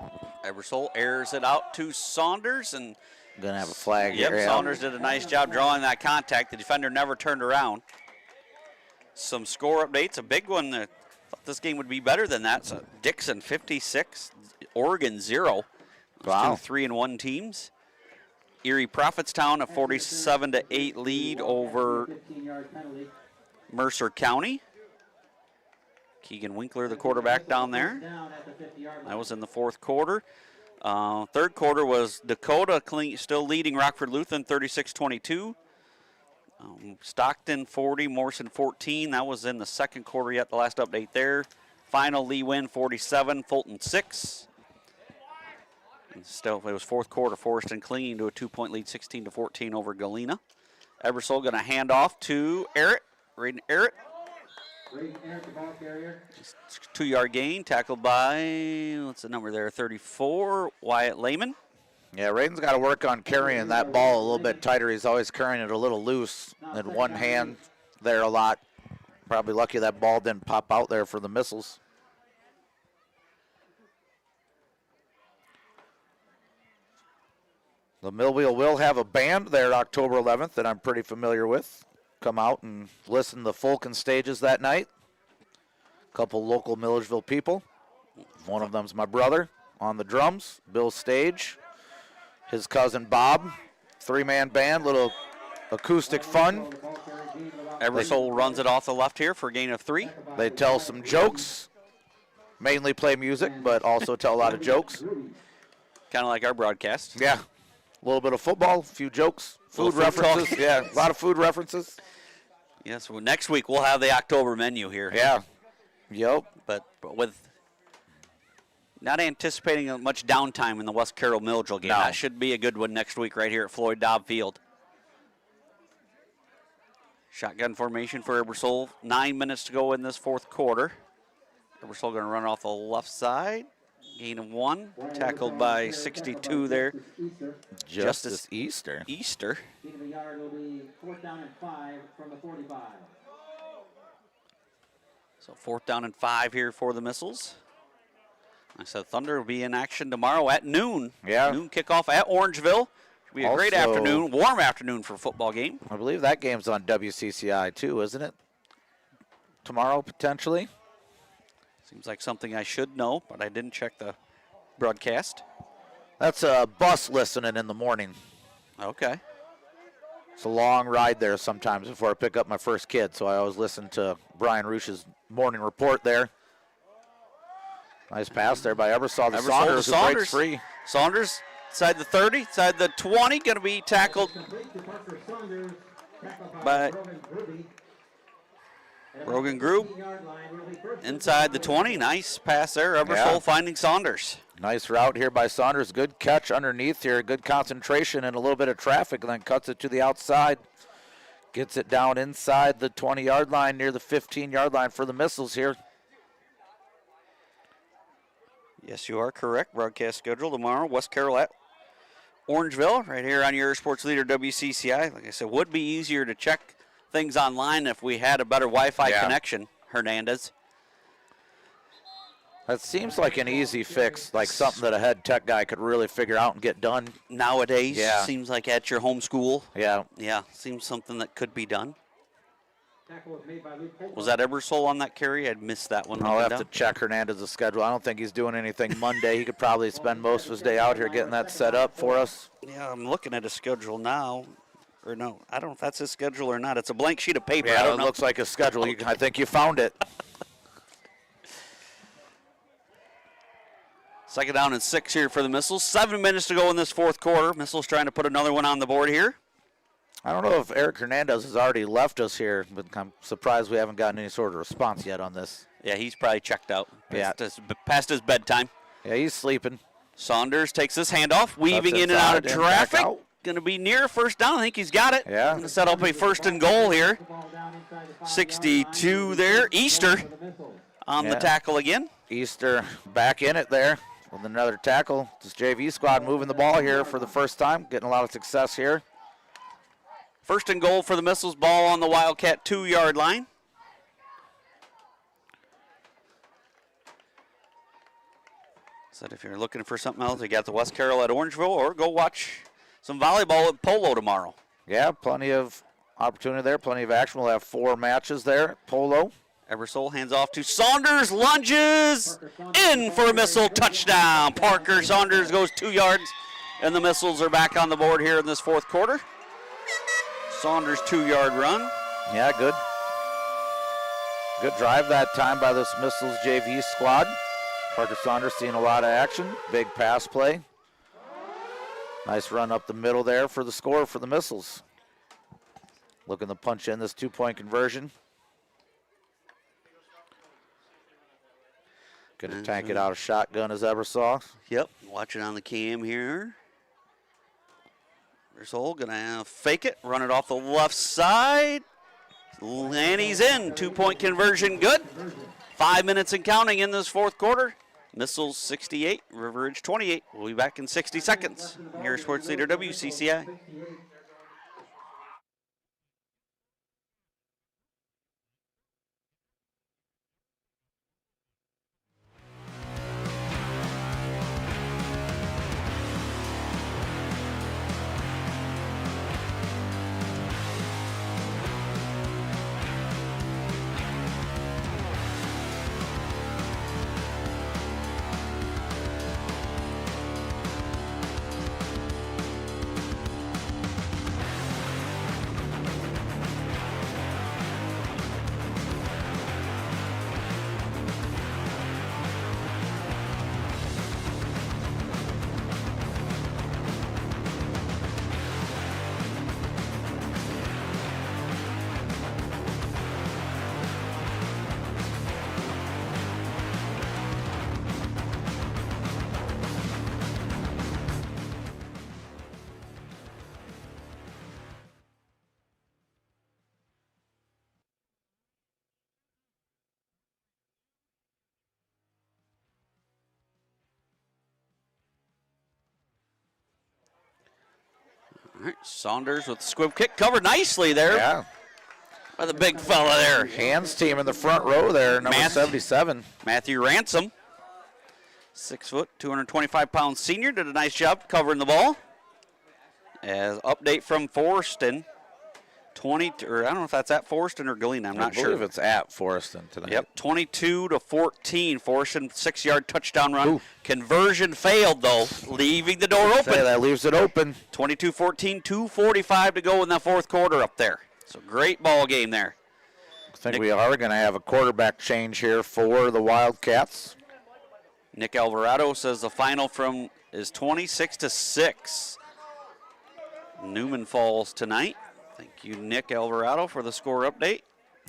Ebersol airs it out to Saunders, and Going to have a flag yep, here. Saunders did a nice job drawing that contact. The defender never turned around. Some score updates, a big one. I thought this game would be better than that. So Dixon 56, Oregon 0. Wow. 2 3-1 teams. Erie Prophetstown a 47-8 lead over 15-yard penalty. Mercer County. Keegan Winkler, the quarterback down there. Down at the 50-yard line. That was in the fourth quarter. Third quarter was Dakota still leading Rockford Lutheran 36-22. Stockton 40, Morrison 14. That was in the second quarter yet, the last update there. Final Lee win 47, Fulton 6. And still, it was fourth quarter, Forreston clinging to a 2-point lead, 16-14 over Galena. Ebersol going to hand off to Errett. Raiden Errett. Raiden Eric, the ball carrier. 2-yard gain, tackled by, what's the number there, 34, Wyatt Lehman. Yeah, Raiden's got to work on carrying that ball a little bit tighter. He's always carrying it a little loose in one hand there a lot. Probably lucky that ball didn't pop out there for the missiles. The Mill Wheel will have a band there October 11th that I'm pretty familiar with. Come out and listen to Fulton stages that night. A couple local Milledgeville people. One of them's my brother on the drums, Bill Stage. His cousin Bob, 3-man band, little acoustic fun. Ebersol runs it off the left here for a gain of 3. They tell some jokes, mainly play music, but also tell a lot of jokes. Kind of like our broadcast. Yeah, a little bit of football, a few jokes, food Little food references. talk. Yeah, a lot of food references. Yes, well, next week we'll have the October menu here. Yeah, yep. But with not anticipating much downtime in the West Carroll Milledgeville game. No. That should be a good one next week right here at Floyd Dobb Field. Shotgun formation for Ebersol. 9 minutes to go in this fourth quarter. Ebersol going to run off the left side. Gain of 1. Tackled by 62 there. Justice Easter. Easter. Gain of a yard will be 4th down and 5 from the 45. So 4th down and 5 here for the Missiles. I said Thunder will be in action tomorrow at noon. Yeah. Noon kickoff at Orangeville. Should be a great Also- afternoon, warm afternoon for a football game. I believe that game's on WCCI too, isn't it? Tomorrow, potentially. Seems like something I should know, but I didn't check the broadcast. That's a bus listening in the morning. Okay. It's a long ride there sometimes before I pick up my first kid, so I always listen to Brian Roosh's morning report there. Nice pass there by Ebersol to Ebersol Saunders, to who breaks Saunders. free. Saunders, inside the 30, inside the 20, going to be tackled Complete to Parker Saunders. Tackled by Rogan Gruby. Rogan Group. 15-yard line will be first. Inside the 20, nice pass there. Ebersol Yeah. finding Saunders. Nice route here by Saunders. Good catch underneath here. Good concentration and a little bit of traffic, and then cuts it to the outside. Gets it down inside the 20-yard line near the 15-yard line for the Missiles here. Yes, you are correct. Broadcast schedule tomorrow, West Carroll at Orangeville, right here on your sports leader WCCI. Like I said, would be easier to check things online if we had a better Wi-Fi Yeah. connection, Hernandez. That seems like an easy fix, like something that a head tech guy could really figure out and get done. Nowadays, Yeah. seems like at your home school. Yeah. Yeah, seems something that could be done. Tackle was made by Luke Holcomb. Was that Ebersol on that carry? I'd missed that one. I'll looking have down. to check Hernandez's schedule. I don't think he's doing anything Monday. He could probably spend most of his day out here getting that set up for us. Yeah, I'm looking at his schedule now. Or no, I don't know if that's his schedule or not. It's a blank sheet of paper. I Yeah, don't it know. looks like a schedule. I think you found it. Second down and 6 here for the Missiles. 7 minutes to go in this fourth quarter. Missiles trying to put another one on the board here. I don't know if Eric Hernandez has already left us here, but I'm surprised we haven't gotten any sort of response yet on this. Yeah, he's probably checked out. Yeah. Past his bedtime. Yeah, he's sleeping. Saunders takes this handoff, weaving Cuts in and out of inside and back traffic. out. Going to be near first down. I think he's got it. Yeah. Going to set up a 1st and goal here. 62 there. Easter on the Yeah. tackle again. Easter back in it there with another tackle. This JV squad moving the ball here for the first time, getting a lot of success here. 1st and goal for the Missiles. Ball on the Wildcat 2-yard line. Said if you're looking for something else, you got the West Carroll at Orangeville, or go watch some volleyball at Polo tomorrow. Yeah, plenty of opportunity there, plenty of action. We'll have 4 matches there at Polo. Eversole hands off to Saunders, lunges, in for a Missile touchdown. Parker Saunders goes 2 yards, and the Missiles are back on the board here in this 4th quarter. Saunders 2-yard run. Yeah, good. Good drive that time by this Missiles JV squad. Parker Saunders seeing a lot of action. Big pass play. Nice run up the middle there for the score for the Missiles. Looking to punch in this 2-point conversion. Gonna tank it out of shotgun as Eversaw. Yep, watching on the cam here. Eversole gonna fake it, run it off the left side. And he's in. 2-point conversion, good. 5 minutes and counting in this 4th quarter. Missiles 68, River Ridge 28. We'll be back in 60 seconds. Your sports leader, WCCI. All right, Saunders with the squib kick, covered nicely there Yeah. by the big fella there. Hands team in the front row there, number 77. Matthew Ransom, 6 foot, 225-pound senior, did a nice job covering the ball. As update from Forston, 20, or I don't know if that's at Forston or Galena, I'm not I believe sure. it's at Forreston tonight. Yep, 22-14, Forston, 6-yard touchdown run. Ooh. Conversion failed though, leaving the door Say open. that leaves it open. 22-14, 2:45 to go in the 4th quarter up there. So great ball game there. I think we are going to have a quarterback change here for the Wildcats. Nick Alvarado says the final from is 26-6. Newman falls tonight. Thank you, Nick Alvarado, for the score update.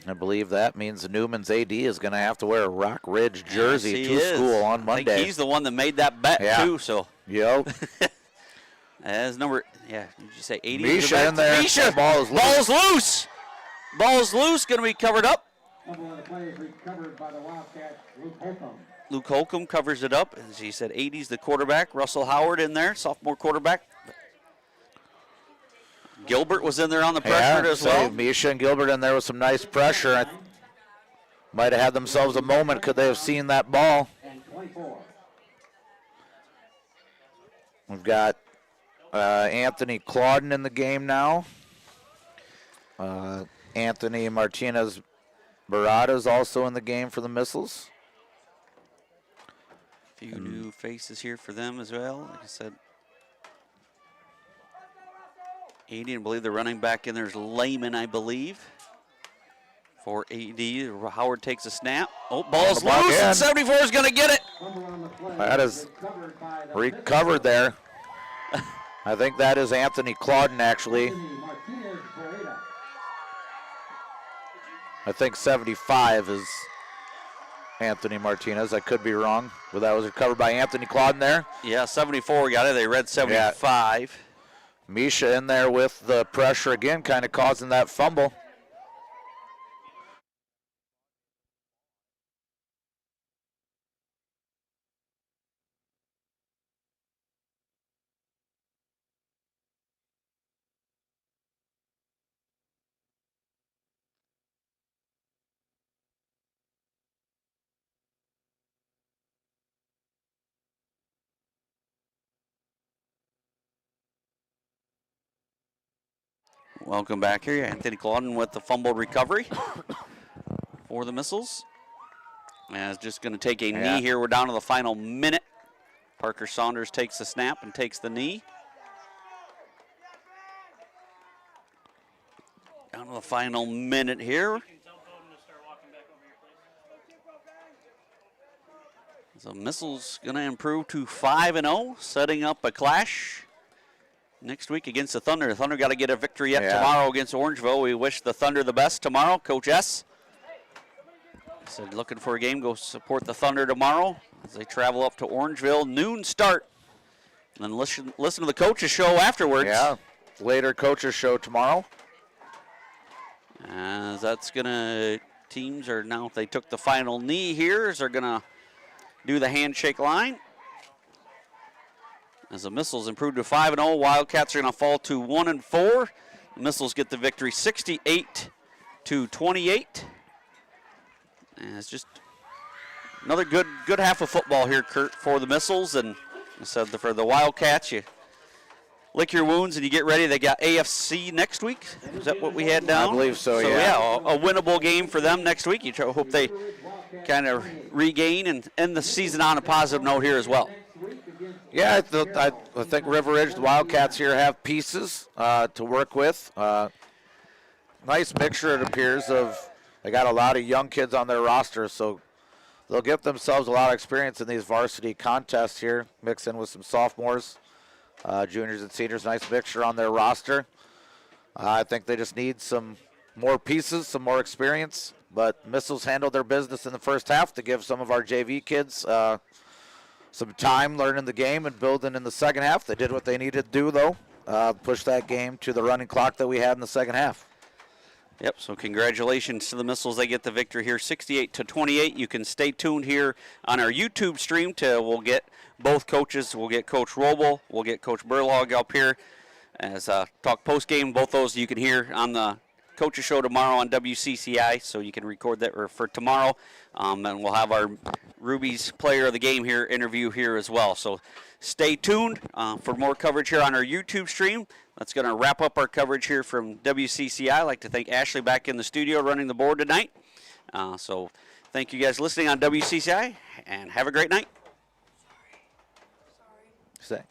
I believe that means Newman's AD is going to have to wear a Rock Ridge jersey Yes, to he is. school on I Monday. think he's the one that made that bet Yeah. too. So Yep. as number, yeah, did you say 80? Misha in there. Misha, Ball is loose. ball's loose. Ball's loose. Going to be covered up. One of the players recovered by the Wildcats, Luke Holcomb. Luke Holcomb covers it up. As he said, 80's the quarterback. Russell Howard in there, sophomore quarterback. Gilbert was in there on the pressure as well. Misha and Gilbert in there with some nice pressure. I might have had themselves a moment. Could they have seen that ball? And 24. We've got Anthony Clauden in the game now. Anthony Martinez Barada is also in the game for the Missiles. A few new faces here for them as well. Like I said, 80, and I believe the running back in there is Lehman, I believe. For AD, Howard takes a snap. Oh, ball's block loose, in. and 74 is going to get it. That is recovered there. I think that is Anthony Clauden, actually. Martinez Barreda. I think 75 is Anthony Martinez. I could be wrong, but that was recovered by Anthony Clauden there. Yeah, 74 got it. They read 75. Misha in there with the pressure again, kind of causing that fumble. Welcome back here. Anthony Clauden with the fumbled recovery for the Missiles. And it's just going to take a knee here. We're down to the final minute. Parker Saunders takes the snap and takes the knee. Down to the final minute here. So Missiles going to improve to 5-0, setting up a clash next week against the Thunder. The Thunder got to get a victory yet tomorrow against Orangeville. We wish the Thunder the best tomorrow. Coach S said looking for a game, go support the Thunder tomorrow as they travel up to Orangeville. Noon start. And then listen to the coaches show afterwards. Yeah, later coaches show tomorrow. As that's going to, teams are now, if they took the final knee here, they're going to do the handshake line. As the Missiles improve to 5-0, Wildcats are going to fall to 1-4. The Missiles get the victory 68-28. And it's just another good half of football here, Kurt, for the Missiles. And I said for the Wildcats, you lick your wounds and you get ready. They got AFC next week. Is that what we had down? I believe so, yeah. So, yeah, a winnable game for them next week. You hope they kind of regain and end the season on a positive note here as well. Yeah, I think River Ridge, the Wildcats here have pieces to work with. Nice mixture, it appears, of they got a lot of young kids on their roster, so they'll give themselves a lot of experience in these varsity contests here, mix in with some sophomores, juniors and seniors. Nice mixture on their roster. I think they just need some more pieces, some more experience, but Missiles handled their business in the first half to give some of our JV kids some time learning the game and building in the second half. They did what they needed to do, though, push that game to the running clock that we had in the second half. Yep, so congratulations to the Missiles. They get the victory here, 68-28. You can stay tuned here on our YouTube stream we'll get both coaches. We'll get Coach Roble, we'll get Coach Burlog up here as talk post-game. Both those you can hear on the Coaches Show tomorrow on WCCI, so you can record that for tomorrow. And we'll have our Ruby's Player of the Game here interview here as well. So stay tuned for more coverage here on our YouTube stream. That's going to wrap up our coverage here from WCCI. I'd like to thank Ashley back in the studio running the board tonight. So thank you guys listening on WCCI, and have a great night. Say.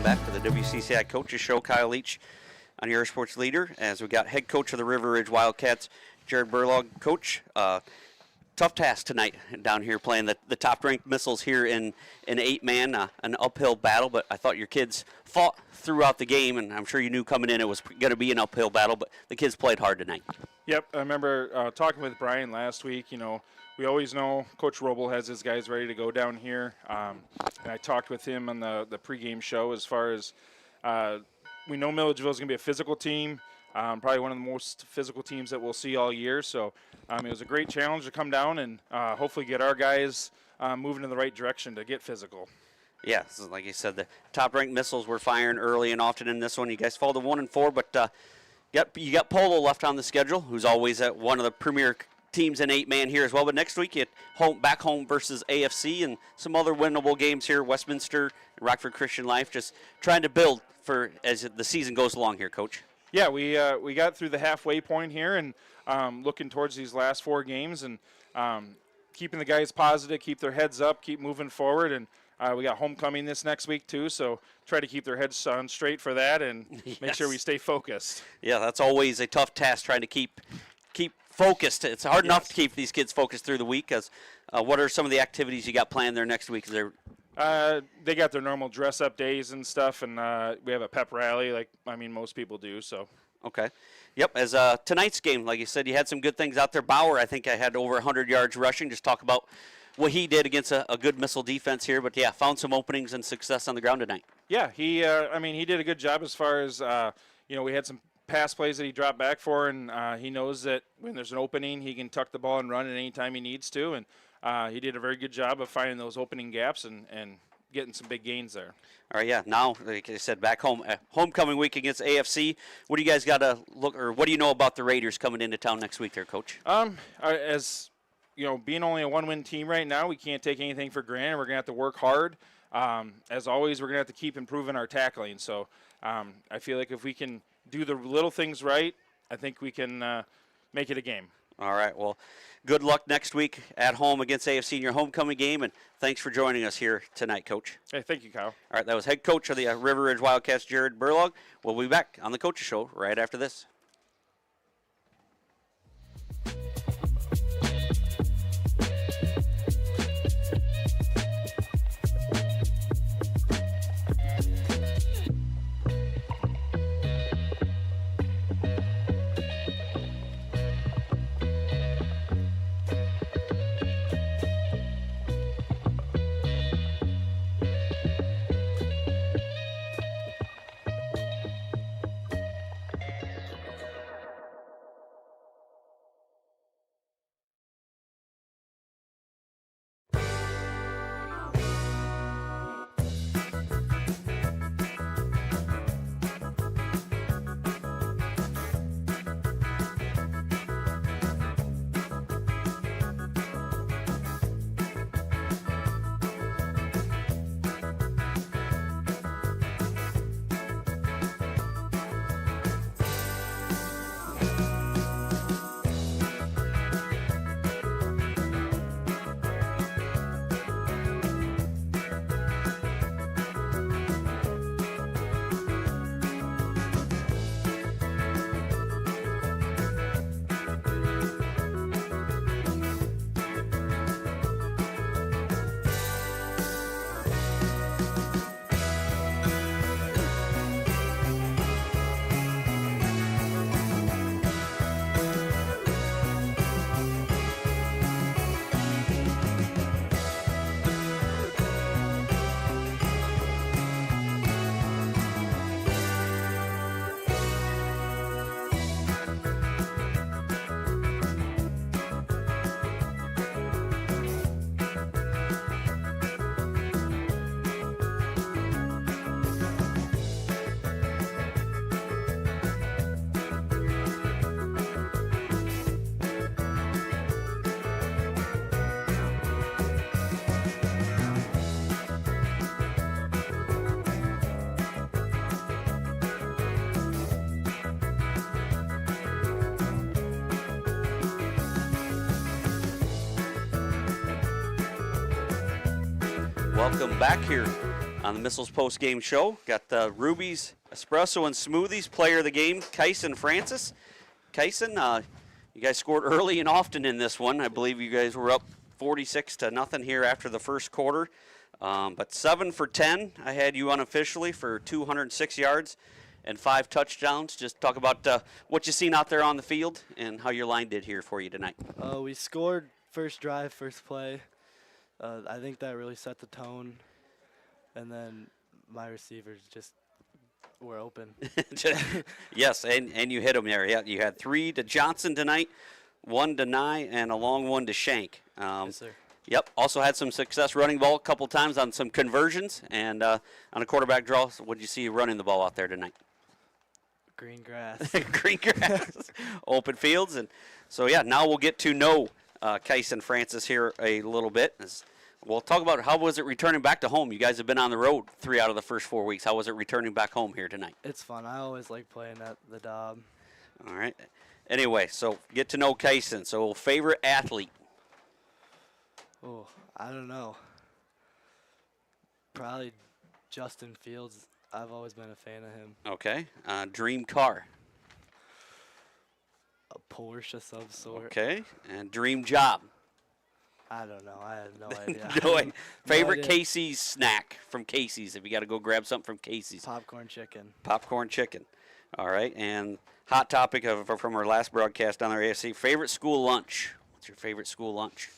back to the WCCI Coaches Show. Kyle Leach on your sports leader, as we got head coach of the River Ridge Wildcats, Jared Burlog. Coach, tough task tonight down here playing the top-ranked Missiles here in 8-man, an uphill battle, but I thought your kids fought throughout the game, and I'm sure you knew coming in it was going to be an uphill battle, but the kids played hard tonight. Yep, I remember talking with Brian last week. You know, we always know Coach Roble has his guys ready to go down here, and I talked with him on the pregame show as far as we know Milledgeville is going to be a physical team, probably one of the most physical teams that we'll see all year. So it was a great challenge to come down and hopefully get our guys moving in the right direction to get physical. Yeah, so like you said, the top-ranked Missiles were firing early and often in this one. You guys fall to 1-4, but you got Polo left on the schedule, who's always at one of the premier teams in 8-man here as well. But next week, you back home versus AFC and some other winnable games here, Westminster, Rockford Christian Life, just trying to build for as the season goes along here, Coach. Yeah, we got through the halfway point here and looking towards these last 4 games and keeping the guys positive, keep their heads up, keep moving forward. And we got homecoming this next week too, so try to keep their heads on straight for that and make sure we stay focused. Yeah, that's always a tough task, trying to keep focused. It's hard enough to keep these kids focused through the week. As what are some of the activities you got planned there next week? They got their normal dress-up days and stuff, and we have a pep rally like most people do. So. Okay. Yep, as tonight's game, like you said, you had some good things out there. Bauer, I think I had over 100 yards rushing. Just talk about what he did against a good Missile defense here. But, yeah, found some openings and success on the ground tonight. Yeah, he did a good job as far as, we had some pass plays that he dropped back for, and he knows that when there's an opening, he can tuck the ball and run at any time he needs to. And he did a very good job of finding those opening gaps and getting some big gains there. All right, yeah. Now, like I said, back home, homecoming week against AFC. What do you guys got to look, or what do you know about the Raiders coming into town next week there, Coach? As being only a 1-win team right now, we can't take anything for granted. We're going to have to work hard. As always, we're going to have to keep improving our tackling. So I feel like if we can do the little things right, I think we can make it a game. All right, well, good luck next week at home against AFC in your homecoming game, and thanks for joining us here tonight, Coach. Hey, thank you, Kyle. All right, that was head coach of the River Ridge Wildcats, Jared Burlog. We'll be back on the Coaches Show right after this. Welcome back here On the Missiles post-game show, got the Ruby's Espresso and Smoothies player of the game, Kyson Francis. Kyson, you guys scored early and often in this one. I believe you guys were up 46-0 here after the first quarter. But 7 for 10, I had you unofficially for 206 yards and 5 touchdowns. Just talk about what you seen out there on the field and how your line did here for you tonight. We scored first drive, first play. I think that really set the tone. And then my receivers just were open. Yes, and you hit them there. Yeah, you had 3 to Johnson tonight, 1 to Nye, and a long one to Shank. Yes, sir. Yep, also had some success running ball a couple times on some conversions and on a quarterback draw. So what did you see running the ball out there tonight? Green grass. Green grass, open fields. And so, yeah, now we'll get to know Kyson Francis here a little bit. We'll talk about how was it returning back to home. You guys have been on the road 3 out of the first 4 weeks. How was it returning back home here tonight? It's fun. I always like playing at the Dob. All right. Anyway, so get to know Kyson. So favorite athlete? Oh, I don't know. Probably Justin Fields. I've always been a fan of him. Okay. Dream car? A Porsche of some sort. Okay. And dream job? I don't know. I have no idea. No, favorite idea. Casey's snack from Casey's, if you got to go grab something from Casey's? Popcorn chicken. Popcorn chicken. All right. And hot topic from our last broadcast on our AFC, favorite school lunch? What's your favorite school lunch?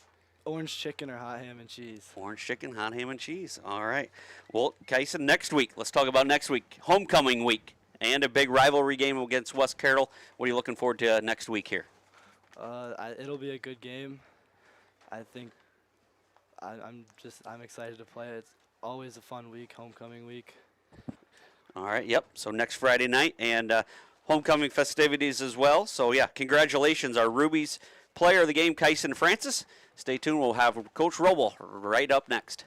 Orange chicken or hot ham and cheese. Orange chicken, hot ham, and cheese. All right. Well, Kyson, next week, let's talk about next week. Homecoming week and a big rivalry game against West Carroll. What are you looking forward to next week here? It'll be a good game. I think I'm excited to play it. It's always a fun week, homecoming week. All right, yep. So next Friday night and homecoming festivities as well. So, yeah, congratulations. Our Ruby's player of the game, Kyson Francis. Stay tuned. We'll have Coach Roble right up next.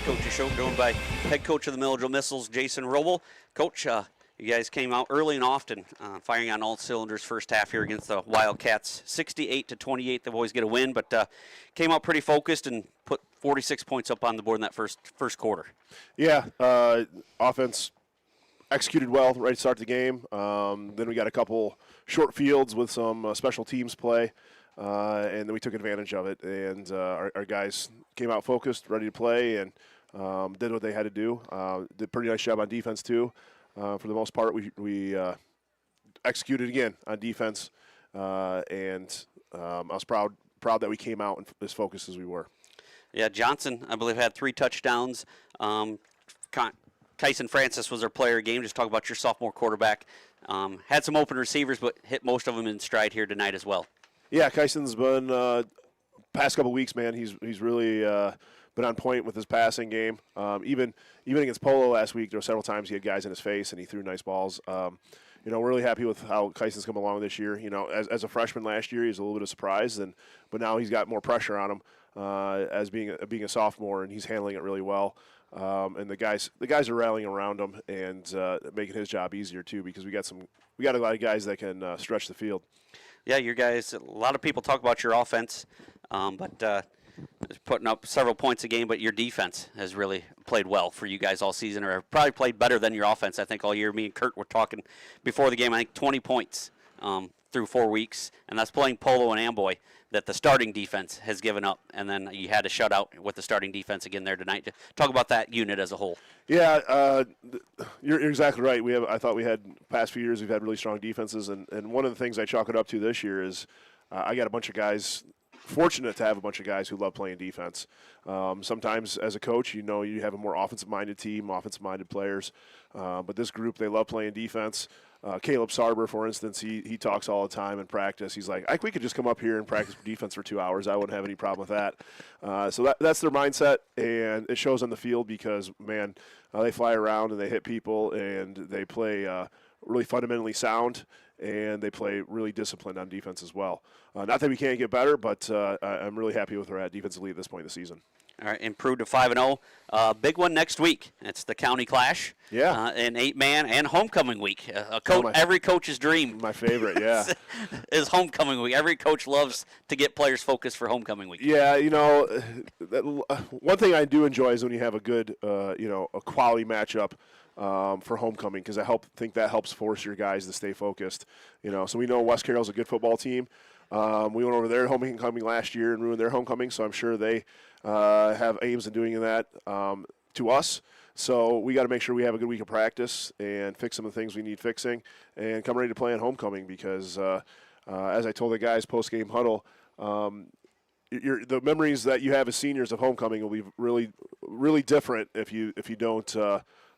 Coach's show joined by head coach of the Milledgeville Missiles, Jason Roble. Coach, you guys came out early and often, firing on all cylinders first half here against the Wildcats. 68-28, they always get a win, but came out pretty focused and put 46 points up on the board in that first quarter. Yeah, offense executed well right to start the game. Then we got a couple short fields with some special teams play. And then we took advantage of it, and our guys came out focused, ready to play, and did what they had to do. Did a pretty nice job on defense, too. For the most part, we executed again on defense, and I was proud that we came out as focused as we were. Yeah, Johnson, I believe, had 3 touchdowns. Kyson Francis was our player of the game. Just talk about your sophomore quarterback. Had some open receivers, but hit most of them in stride here tonight as well. Yeah, Kyson's been past couple weeks, man. He's really been on point with his passing game. Even against Polo last week, there were several times he had guys in his face and he threw nice balls. We're really happy with how Kyson's come along this year. As a freshman last year, he's a little bit of a surprise, but now he's got more pressure on him as being a sophomore, and he's handling it really well. And the guys are rallying around him and making his job easier too, because we got a lot of guys that can stretch the field. Yeah, your guys, a lot of people talk about your offense, but putting up several points a game, but your defense has really played well for you guys all season, or probably played better than your offense, I think, all year. Me and Kurt were talking before the game, I think 20 points through 4 weeks, and that's playing Polo and Amboy that the starting defense has given up, and then you had a shutout with the starting defense again there tonight. Talk about that unit as a whole. Yeah, you're exactly right. I thought we had past few years we've had really strong defenses, and one of the things I chalk it up to this year is I got a bunch of guys. Fortunate to have a bunch of guys who love playing defense. Sometimes as a coach, you have a more offensive-minded team, offensive-minded players. But this group, they love playing defense. Caleb Sarber, for instance, he talks all the time in practice. He's like, we could just come up here and practice defense for 2 hours. I wouldn't have any problem with that. So that's their mindset, and it shows on the field because, man, they fly around and they hit people, and they play really fundamentally sound, and they play really disciplined on defense as well. Not that we can't get better, but I'm really happy with where we're at defensively at this point in the season. All right, improved to 5-0. Big one next week. It's the county clash. Yeah. An 8-man and homecoming week. Every coach's dream. My favorite, yeah. is homecoming week. Every coach loves to get players focused for homecoming week. Yeah, one thing I do enjoy is when you have a good, a quality matchup for homecoming, because I think that helps force your guys to stay focused. So we know West Carroll's a good football team. We went over their homecoming last year and ruined their homecoming, so I'm sure they have aims in doing that to us. So we got to make sure we have a good week of practice and fix some of the things we need fixing and come ready to play on homecoming, because as I told the guys post-game huddle, the memories that you have as seniors of homecoming will be really, really different if you don't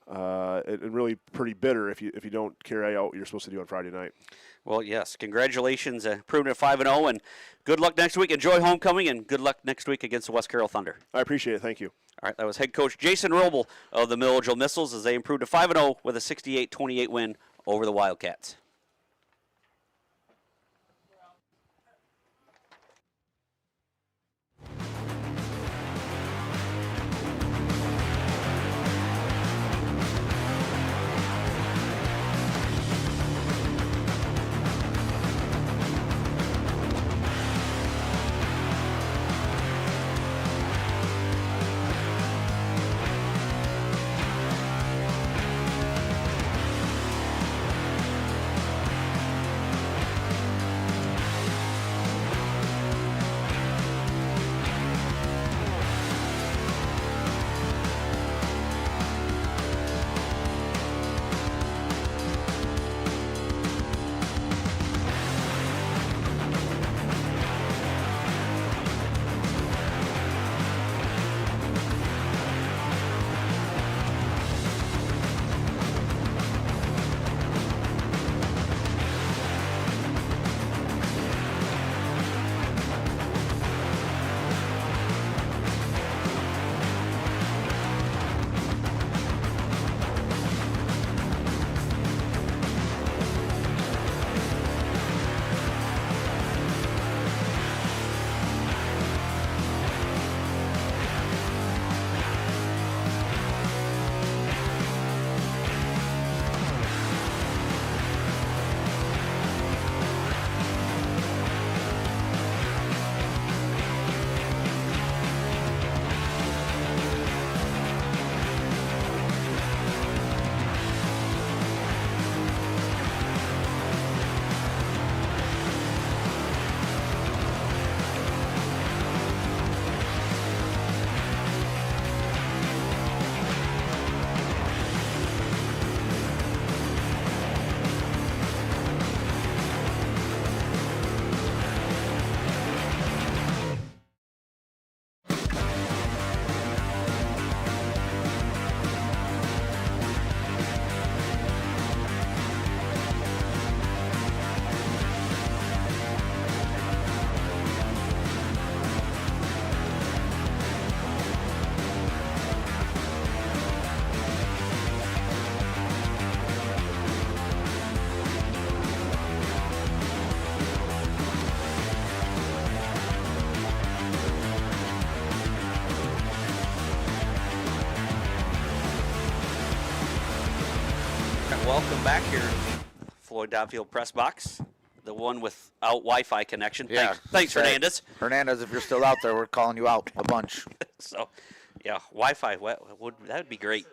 and really pretty bitter if you don't carry out what you're supposed to do on Friday night. Well, yes, congratulations, proving it 5-0, and good luck next week. Enjoy homecoming, and good luck next week against the West Carroll Thunder. I appreciate it. Thank you. All right, that was head coach Jason Roble of the Milledgeville Missiles as they improved to 5-0 with a 68-28 win over the Wildcats. welcome back here, Floyd Dotfield press box, the one without Wi-Fi connection. Yeah, Thanks say- Hernandez. Hernandez, if you're still out there, we're calling you out a bunch. So, yeah, Wi-Fi, that would be great.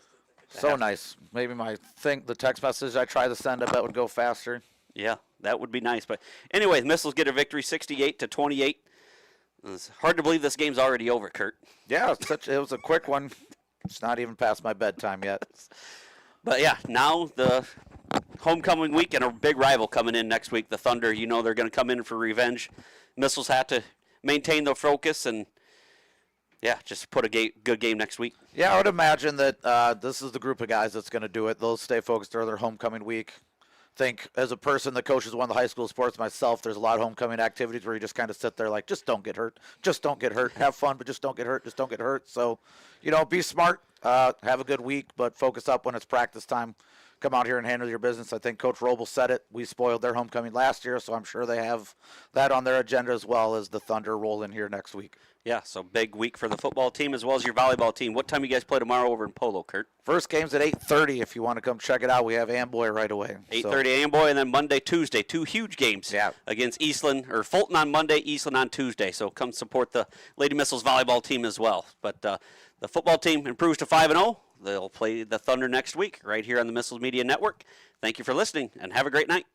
So nice. Maybe the text message I try to send, I bet would go faster. Yeah, that would be nice. But anyway, the Missiles get a victory, 68-28. It's hard to believe this game's already over, Kurt. Yeah, it was a quick one. It's not even past my bedtime yet. But yeah, now the homecoming week and a big rival coming in next week, the Thunder. You know they're going to come in for revenge. Missiles have to maintain their focus and, yeah, just put a good game next week. Yeah, I would imagine that this is the group of guys that's going to do it. They'll stay focused through their homecoming week. Think as a person that coaches one of the high school sports myself, there's a lot of homecoming activities where you just kind of sit there like, just don't get hurt. Just don't get hurt. Have fun, but just don't get hurt. Just don't get hurt. So, be smart. Have a good week, but focus up when it's practice time. Come out here and handle your business. I think Coach Roble said it. We spoiled their homecoming last year, so I'm sure they have that on their agenda as well as the Thunder roll in here next week. Yeah, so big week for the football team as well as your volleyball team. What time you guys play tomorrow over in Polo, Kurt? First game's at 8:30 if you want to come check it out. We have Amboy right away. 8:30 Amboy, and then Monday, Tuesday, 2 huge games. Yeah. Against Eastland, or Fulton on Monday, Eastland on Tuesday. So come support the Lady Missiles volleyball team as well. But the football team improves to 5-0. They'll play the Thunder next week right here on the Missiles Media Network. Thank you for listening, and have a great night.